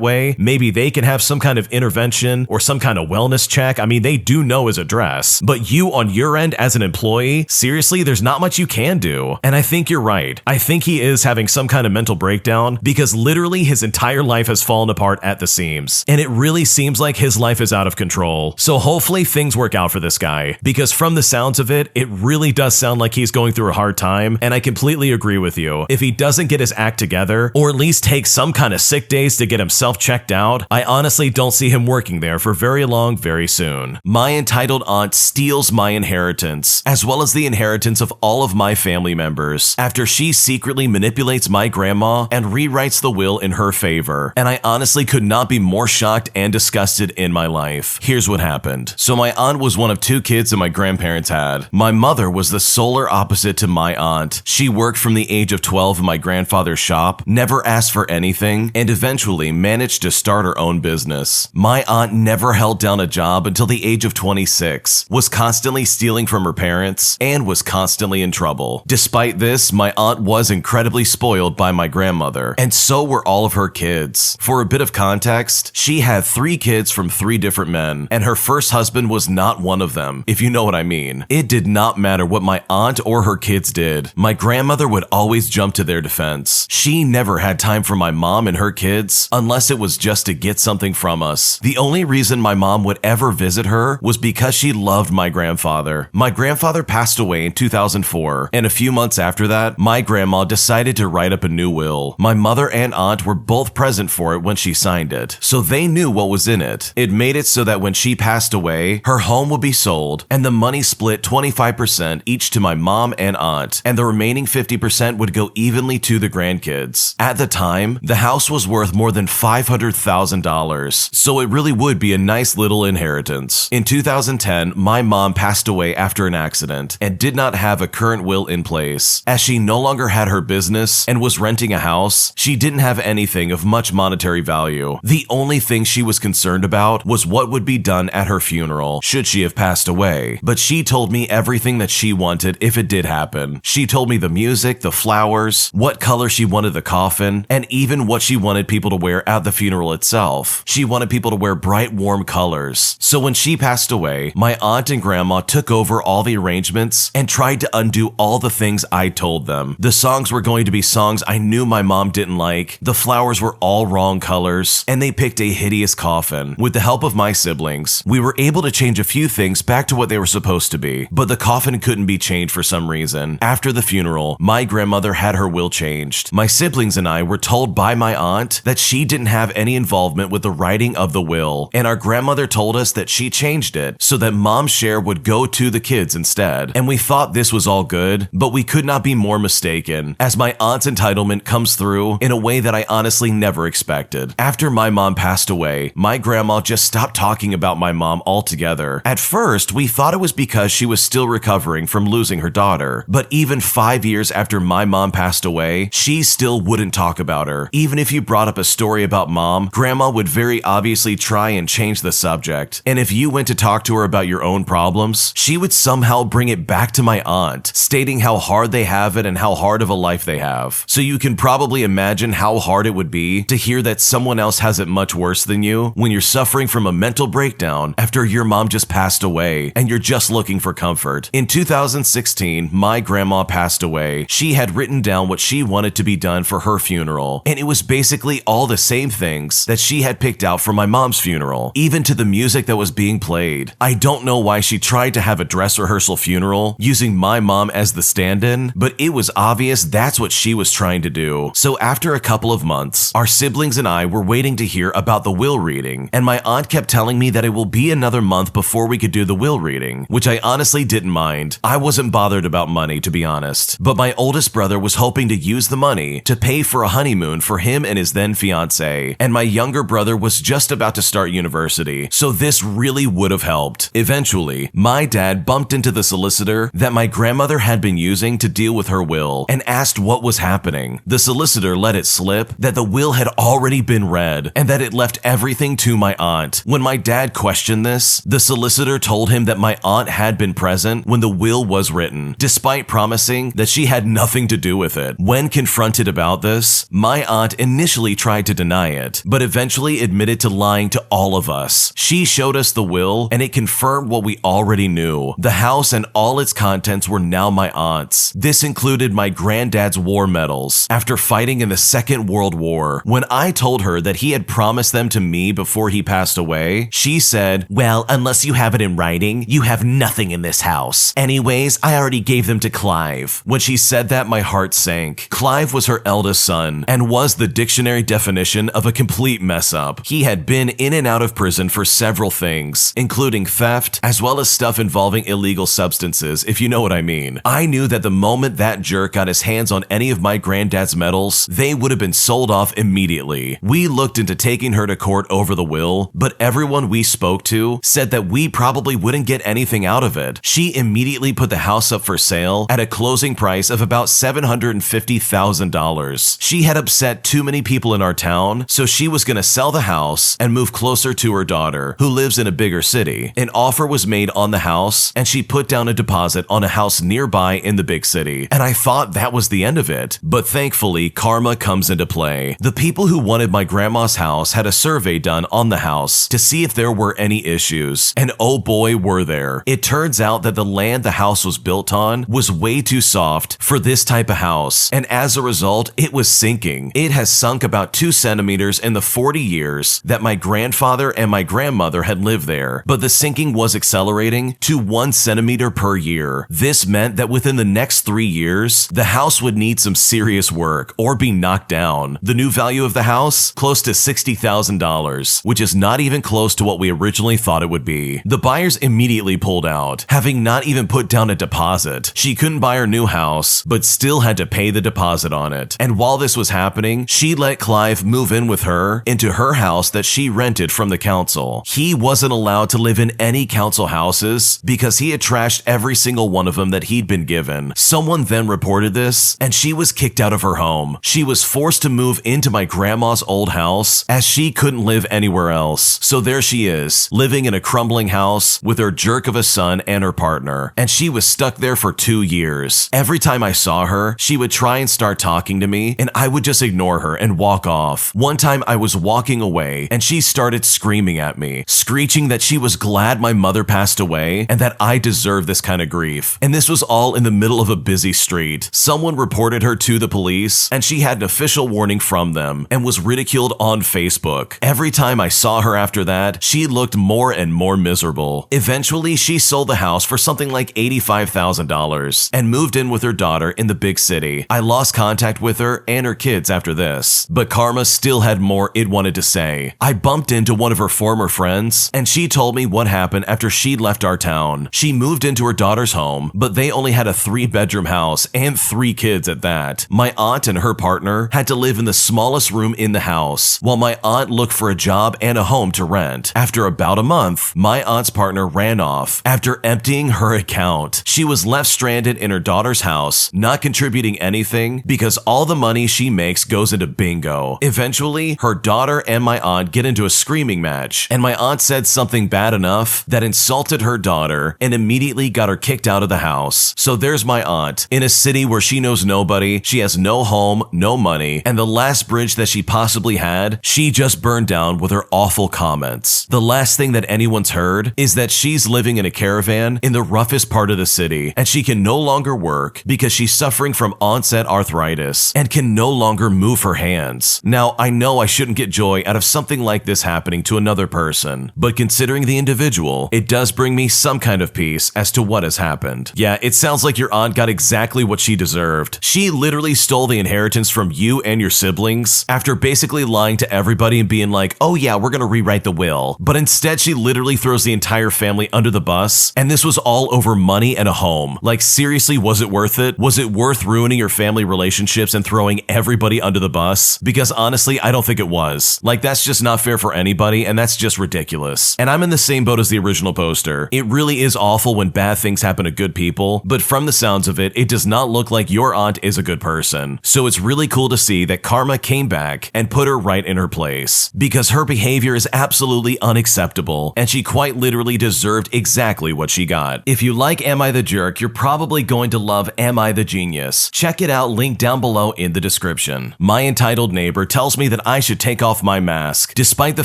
way. Maybe they can have some kind of intervention or some kind of wellness check. I mean, they do know his address, but you on your end as an employee, seriously, there's not much you can do. And I think you're right. I think he is having some kind of mental breakdown because literally his entire life has fallen apart at the seams. And it really seems like his life is out of control. So hopefully things work out for this guy, because from the sounds of it, it really does sound like he's going through a hard time. And I completely agree with you. If he doesn't get his act together, or at least take some kind of sick days to get himself checked out, I honestly don't see him working there for very long very soon. My entitled aunt steals my inheritance, as well as the inheritance of all of my family members, after she secretly manipulates my grandma and rewrites the will in her favor. And I honestly could not be more shocked and disgusted in my life. Here's what happened. So my aunt was one of 2 kids that my grandparents had. My mother was the solar opposite to my aunt. She worked from the age of 12 in my grandfather's shop, never asked for anything, and eventually managed to start her own business. My aunt never held down a job until the age of 26, was constantly stealing from her parents, and was constantly in trouble. Despite this, my aunt was incredibly spoiled by my grandmother, and so were all of her kids. For a bit of context, she had 3 kids from 3 different men, and her first husband was not one of them, if you know what I mean. It did not matter what my aunt or her kids did. My grandmother would always jump to their defense. She never had time for my mom and her kids, unless it was just to get something from us. The only reason my mom would ever visit her was because she loved my grandfather. My grandfather passed away in 2004, and a few months after that, my grandma decided to write up a new will. My mother and aunt were both present for it when she signed it, so they knew what was in it. It made it so that when she passed away, her home would be sold, and the money split 25% each to my mom and aunt, and the remaining 50% would go evenly to the grandkids. At the time, the house was worth more than $500,000, so it really would be a nice little inheritance. In 2010, my mom passed away after an accident and did not have a current will in place. As she no longer had her business and was renting a house, she didn't have anything of much monetary value. The only thing she was concerned about was what would be done at her funeral, should she have passed away. But she told me everything that she wanted if it did happen. She told me the music, the flowers, what color she wanted the coffin, and even what she wanted people to wear at the funeral itself. She wanted people to wear bright, warm colors. So when she passed away, my aunt and grandma took over all the arrangements and tried to undo all the things I told them. The songs were going to be songs I knew my mom didn't like, the flowers were all wrong colors, and they picked a hideous coffin. With the help of my siblings, we were able to change a few things back to what they were supposed to be, but the coffin couldn't be changed for some reason. After the funeral, my grandmother had her will changed. My siblings and I were told by my aunt that she didn't have any involvement with the writing of the will, and our grandmother told us that she changed it so that mom's share would go to the kids instead. And we thought this was all good, but we could not be more mistaken, as my aunt's entitlement comes through in a way that I honestly never expected. After my mom passed away, my grandma just stopped talking about my mom altogether. At first, we thought it was because she was still recovering from losing her daughter, but even 5 years after my mom passed away, she still wouldn't talk about her. Even if you brought up a story about mom, grandma would very obviously try and change the subject. And if you went to talk to her about your own problems, she would somehow bring it back to my aunt, stating how hard they have it and how hard of a life they have. So you can probably imagine how hard it would be to hear that someone else has it much worse than you when you're suffering from a mental breakdown after your mom just passed away and you're just looking for comfort. In 2016, my grandma passed away. She had written down what she wanted to be done for her funeral, and it was basically all the same things that she had picked out for my mom's funeral, even to the music that was being played. I don't know why she tried to have a dress rehearsal funeral using my mom as the stand-in, but it was obvious that's what she was trying to do. So after a couple of months, our siblings and I were waiting to hear about the will reading, and my aunt kept telling me that it will be another month before we could do the will reading, which I honestly didn't mind. I wasn't bothered about money, to be honest, but my oldest brother was hoping to use the money to pay for a honeymoon for him and his then fiance, and my younger brother was just about to start university, so this really would have helped. Eventually, my dad bumped into the solicitor that my grandmother had been using to deal with her will and asked what was happening. The solicitor let it slip that the will had already been read and that it left everything to my aunt. When my dad questioned this, the solicitor told him that my aunt had been present when the will was written, despite promising that she had nothing to do with it. When confronted about this, my aunt initially tried to deny it, but eventually admitted to lying to all of us. She showed us the will, and it confirmed what we already knew. The house and all its contents were now my aunt's. This included my granddad's war medals after fighting in the Second World War. When I told her that he had promised them to me before he passed away, she said, "Well, unless you have it in writing, you have nothing in this house. Anyways, I already gave them to Clive." When she said that, my heart sank. Clive was her eldest son and was the dictionary definition of a complete mess up. He had been in and out of prison for several things, including theft, as well as stuff involving illegal substances, if you know what I mean. I knew that the moment that jerk got his hands on any of my granddad's medals, they would have been sold off immediately. We looked into taking her to court over the will, but everyone we spoke to said that we probably wouldn't get anything out of it. She immediately put the house up for sale at a closing price of about $750,000. She had upset too many people in our town, so she was going to sell the house and move closer to her daughter, who lives in a bigger city. An offer was made on the house, and she put down a deposit on a house nearby in the big city, and I thought that was the end of it. But thankfully, karma comes into play. The people who wanted my grandma's house had a survey done on the house to see if there were any issues, and oh boy were there. It turns out that the land the house was built on was way too soft for this type of house, and as a result, it was sinking. It has sunk about 2 centimeters in the 40 years that my grandfather and my grandmother had lived there, but the sinking was accelerating to 1 centimeter per year. This meant that within the next 3 years, the house would need some serious work or be knocked down. The new value of the house? Close to $60,000, which is not even close to what we originally thought it would be. The buyers immediately pulled out, having not even put down a deposit. She couldn't buy her new house, but still had to pay the deposit on it. And while this was happening, she let Clive move in with her into her house that she rented from the council. He wasn't allowed to live in any council houses because he had trashed every single one of them that he'd been given. Someone then reported this, and she was kicked out of her home. She was forced to move into my grandma's old house as she couldn't live anywhere else. So there she is, living in a crumbling house with her jerk of a son and her partner, and she was stuck there for 2 years. Every time I saw her, she would try and start talking to me, and I would just ignore her and walk off. One time I was walking away, and she started screaming at me, screeching that she was glad my mother passed away and that I deserve this kind of grief. And this was all in the middle of a busy street. Someone reported her to the police, and she had an official warning from them and was ridiculed on Facebook. Every time I saw her after that, she looked more and more miserable. Eventually, she sold the house for something like $85,000 and moved in with her daughter in the big city. I lost contact with her and her kids after this, but karma still had more it wanted to say. I bumped into one of her former friends, and she told me what happened after she left our town. She moved into her daughter's home, but they only had a 3-bedroom house and 3 kids at that. My aunt and her partner had to live in the smallest room in the house, while my aunt looked for a job and a home to rent. After about a month, my aunt's partner ran off after emptying her account. She was left stranded in her daughter's house, not contributing anything because all the money she makes goes into bingo. Eventually, her daughter and my aunt get into a screaming match, and my aunt said something bad enough that insulted her daughter and immediately got her kicked out of the house. So there's my aunt, in a city where she knows nobody, she has no home, no money, and the last bridge that she possibly had, she just burned down with her awful comments. The last thing that anyone's heard is that she's living in a caravan in the roughest part of the city, and she can no longer work because she's suffering from onset arthritis and can no longer move her hands. Now, I know I shouldn't get joy out of something like this happening to another person, but considering the individual, it does bring me some kind of peace as to what has happened. Yeah, Yeah, it sounds like your aunt got exactly what she deserved. She literally stole the inheritance from you and your siblings after basically lying to everybody and being like, oh yeah, we're gonna rewrite the will. But instead, she literally throws the entire family under the bus, and this was all over money and a home. Like, seriously, was it worth it? Was it worth ruining your family relationships and throwing everybody under the bus? Because honestly, I don't think it was. Like, that's just not fair for anybody, and that's just ridiculous. And I'm in the same boat as the original poster. It really is awful when bad things happen to good people, but from the sounds of it, it does not look like your aunt is a good person. So it's really cool to see that karma came back and put her right in her place, because her behavior is absolutely unacceptable, and she quite literally deserved exactly what she got. If you like Am I the Jerk, you're probably going to love Am I the Genius. Check it out, link down below in the description. My entitled neighbor tells me that I should take off my mask, despite the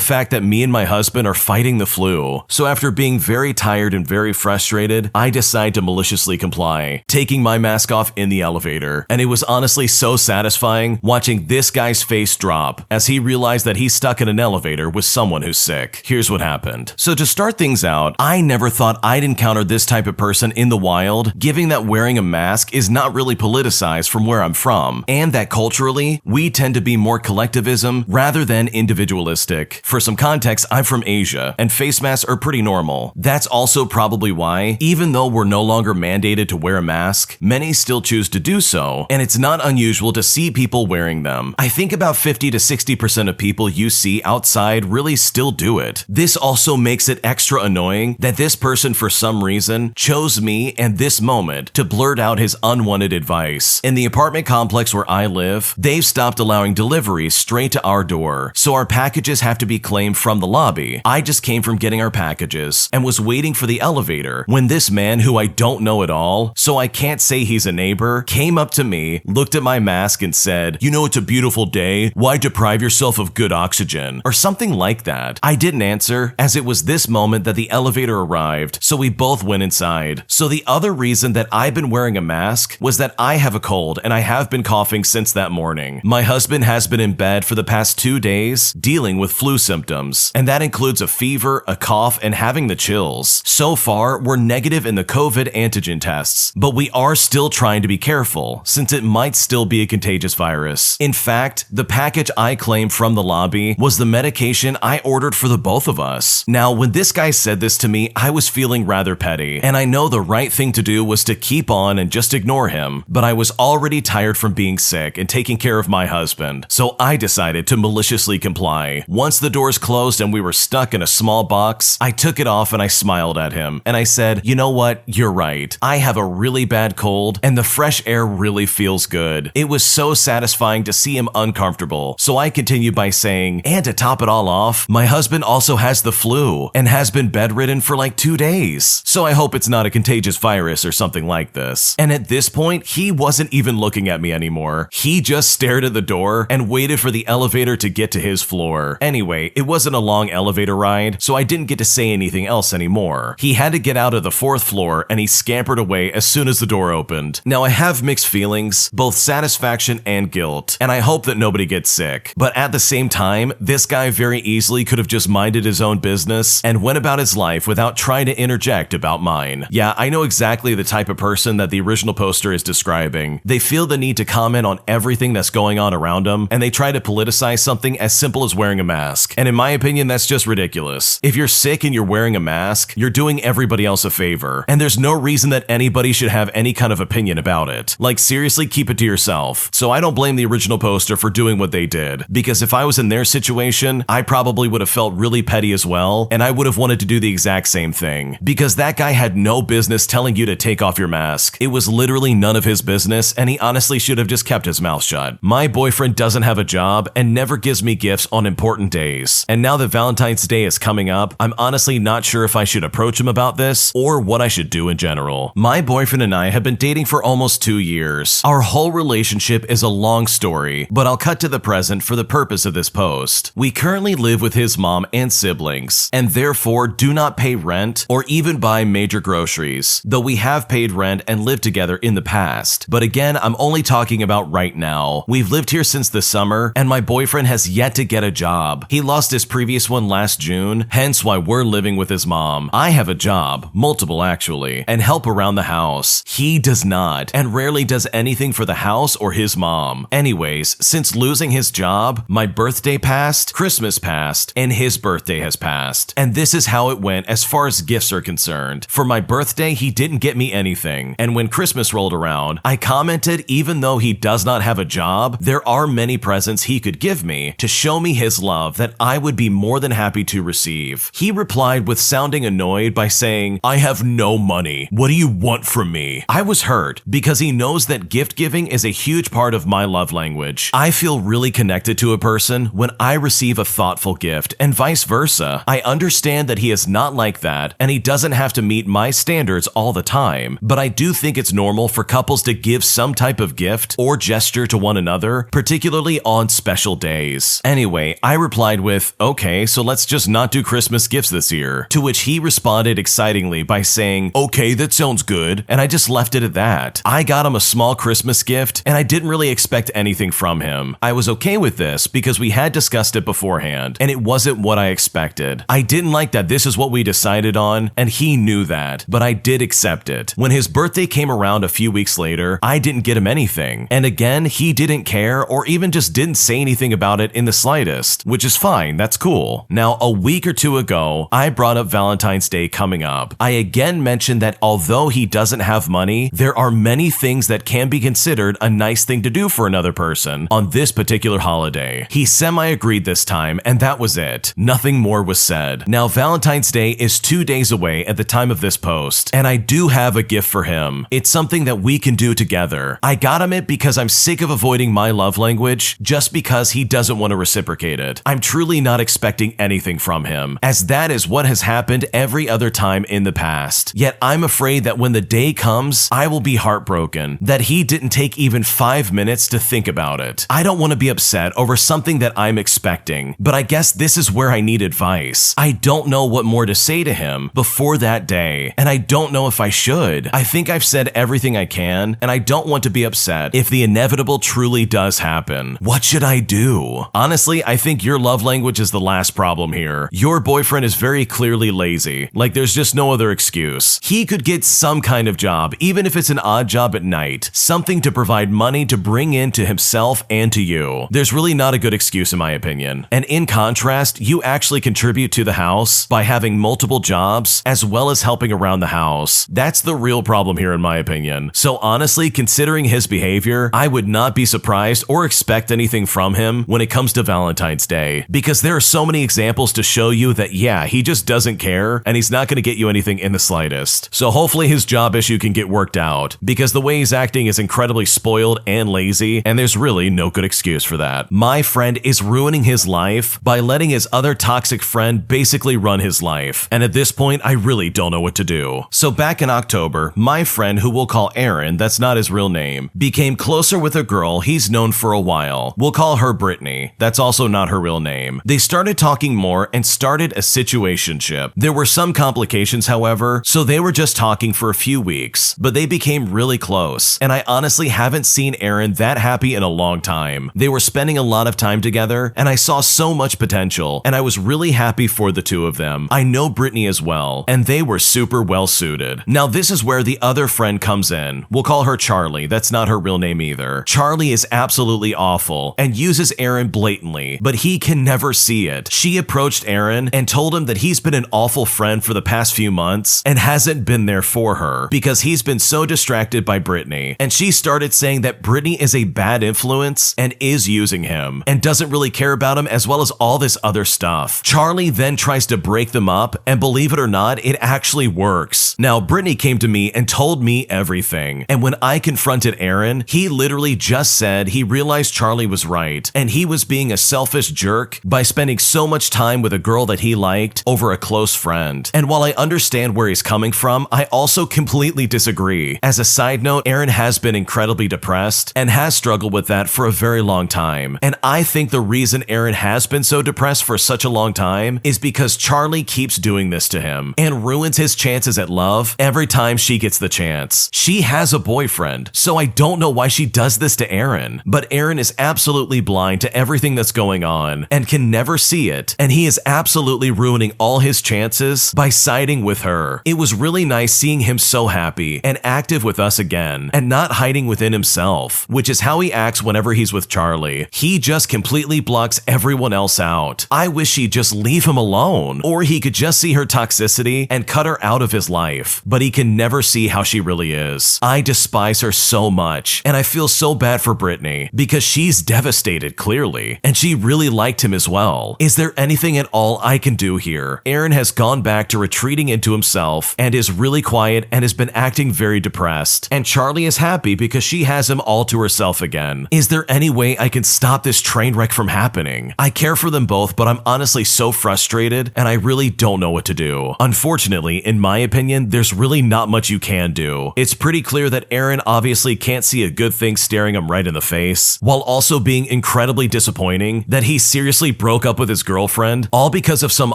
fact that me and my husband are fighting the flu. So after being very tired and very frustrated, I decide to maliciously comply, taking my mask off in the elevator. And it was honestly so satisfying watching this guy's face drop as he realized that he's stuck in an elevator with someone who's sick. Here's what happened. So to start things out, I never thought I'd encounter this type of person in the wild, given that wearing a mask is not really politicized from where I'm from, and that culturally, we tend to be more collectivism rather than individualistic. For some context, I'm from Asia, and face masks are pretty normal. That's also probably why, even though we're no longer mandated to wear a mask, many still choose to do so, and it's not unusual to see people wearing them. I think about 50 to 60% of people you see outside really still do it. This also makes it extra annoying that this person for some reason chose me and this moment to blurt out his unwanted advice. In the apartment complex where I live, they've stopped allowing deliveries straight to our door, so our packages have to be claimed from the lobby. I just came from getting our packages and was waiting for the elevator when this man, who I don't know at all, so I can't say he's a neighbor, came up to me, looked at my mask and said, "You know it's a beautiful day, why deprive yourself of good oxygen?" or something like that. I didn't answer, as it was this moment that the elevator arrived, so we both went inside. So the other reason that I've been wearing a mask was that I have a cold and I have been coughing since that morning. My husband has been in bed for the past 2 days dealing with flu symptoms, and that includes a fever, a cough, and having the chills. So far, we're negative in the COVID antigen tests, but we are still trying to be careful since it might still be a contagious virus. In fact, the package I claimed from the lobby was the medication I ordered for the both of us. Now, when this guy said this to me, I was feeling rather petty, and I know the right thing to do was to keep on and just ignore him, but I was already tired from being sick and taking care of my husband, so I decided to maliciously comply. Once the doors closed and we were stuck in a small box, I took it off and I smiled at him, and I said, "You know what? You're right. I have a really bad cold, and the fresh air really feels good." It was so satisfying to see him uncomfortable, so I continued by saying, "And to top it all off, my husband also has the flu and has been bedridden for like 2 days, so I hope it's not a contagious virus or something like this." And at this point, he wasn't even looking at me anymore. He just stared at the door and waited for the elevator to get to his floor. Anyway, it wasn't a long elevator ride, so I didn't get to say anything else anymore. He had to get out of the 4th floor and he scampered away as soon as the door opened. Now, I have mixed feelings, both satisfaction and guilt, and I hope that nobody gets sick. But at the same time, this guy very easily could have just minded his own business and went about his life without trying to interject about mine. Yeah, I know exactly the type of person that the original poster is describing. They feel the need to comment on everything that's going on around them, and they try to politicize something as simple as wearing a mask. And in my opinion, that's just ridiculous. If you're sick and you're wearing a mask, you're doing everybody else a favor, and there's no reason that anybody should have any kind of opinion about it. Like, seriously, keep it to yourself. So I don't blame the original poster for doing what they did, because if I was in their situation, I probably would have felt really petty as well, and I would have wanted to do the exact same thing, because that guy had no business telling you to take off your mask. It was literally none of his business, and he honestly should have just kept his mouth shut. My boyfriend doesn't have a job and never gives me gifts on important days, and now that Valentine's Day is coming up, I'm honestly not sure if I should approach him about this or what I should do in general. My boyfriend and I have been dating for almost 2 years. Our whole relationship is a long story, but I'll cut to the present for the purpose of this post. We currently live with his mom and siblings, and therefore do not pay rent or even buy major groceries, though we have paid rent and lived together in the past. But again, I'm only talking about right now. We've lived here since the summer, and my boyfriend has yet to get a job. He lost his previous one last June, hence why we're living with his mom. I have a job, multiple actually, and help around the house. He does not, and rarely does anything for the house or his mom. Anyways, since losing his job, my birthday passed, Christmas passed, and his birthday has passed. And this is how it went as far as gifts are concerned. For my birthday, he didn't get me anything, and when Christmas rolled around, I commented even though he does not have a job, there are many presents he could give me to show me his love that I would be more than happy to receive. He replied with sounding annoyed by saying, "I have no money. What do you want from me?" I was hurt because he knows that gift giving is a huge part of my love language. I feel really connected to a person when I receive a thoughtful gift and vice versa. I understand that he is not like that and he doesn't have to meet my standards all the time, but I do think it's normal for couples to give some type of gift or gesture to one another, particularly on special days. Anyway, I replied with, "Okay, so let's just not do Christmas gifts this year," to which he responded excitingly by saying, "Okay, that sounds good," and I just left it at that. I got him a small Christmas gift and I didn't really expect anything from him. I was okay with this because we had discussed it beforehand and it wasn't what I expected. I didn't like that this is what we decided on and he knew that, but I did accept it. When his birthday came around a few weeks later, I didn't get him anything. And again, he didn't care or even just didn't say anything about it in the slightest, which is fine, that's cool. Now, a week or two ago, I brought up Valentine's Day coming up. I again mentioned that although he doesn't have money, there are many things that can be considered a nice thing to do for another person on this particular holiday. He semi-agreed this time, and that was it. Nothing more was said. Now, Valentine's Day is 2 days away at the time of this post, and I do have a gift for him. It's something that we can do together. I got him it because I'm sick of avoiding my love language just because he doesn't want to reciprocate it. I'm truly not expecting anything from him, as that is what has happened every other time in the past. Yet I'm afraid that when the day comes, I will be heartbroken that he didn't take even 5 minutes to think about it. I don't want to be upset over something that I'm expecting, but I guess this is where I need advice. I don't know what more to say to him before that day, and I don't know if I should. I think I've said everything I can, and I don't want to be upset if the inevitable truly does happen. What should I do? Honestly, I think your love language is the last problem here. Your boyfriend is very clearly lazy. Like, there's just no other excuse. He could get some kind of job, even if it's an odd job at night, something to provide money to bring in to himself and to you. There's really not a good excuse in my opinion. And in contrast, you actually contribute to the house by having multiple jobs as well as helping around the house. That's the real problem here in my opinion. So honestly, considering his behavior, I would not be surprised or expect anything from him when it comes to Valentine's Day, because there are so many examples to show you that yeah, he just doesn't care and he's not going to get you anything in the slightest. So hopefully his job issue can get worked out, because the way he's acting is incredibly spoiled and lazy, and there's really no good excuse for that. My friend is ruining his life by letting his other toxic friend basically run his life, and at this point I really don't know what to do. So back in October, my friend, who we'll call Aaron, that's not his real name, became closer with a girl he's known for a while. We'll call her Brittany. That's also not her real name. They started talking more and started a situationship. There were some complications, however, so they were just talking for a few weeks, but they became really close, and I honestly haven't seen Aaron that happy in a long time. They were spending a lot of time together, and I saw so much potential, and I was really happy for the two of them. I know Brittany as well, and they were super well suited. Now this is where the other friend comes in. We'll call her Charlie. That's not her real name either. Charlie is absolutely awful and uses Aaron blatantly, but he can never see it. She approached Aaron and told him that he's been an awful friend for the past few months and hasn't been there for her because he's been so distracted by Brittany. And she started saying that Brittany is a bad influence and is using him and doesn't really care about him, as well as all this other stuff. Charlie then tries to break them up, and believe it or not, it actually works. Now, Brittany came to me and told me everything, and when I confronted Aaron, he literally just said he realized Charlie was right, and he was being a selfish jerk by spending so much time with a girl that he liked over a close friend. And while I understand where he's coming from, I also completely disagree. As a side note, Aaron has been incredibly depressed and has struggled with that for a very long time. And I think the reason Aaron has been so depressed for such a long time is because Charlie keeps doing this to him and ruins his chances at love every time she gets the chance. She has a boyfriend, so I don't know why she does this to Aaron. But Aaron is absolutely blind to everything that's going on and can never see it. And he is absolutely ruining all his chances by siding with her. It was really nice seeing him so happy and active with us again, and not hiding within himself, which is how he acts whenever he's with Charlie. He just completely blocks everyone else out. I wish he'd just leave him alone, or he could just see her toxicity and cut her out of his life, but he can never see how she really is. I despise her so much, and I feel so bad for Brittany, because she's devastated clearly, and she really liked him as well. Is there anything at all I can do here? Aaron has gone back to retreating into himself and is really quiet and has been acting very depressed, and Charlie is happy because she has him all to herself again. Is there any way I can stop this train wreck from happening? I care for them both, but I'm honestly so frustrated and I really don't know what to do. Unfortunately, in my opinion, there's really not much you can do. It's pretty clear that Aaron obviously can't see a good thing staring him right in the face, while also being incredibly disappointing that he seriously broke up with his girlfriend, all because of some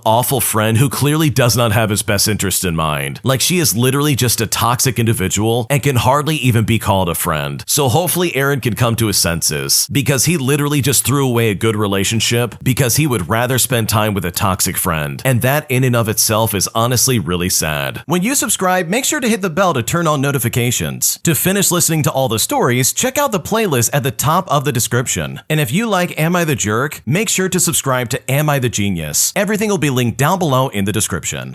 awful friend who clearly does not have his best interest in mind. Like, she is literally just a toxic individual and can hardly even be called a friend. So hopefully Aaron can come to his senses, because he literally just threw away a good relationship because he would rather spend time with a toxic friend, and that in and of itself is honestly really sad. When you subscribe, make sure to hit the bell to turn on notifications. To finish listening to all the stories, check out the playlist at the top of the description. And if you like Am I the Jerk, make sure to subscribe to Am I the Genius. Everything will be linked down below in the description.